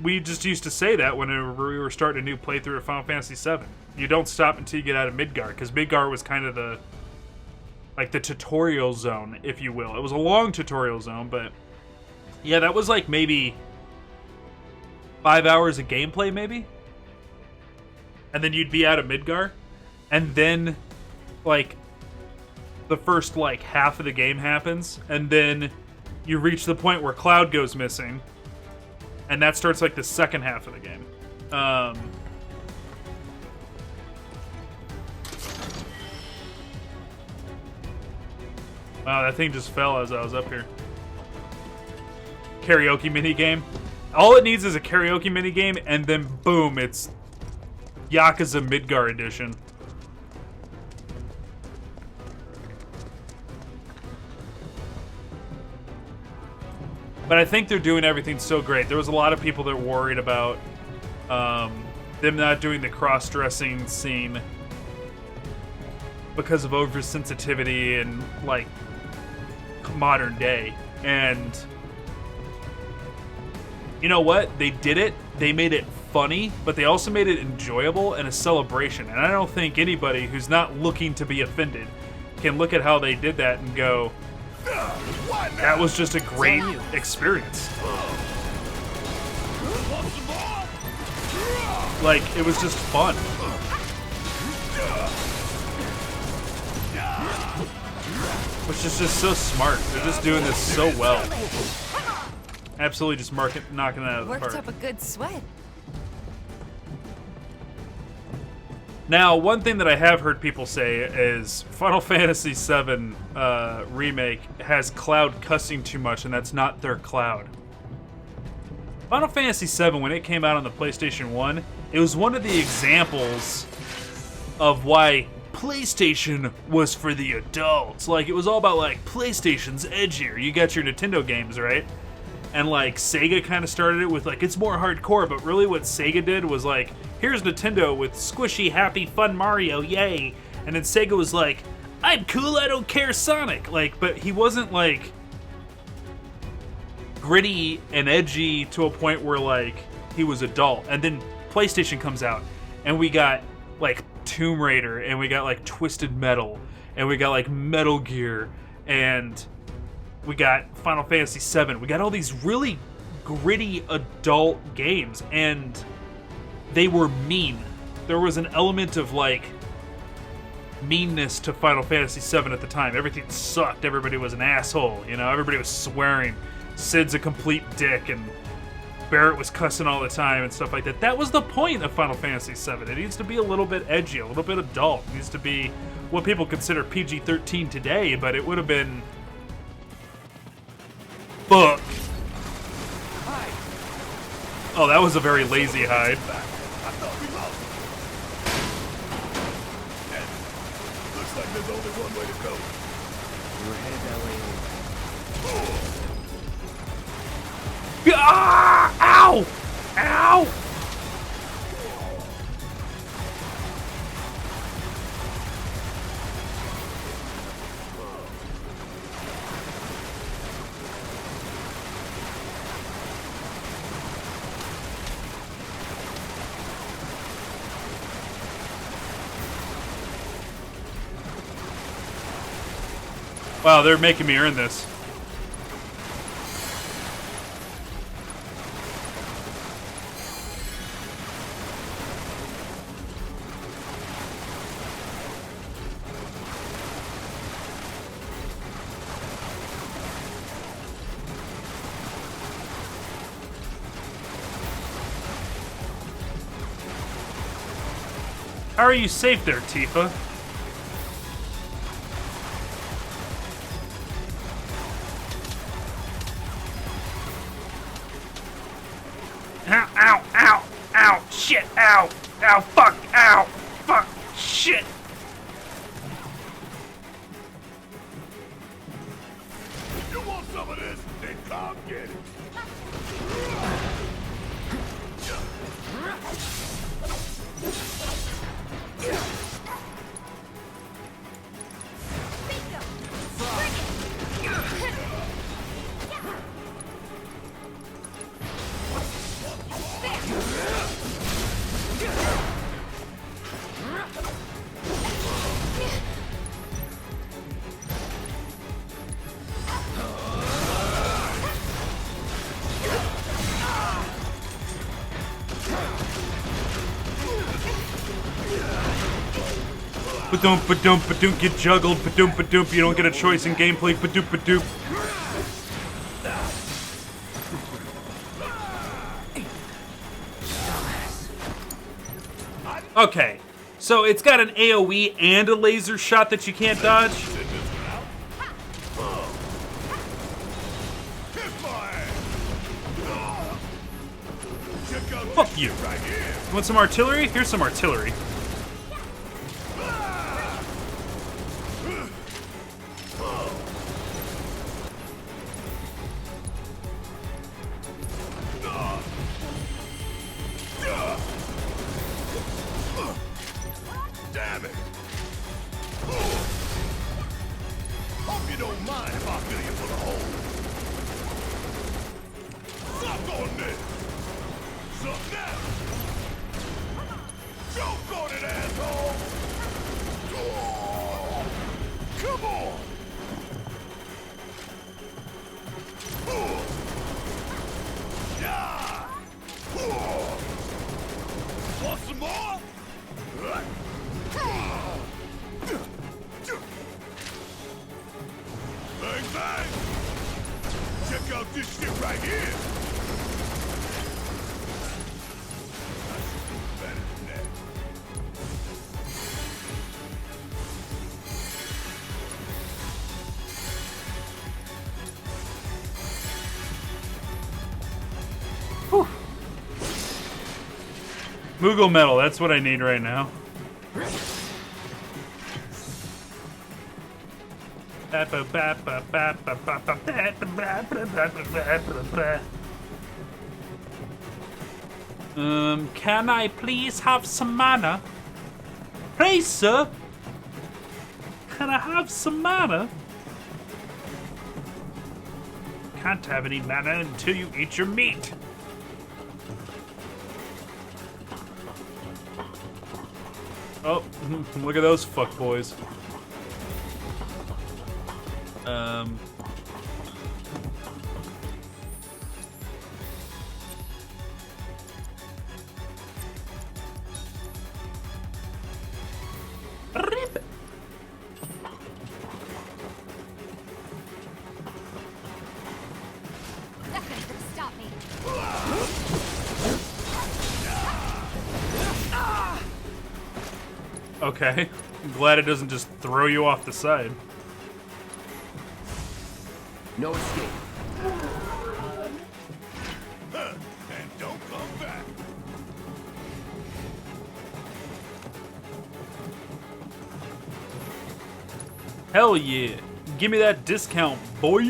Speaker 2: we just used to say that whenever we were starting a new playthrough of Final Fantasy VII. You don't stop until you get out of Midgar, because Midgar was kind of like the tutorial zone, if you will. It was a long tutorial zone, but yeah, that was like maybe 5 hours of gameplay, maybe. And then you'd be out of Midgar, and then like the first like half of the game happens, and then you reach the point where Cloud goes missing, and that starts like the second half of the game. Wow, that thing just fell as I was up here. Karaoke minigame. All it needs is a karaoke minigame, and then boom, it's Yakuza Midgar Edition. But I think they're doing everything so great. There was a lot of people that were worried about them not doing the cross-dressing scene because of oversensitivity and, like, modern day. And you know what? They did it. They made it funny, but they also made it enjoyable and a celebration. And I don't think anybody who's not looking to be offended can look at how they did that and go, that was just a great experience. Like, it was just fun. Which is just so smart. They're just doing this so well. Absolutely just knocking that out of the park.
Speaker 8: Worked up a good sweat.
Speaker 2: Now, one thing that I have heard people say is Final Fantasy VII Remake has Cloud cussing too much, and that's not their Cloud. Final Fantasy VII, when it came out on the PlayStation 1, it was one of the examples of why PlayStation was for the adults. Like, it was all about, like, PlayStation's edgier. You got your Nintendo games, right? And, like, Sega kind of started it with, like, it's more hardcore, but really what Sega did was, like, here's Nintendo with squishy, happy, fun Mario, yay. And then Sega was like, I'm cool, I don't care, Sonic. Like, but he wasn't, like, gritty and edgy to a point where, like, he was adult. And then PlayStation comes out, and we got, like, Tomb Raider, and we got, like, Twisted Metal, and we got, like, Metal Gear, and we got Final Fantasy VII. We got all these really gritty adult games, and they were mean. There was an element of, like, meanness to Final Fantasy VII at the time. Everything sucked. Everybody was an asshole, you know? Everybody was swearing. Sid's a complete dick, and Barrett was cussing all the time and stuff like that. That was the point of Final Fantasy VII. It needs to be a little bit edgy, a little bit adult. It needs to be what people consider PG-13 today, but it would have been... Fuck. Oh, that was a very lazy hide.
Speaker 14: Looks like there's only one way to go.
Speaker 3: You were headed that way.
Speaker 2: Ah! Ow! Ow! Wow, they're making me earn this. How are you safe there, Tifa? Ow, ow, ow, ow, shit, ow, ow, fuck, ow, fuck, shit.
Speaker 14: You want some of this? Then come get it.
Speaker 2: Ba-doom, ba-doom, ba-doom, get juggled, ba-doom, ba-doom, you don't get a choice in gameplay, ba-doom, ba-doom. Okay, so it's got an AoE and a laser shot that you can't dodge. Fuck you. Want some artillery? Here's some artillery.
Speaker 14: Damn it! Hope you don't mind if I fill you full of holes. Suck on this! Suck now! Choke on it, asshole! Come on! Yeah! Want some more? Bang, bang! Check out this shit right here! I should do better than that.
Speaker 2: Whew. Moogle metal, that's what I need right now. Can I please have some mana? Please, sir. Can I have some mana? Can't have any mana until you eat your meat. Oh, look at those fuckboys. Rip.
Speaker 11: Nothing can stop me.
Speaker 2: Okay. I'm glad it doesn't just throw you off the side.
Speaker 3: No escape.
Speaker 14: And don't come back.
Speaker 2: Hell yeah. Give me that discount, boy.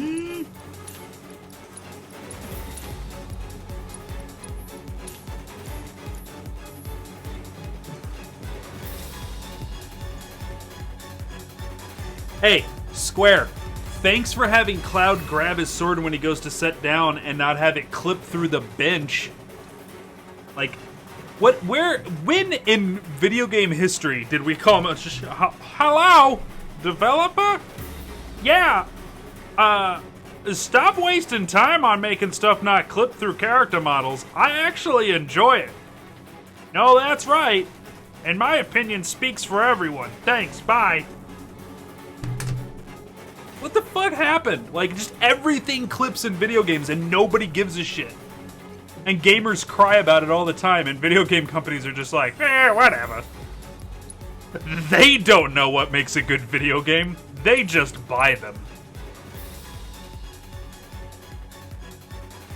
Speaker 2: Hey, Square. Thanks for having Cloud grab his sword when he goes to set down and not have it clip through the bench. Like, when in video game history did we call him hello, developer? Yeah, stop wasting time on making stuff not clip through character models. I actually enjoy it. No, that's right. And my opinion speaks for everyone. Thanks, bye. What the fuck happened? Like, just everything clips in video games and nobody gives a shit. And gamers cry about it all the time, and video game companies are just like, whatever. They don't know what makes a good video game. They just buy them.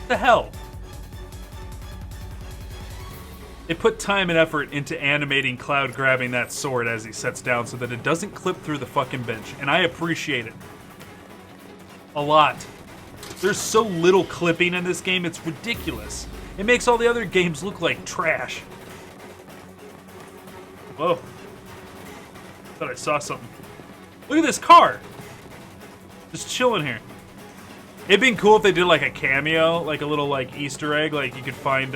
Speaker 2: The hell? They put time and effort into animating Cloud grabbing that sword as he sets down so that it doesn't clip through the fucking bench, and I appreciate it. A lot. There's so little clipping in this game, it's ridiculous. It makes all the other games look like trash. Whoa. Thought I saw something. Look at this car! Just chilling here. It'd been cool if they did like a cameo, like a little like Easter egg, like you could find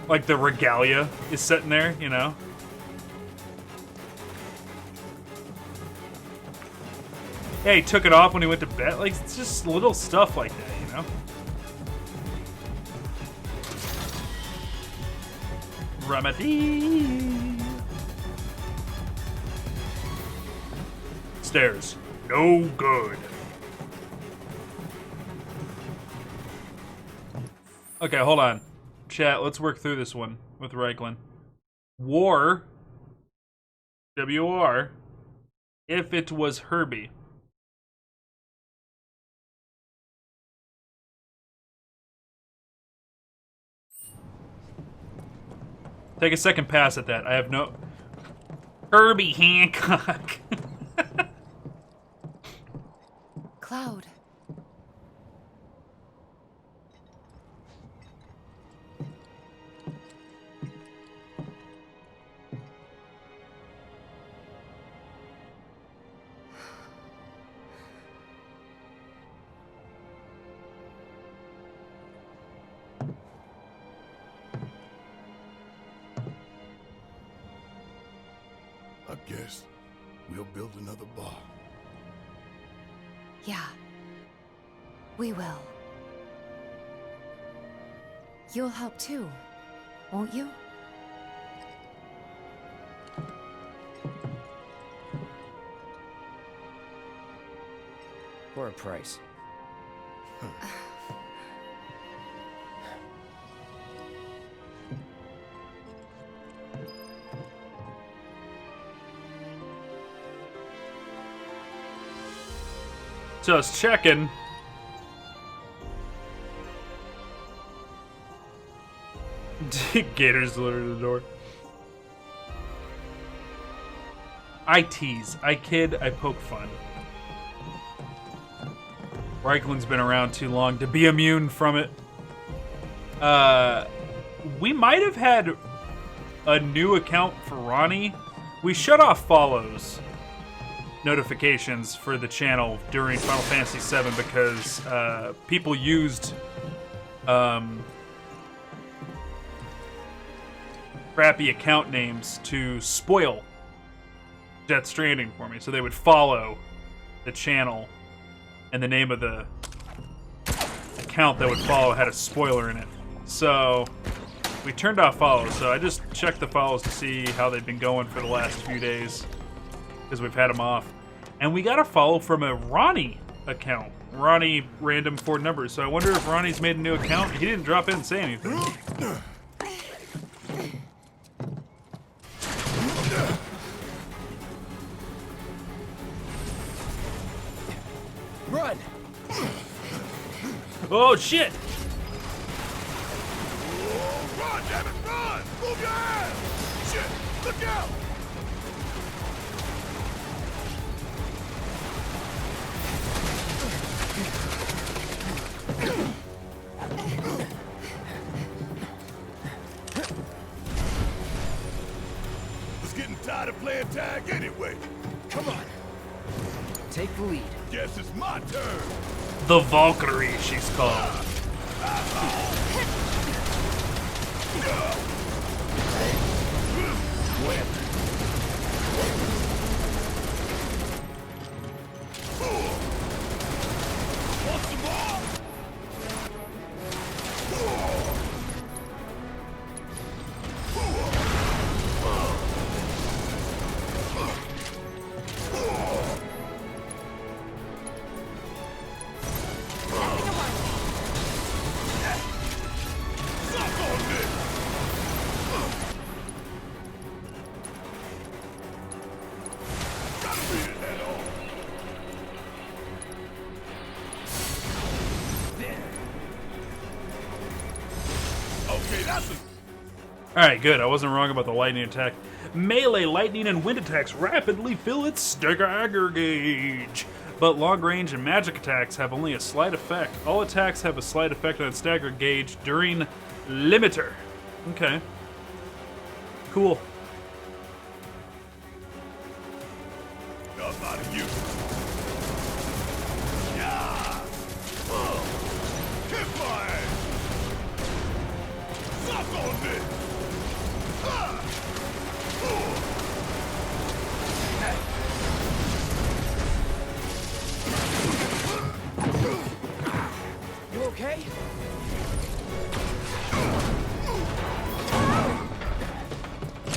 Speaker 2: like the regalia is sitting there, you know? Yeah, he took it off when he went to bed. Like, it's just little stuff like that, you know? Remedy. upstairs. No good. Okay, hold on. Chat, let's work through this one with Reiklin. War, W-O-R, if it was Herbie. Take a second pass at that. I have no... Herbie Hancock.
Speaker 8: Cloud.
Speaker 14: I guess we'll build another bar.
Speaker 8: Yeah. We will. You'll help too, won't you?
Speaker 3: For a price.
Speaker 2: Just checking. Gators delivered to the door. I tease, I kid, I poke fun. Reiklin's been around too long to be immune from it. We might have had a new account for Ronnie. We shut off follows notifications for the channel during Final Fantasy VII because people used crappy account names to spoil Death Stranding for me. So they would follow the channel, and the name of the account that would follow had a spoiler in it. So we turned off follows. So I just checked the follows to see how they've been going for the last few days because we've had them off. And we got a follow from a Ronnie account. Ronnie random 4 numbers. So I wonder if Ronnie's made a new account. He didn't drop in and say anything.
Speaker 3: Run!
Speaker 2: Oh shit!
Speaker 14: Run, damn it, run! Move your ass! Shit, look out! Was getting tired of playing tag anyway. Come on.
Speaker 3: Take the lead.
Speaker 14: Guess it's my turn.
Speaker 2: The Valkyrie, she's called.
Speaker 14: Want some more?
Speaker 2: Alright, good. I wasn't wrong about the lightning attack. Melee, lightning, and wind attacks rapidly fill its stagger gauge. But long range and magic attacks have only a slight effect. All attacks have a slight effect on stagger gauge during limiter. Okay. Cool.
Speaker 14: Enough out of you. Yeah. Kick my ass. Suck on this.
Speaker 3: You okay?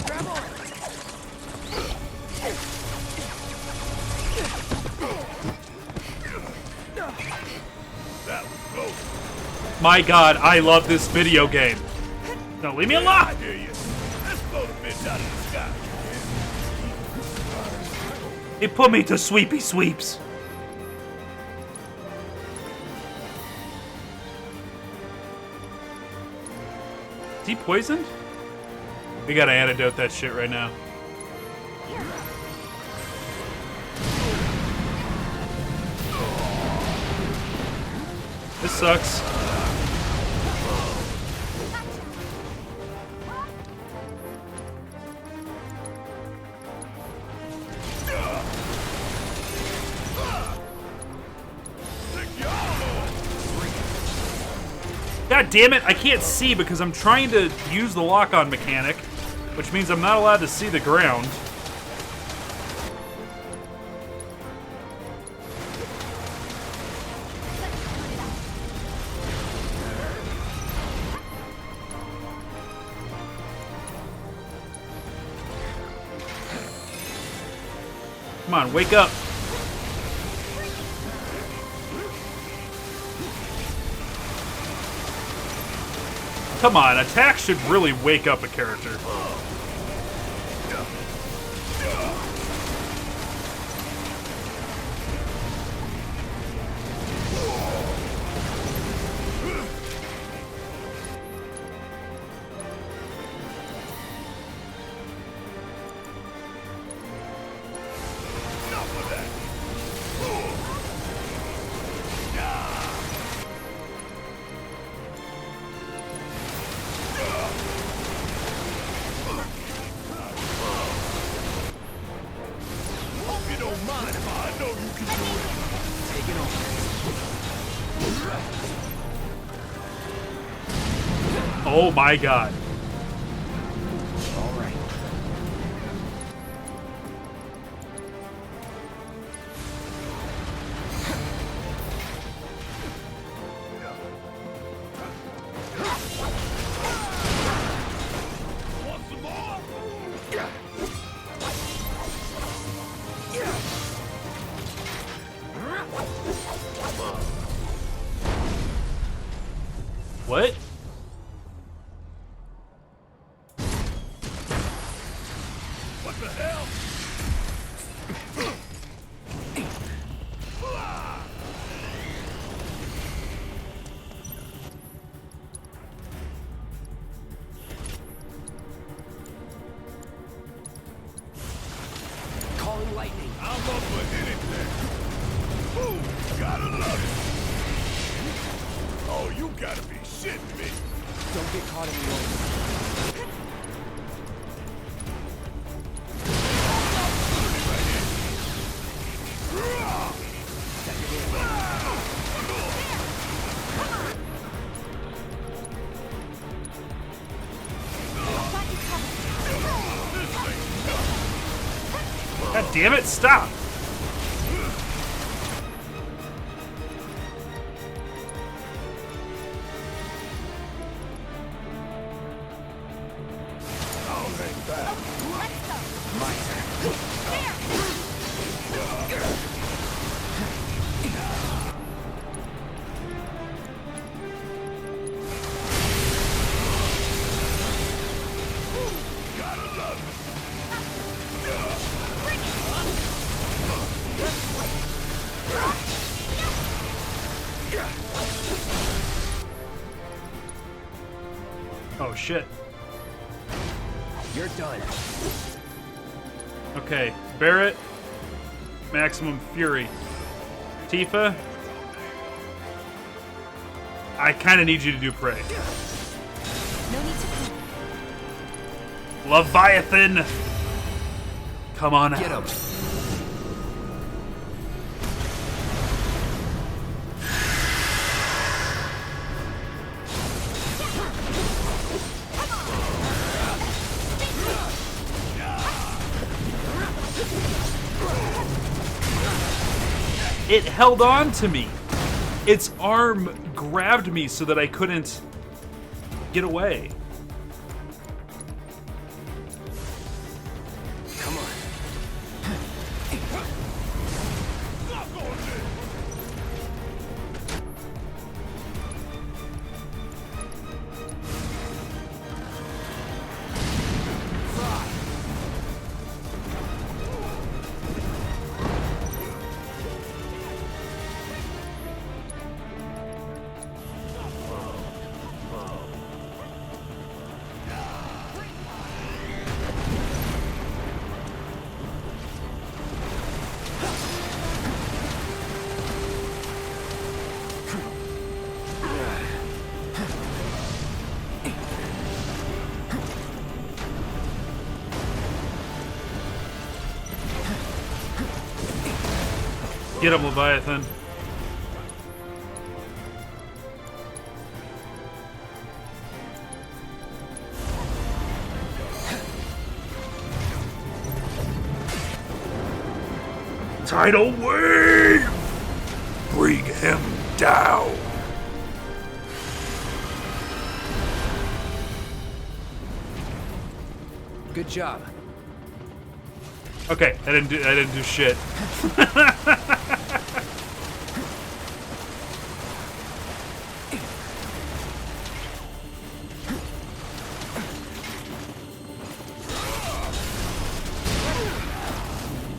Speaker 3: Grab on!
Speaker 2: My god, I love this video game. No, leave me alone!
Speaker 14: I hear you. Let's blow the bitch out of the sky.
Speaker 2: It put me to sweepy sweeps. Is he poisoned? We gotta antidote that shit right now. This sucks. God damn it, I can't see because I'm trying to use the lock-on mechanic, which means I'm not allowed to see the ground. Come on, wake up. Come on, attack should really wake up a character. Oh my god.
Speaker 3: All right.
Speaker 2: What?
Speaker 14: What the hell?
Speaker 3: Calling lightning.
Speaker 14: I'm up for anything. Ooh, gotta love it. Oh, you gotta be shitting me.
Speaker 3: Don't get caught in the open.
Speaker 2: God damn it, stop! Oh shit.
Speaker 3: You're done.
Speaker 2: Okay, Barrett, Maximum Fury. Tifa, I kind of need you to do Prey.
Speaker 15: No need to.
Speaker 2: Leviathan! Come on out.
Speaker 3: Get him.
Speaker 2: It held on to me. Its arm grabbed me so that I couldn't get away.
Speaker 3: Come on.
Speaker 2: Get him, Leviathan.
Speaker 1: Tidal wave! Bring him down!
Speaker 3: Good job.
Speaker 2: Okay, I didn't do shit.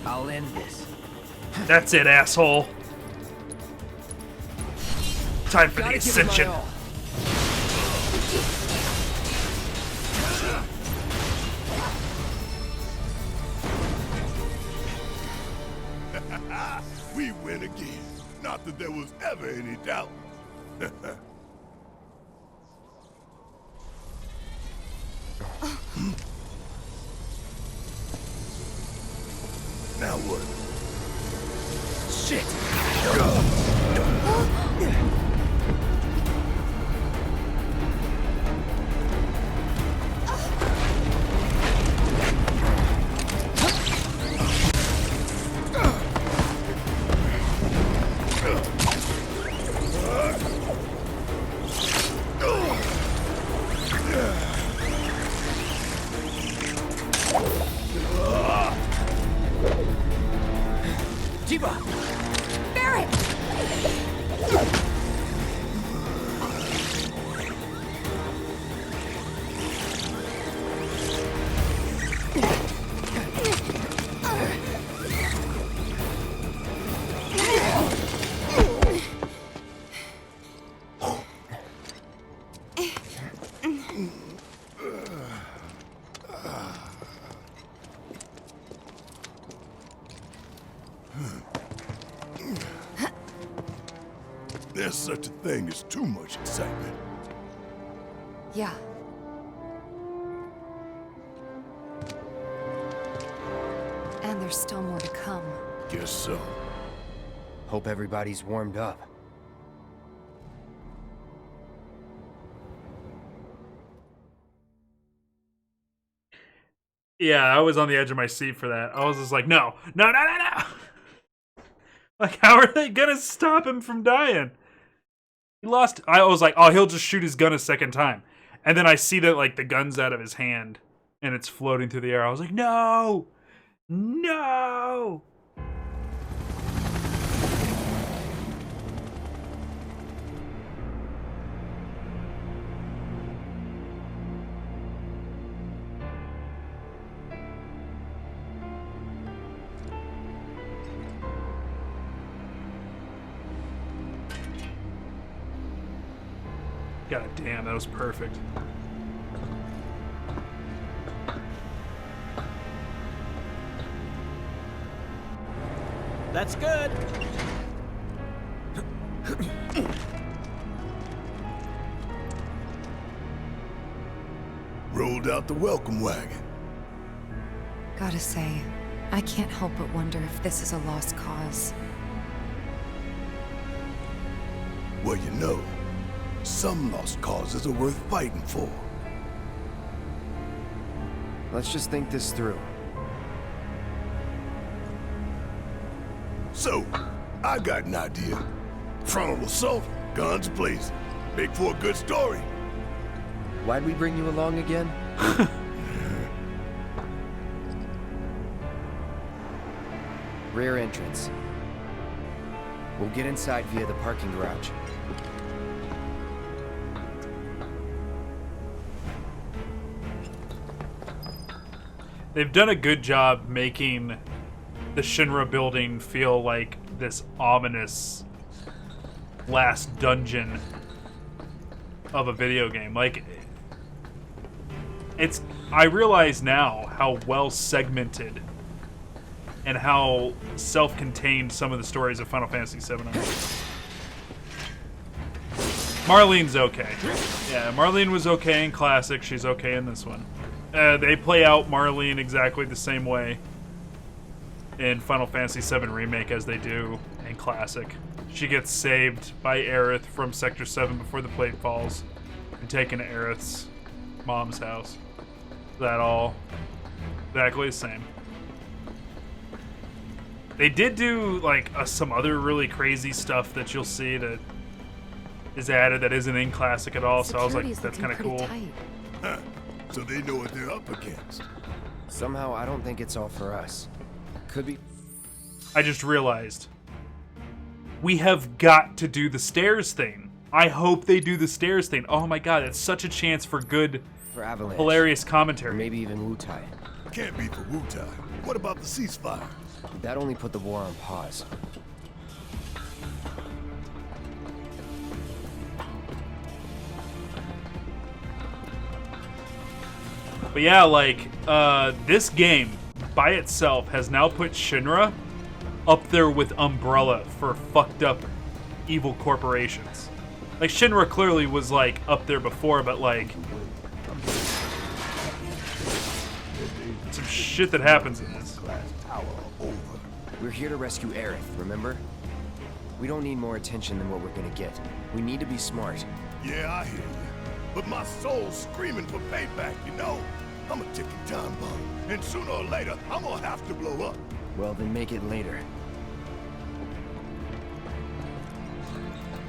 Speaker 3: I'll end this.
Speaker 2: That's it, asshole. Time for the
Speaker 3: Gotta give it my
Speaker 2: ascension.
Speaker 3: all.
Speaker 14: We win again. Not that there was ever any doubt. Now what?
Speaker 3: Shit!
Speaker 14: There's such a thing as too much excitement.
Speaker 8: Yeah. And there's still more to come.
Speaker 14: Guess so.
Speaker 3: Hope everybody's warmed up.
Speaker 2: Yeah, I was on the edge of my seat for that. I was just like, no. Like, how are they gonna stop him from dying? He lost. I was like, oh, he'll just shoot his gun a second time. And then I see that, like, the gun's out of his hand and it's floating through the air. I was like, no! No! God damn, that was perfect.
Speaker 9: That's good.
Speaker 14: Rolled out the welcome wagon.
Speaker 8: Gotta say, I can't help but wonder if this is a lost cause.
Speaker 14: Well, you know, some lost causes are worth fighting for.
Speaker 3: Let's just think this through.
Speaker 14: So, I got an idea. Frontal assault, guns blazing. Make for a good story.
Speaker 3: Why'd we bring you along again? Rear entrance. We'll get inside via the parking garage.
Speaker 2: They've done a good job making the Shinra building feel like this ominous last dungeon of a video game. Like, it's... I realize now how well segmented and how self-contained some of the stories of Final Fantasy VII are. Marlene's okay. Yeah, Marlene was okay in Classic. She's okay in this one. They play out Marlene exactly the same way in Final Fantasy VII Remake as they do in Classic. She gets saved by Aerith from Sector 7 before the plate falls and taken to Aerith's mom's house. That all exactly the same. They did do like some other really crazy stuff that you'll see that is added that isn't in Classic at all. So I was like, that's kind of cool.
Speaker 14: Huh. So they know what they're up against.
Speaker 3: Somehow, I don't think it's all for us. Could be.
Speaker 2: I just realized we have got to do the stairs thing. I hope they do the stairs thing. Oh my god, it's such a chance for good,
Speaker 3: for Avalanche.
Speaker 2: Hilarious commentary.
Speaker 3: Or maybe even Wu-Tai.
Speaker 14: Can't be for Wu-Tai. What about the ceasefire?
Speaker 3: That only put the war on pause.
Speaker 2: But yeah, like, this game by itself has now put Shinra up there with Umbrella for fucked up evil corporations. Like, Shinra clearly was, like, up there before, but, like, some shit that happens in this.
Speaker 3: We're here to rescue Aerith, remember? We don't need more attention than what we're gonna get. We need to be smart.
Speaker 14: Yeah, I hear you. But my soul's screaming for payback, you know? I'm a ticking time bomb, and sooner or later, I'm gonna have to blow up.
Speaker 3: Well, then make it later.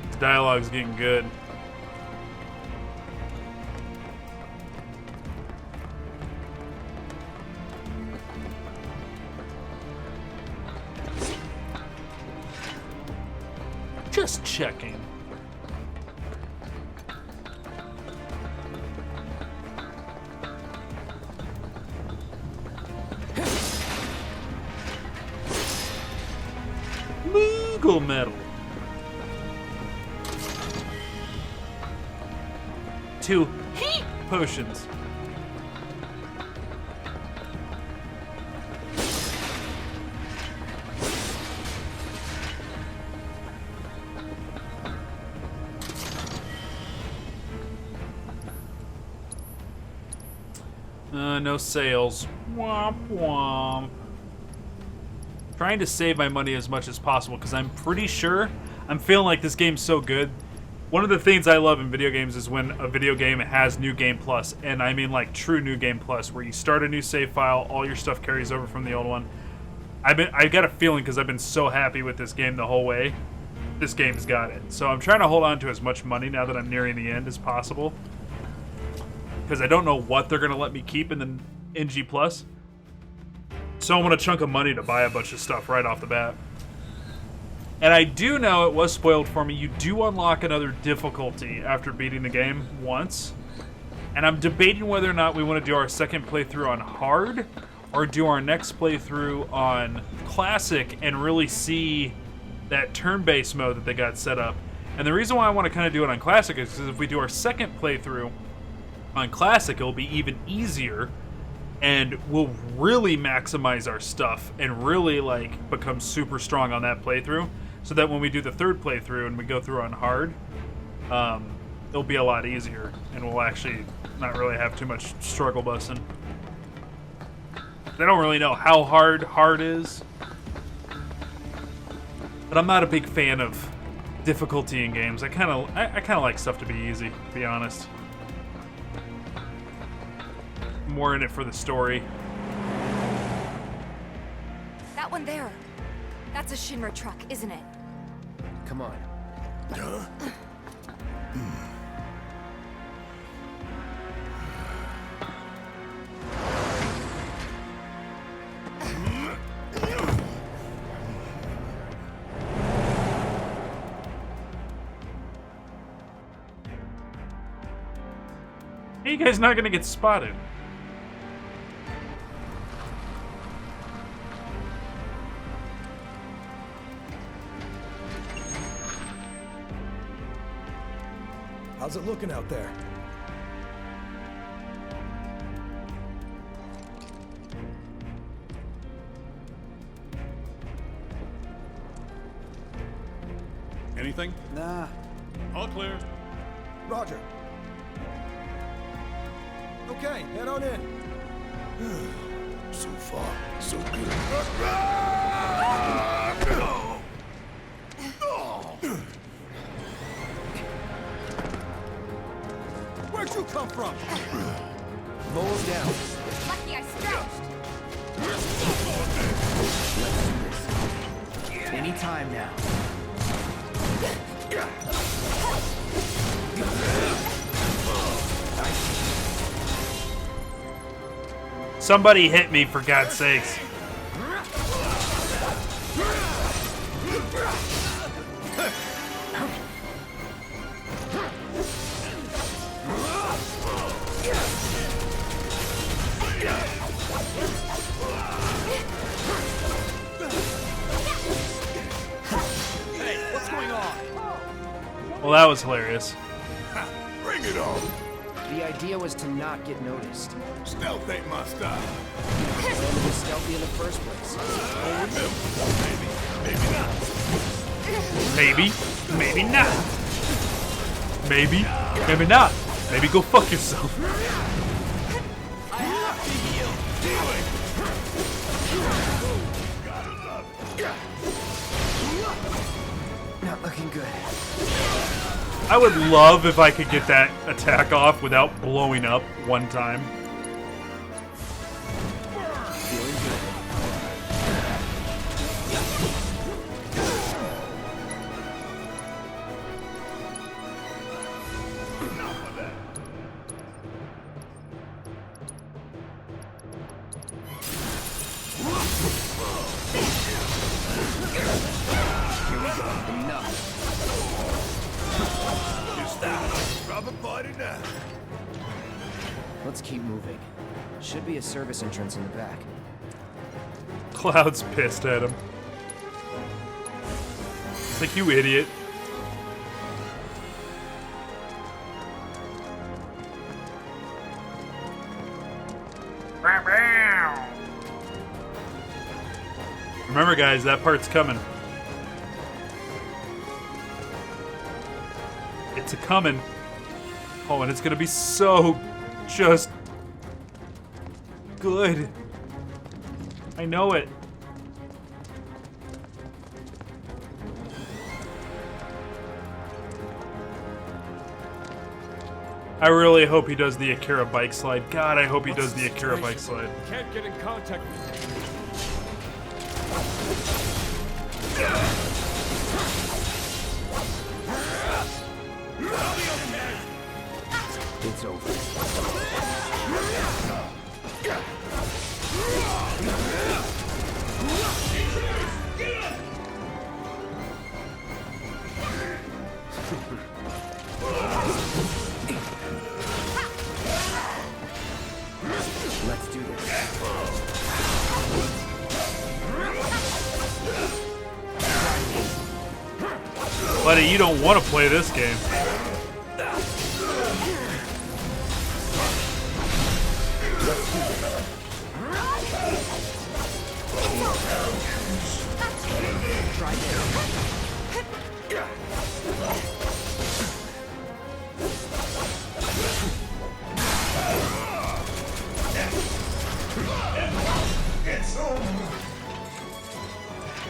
Speaker 2: This dialogue's getting good. Just checking. Legal metal. 2 potions. No sales. Womp womp. Trying to save my money as much as possible because I'm pretty sure I'm feeling like this game's so good. One of the things I love in video games is when a video game has New Game Plus, and I mean like true New Game Plus, where you start a new save file, all your stuff carries over from the old one. I've got a feeling because I've been so happy with this game the whole way. This game's got it. So I'm trying to hold on to as much money now that I'm nearing the end as possible. Because I don't know what they're going to let me keep in the NG Plus. So I want a chunk of money to buy a bunch of stuff right off the bat. And I do know it was spoiled for me. You do unlock another difficulty after beating the game once. And I'm debating whether or not we want to do our second playthrough on hard or do our next playthrough on classic and really see that turn-based mode that they got set up. And the reason why I want to kind of do it on classic is because if we do our second playthrough on classic, it'll be even easier and we'll really maximize our stuff and really like become super strong on that playthrough, so that when we do the third playthrough and we go through on hard, it'll be a lot easier and we'll actually not really have too much struggle busing. I don't really know how hard is, but I'm not a big fan of difficulty in games. I kind of like stuff to be easy, to be honest. More in it for the story.
Speaker 8: That one there. That's a Shinra truck, isn't it?
Speaker 3: Come on.
Speaker 14: Huh?
Speaker 2: You guys not gonna get spotted.
Speaker 12: How's it looking out there?
Speaker 18: Anything?
Speaker 12: Nah.
Speaker 18: All clear.
Speaker 12: Roger. Okay, head on in.
Speaker 14: So far, so good.
Speaker 12: you come from?
Speaker 3: Mole's down.
Speaker 11: Lucky I stretched.
Speaker 3: Any time now.
Speaker 2: Somebody hit me, for God's sakes.
Speaker 12: Hey, what's going on?
Speaker 2: Well, that was hilarious.
Speaker 14: Bring it on.
Speaker 3: The idea was to not get noticed.
Speaker 14: Stealth ain't my style.
Speaker 3: Well, it was stealthy in the first place.
Speaker 14: Oh, remember,
Speaker 2: Maybe, maybe not. Maybe, maybe not. Maybe go fuck yourself.
Speaker 12: I have to heal.
Speaker 3: Not looking good.
Speaker 2: I would love if I could get that attack off without blowing up one time.
Speaker 3: Feeling good. Here we go. Enough.
Speaker 14: Proper party now.
Speaker 3: Let's keep moving. Should be a service entrance in the back.
Speaker 2: Cloud's pissed at him. It's like, you idiot. Remember, guys, that part's coming. It's a coming. Oh, and it's gonna be so just good. I know it. I really hope he does the Akira bike slide. God, I hope he does the Akira bike slide.
Speaker 18: Can't get in contact.
Speaker 3: It's over. Let's do this.
Speaker 2: Buddy, you don't want to play this game.
Speaker 3: Try this.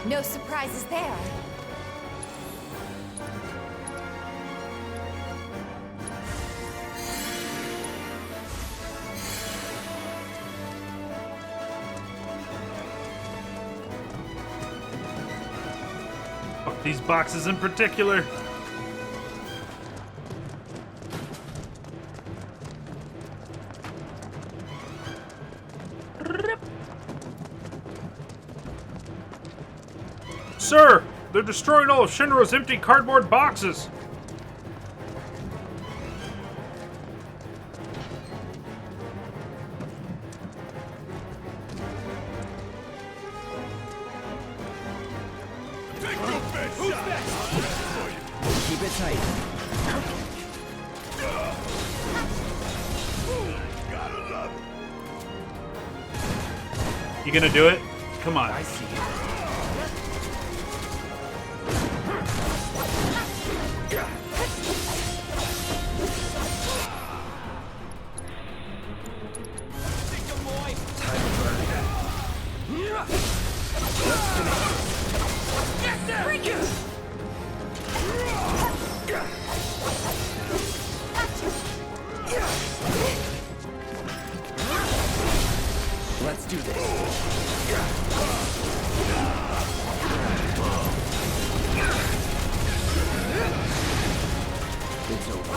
Speaker 11: No surprises there.
Speaker 2: Fuck these boxes in particular. Sir, they're destroying all of Shinra's empty cardboard boxes.
Speaker 3: Keep it tight.
Speaker 2: You gonna do it? Come on.
Speaker 3: I see it. Time to burn. Let's finish this.
Speaker 11: Bring it!
Speaker 3: Let's do this. It's over.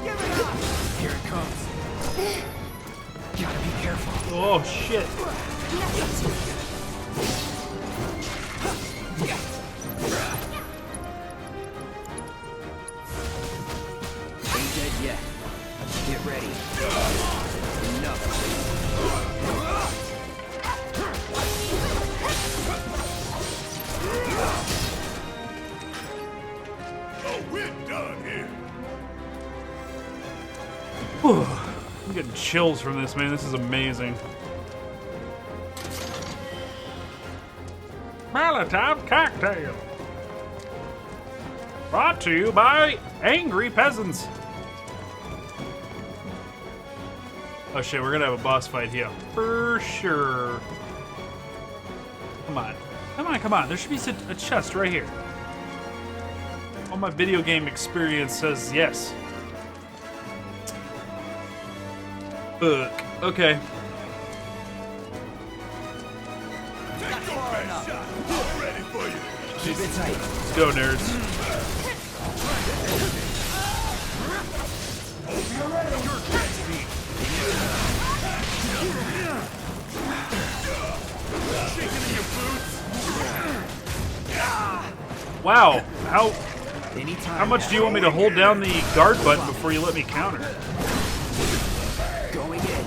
Speaker 3: Give it up! Here it comes. Gotta be careful.
Speaker 2: Oh shit.
Speaker 3: Ain't dead yet. Get ready. Enough.
Speaker 14: Oh, we're done here.
Speaker 2: Whew. I'm getting chills from this, man. This is amazing. Molotov cocktail. Brought to you by angry peasants. Oh shit, we're gonna have a boss fight here. For sure. Come on. Come on, come on. There should be a chest right here. All my video game experience says yes. Ugh. Okay.
Speaker 3: Keep it tight.
Speaker 2: Let's go, nerds. Wow. How much do you want me to hold down the guard button before you let me counter?
Speaker 3: Going in.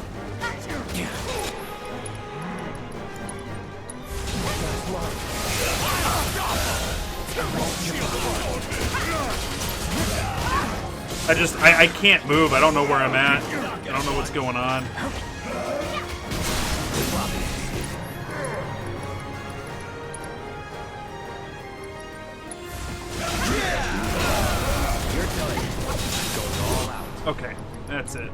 Speaker 2: I can't move. I don't know where I'm at. I don't know what's going on. Okay, that's it.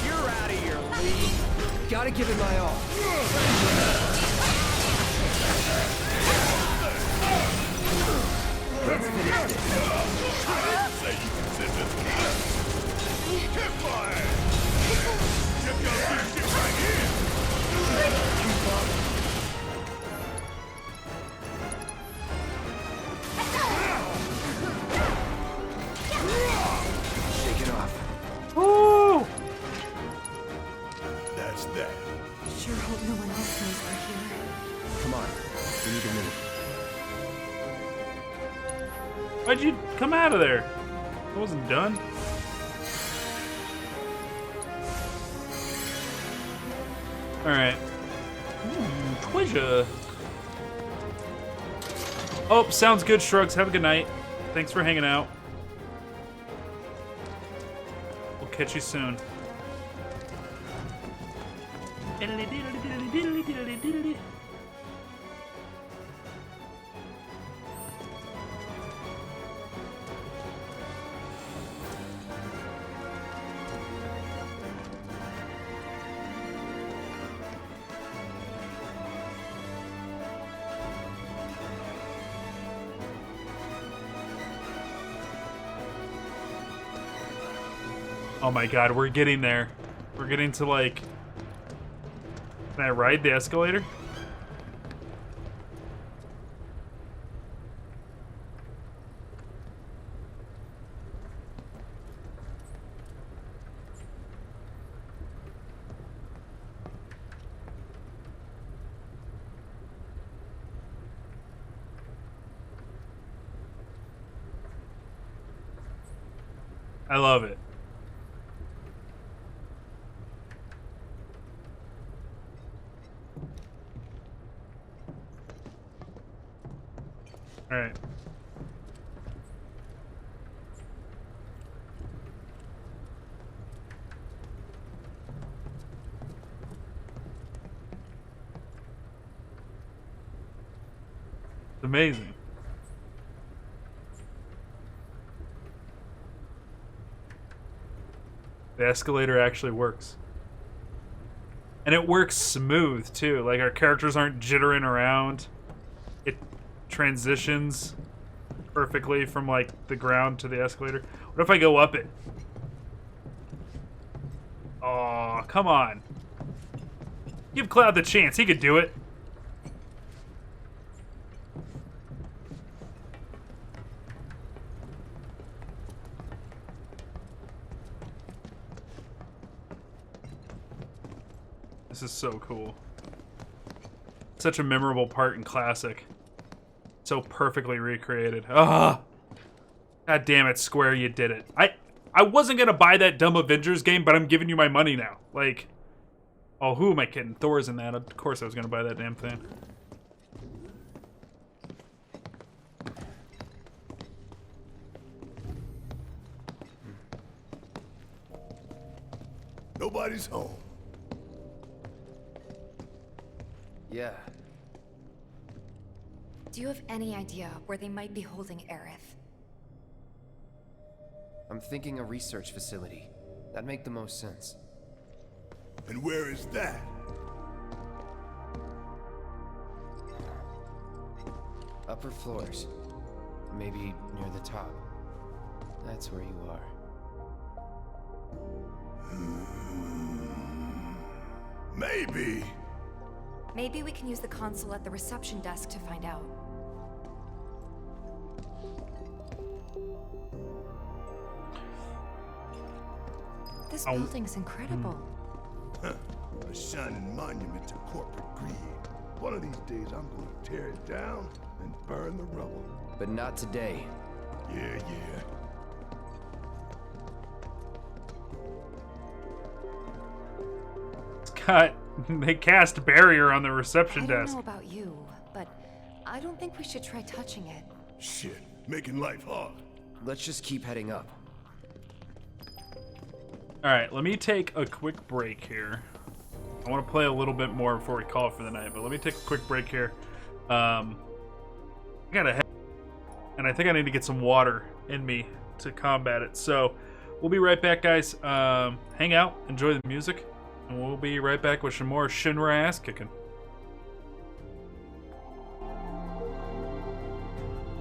Speaker 3: You're out of here, Lee. Gotta give it my all. Let's finish this.
Speaker 14: I didn't say you could sit this one out. Get fired! Check out this shit right here!
Speaker 3: Shake it off.
Speaker 2: Woo!
Speaker 14: That's that.
Speaker 15: Sure hope no one else knows we're here.
Speaker 3: Come on. We need a minute.
Speaker 2: Why'd you come out of there? I wasn't done. Alright. Twisha. Oh, sounds good, Shrugs. Have a good night. Thanks for hanging out. We'll catch you soon. Oh my god, we're getting there. We're getting to, like... Can I ride the escalator? I love it. All right. It's amazing. The escalator actually works. And it works smooth, too. Like, our characters aren't jittering around. It transitions perfectly from like the ground to the escalator. What if I go up it? Oh, come on. Give Cloud the chance. He could do it. This is so cool. Such a memorable part in Classic. So perfectly recreated. Ah! God damn it, Square, you did it. I wasn't gonna buy that dumb Avengers game, but I'm giving you my money now. Like, oh, who am I kidding? Thor's in that. Of course I was gonna buy that damn thing.
Speaker 14: Nobody's home.
Speaker 3: Yeah.
Speaker 8: Do you have any idea where they might be holding Aerith?
Speaker 3: I'm thinking a research facility. That'd make the most sense.
Speaker 14: And where is that?
Speaker 3: Upper floors. Maybe near the top. That's where you are.
Speaker 14: Maybe.
Speaker 8: Maybe we can use the console at the reception desk to find out. This building's incredible.
Speaker 14: Huh. A shining monument to corporate greed. One of these days, I'm gonna tear it down and burn the rubble.
Speaker 3: But not today.
Speaker 14: Yeah.
Speaker 2: Scott, they cast barrier on the reception
Speaker 8: I
Speaker 2: desk.
Speaker 8: don't know about you, but I don't think we should try touching it.
Speaker 14: Shit, making life hard.
Speaker 3: Let's just keep heading up.
Speaker 2: Alright, let me take a quick break here. I want to play a little bit more before we call it for the night, but let me take a quick break here. I gotta head, and I think I need to get some water in me to combat it. So, we'll be right back, guys. Hang out, enjoy the music, and we'll be right back with some more Shinra ass kicking.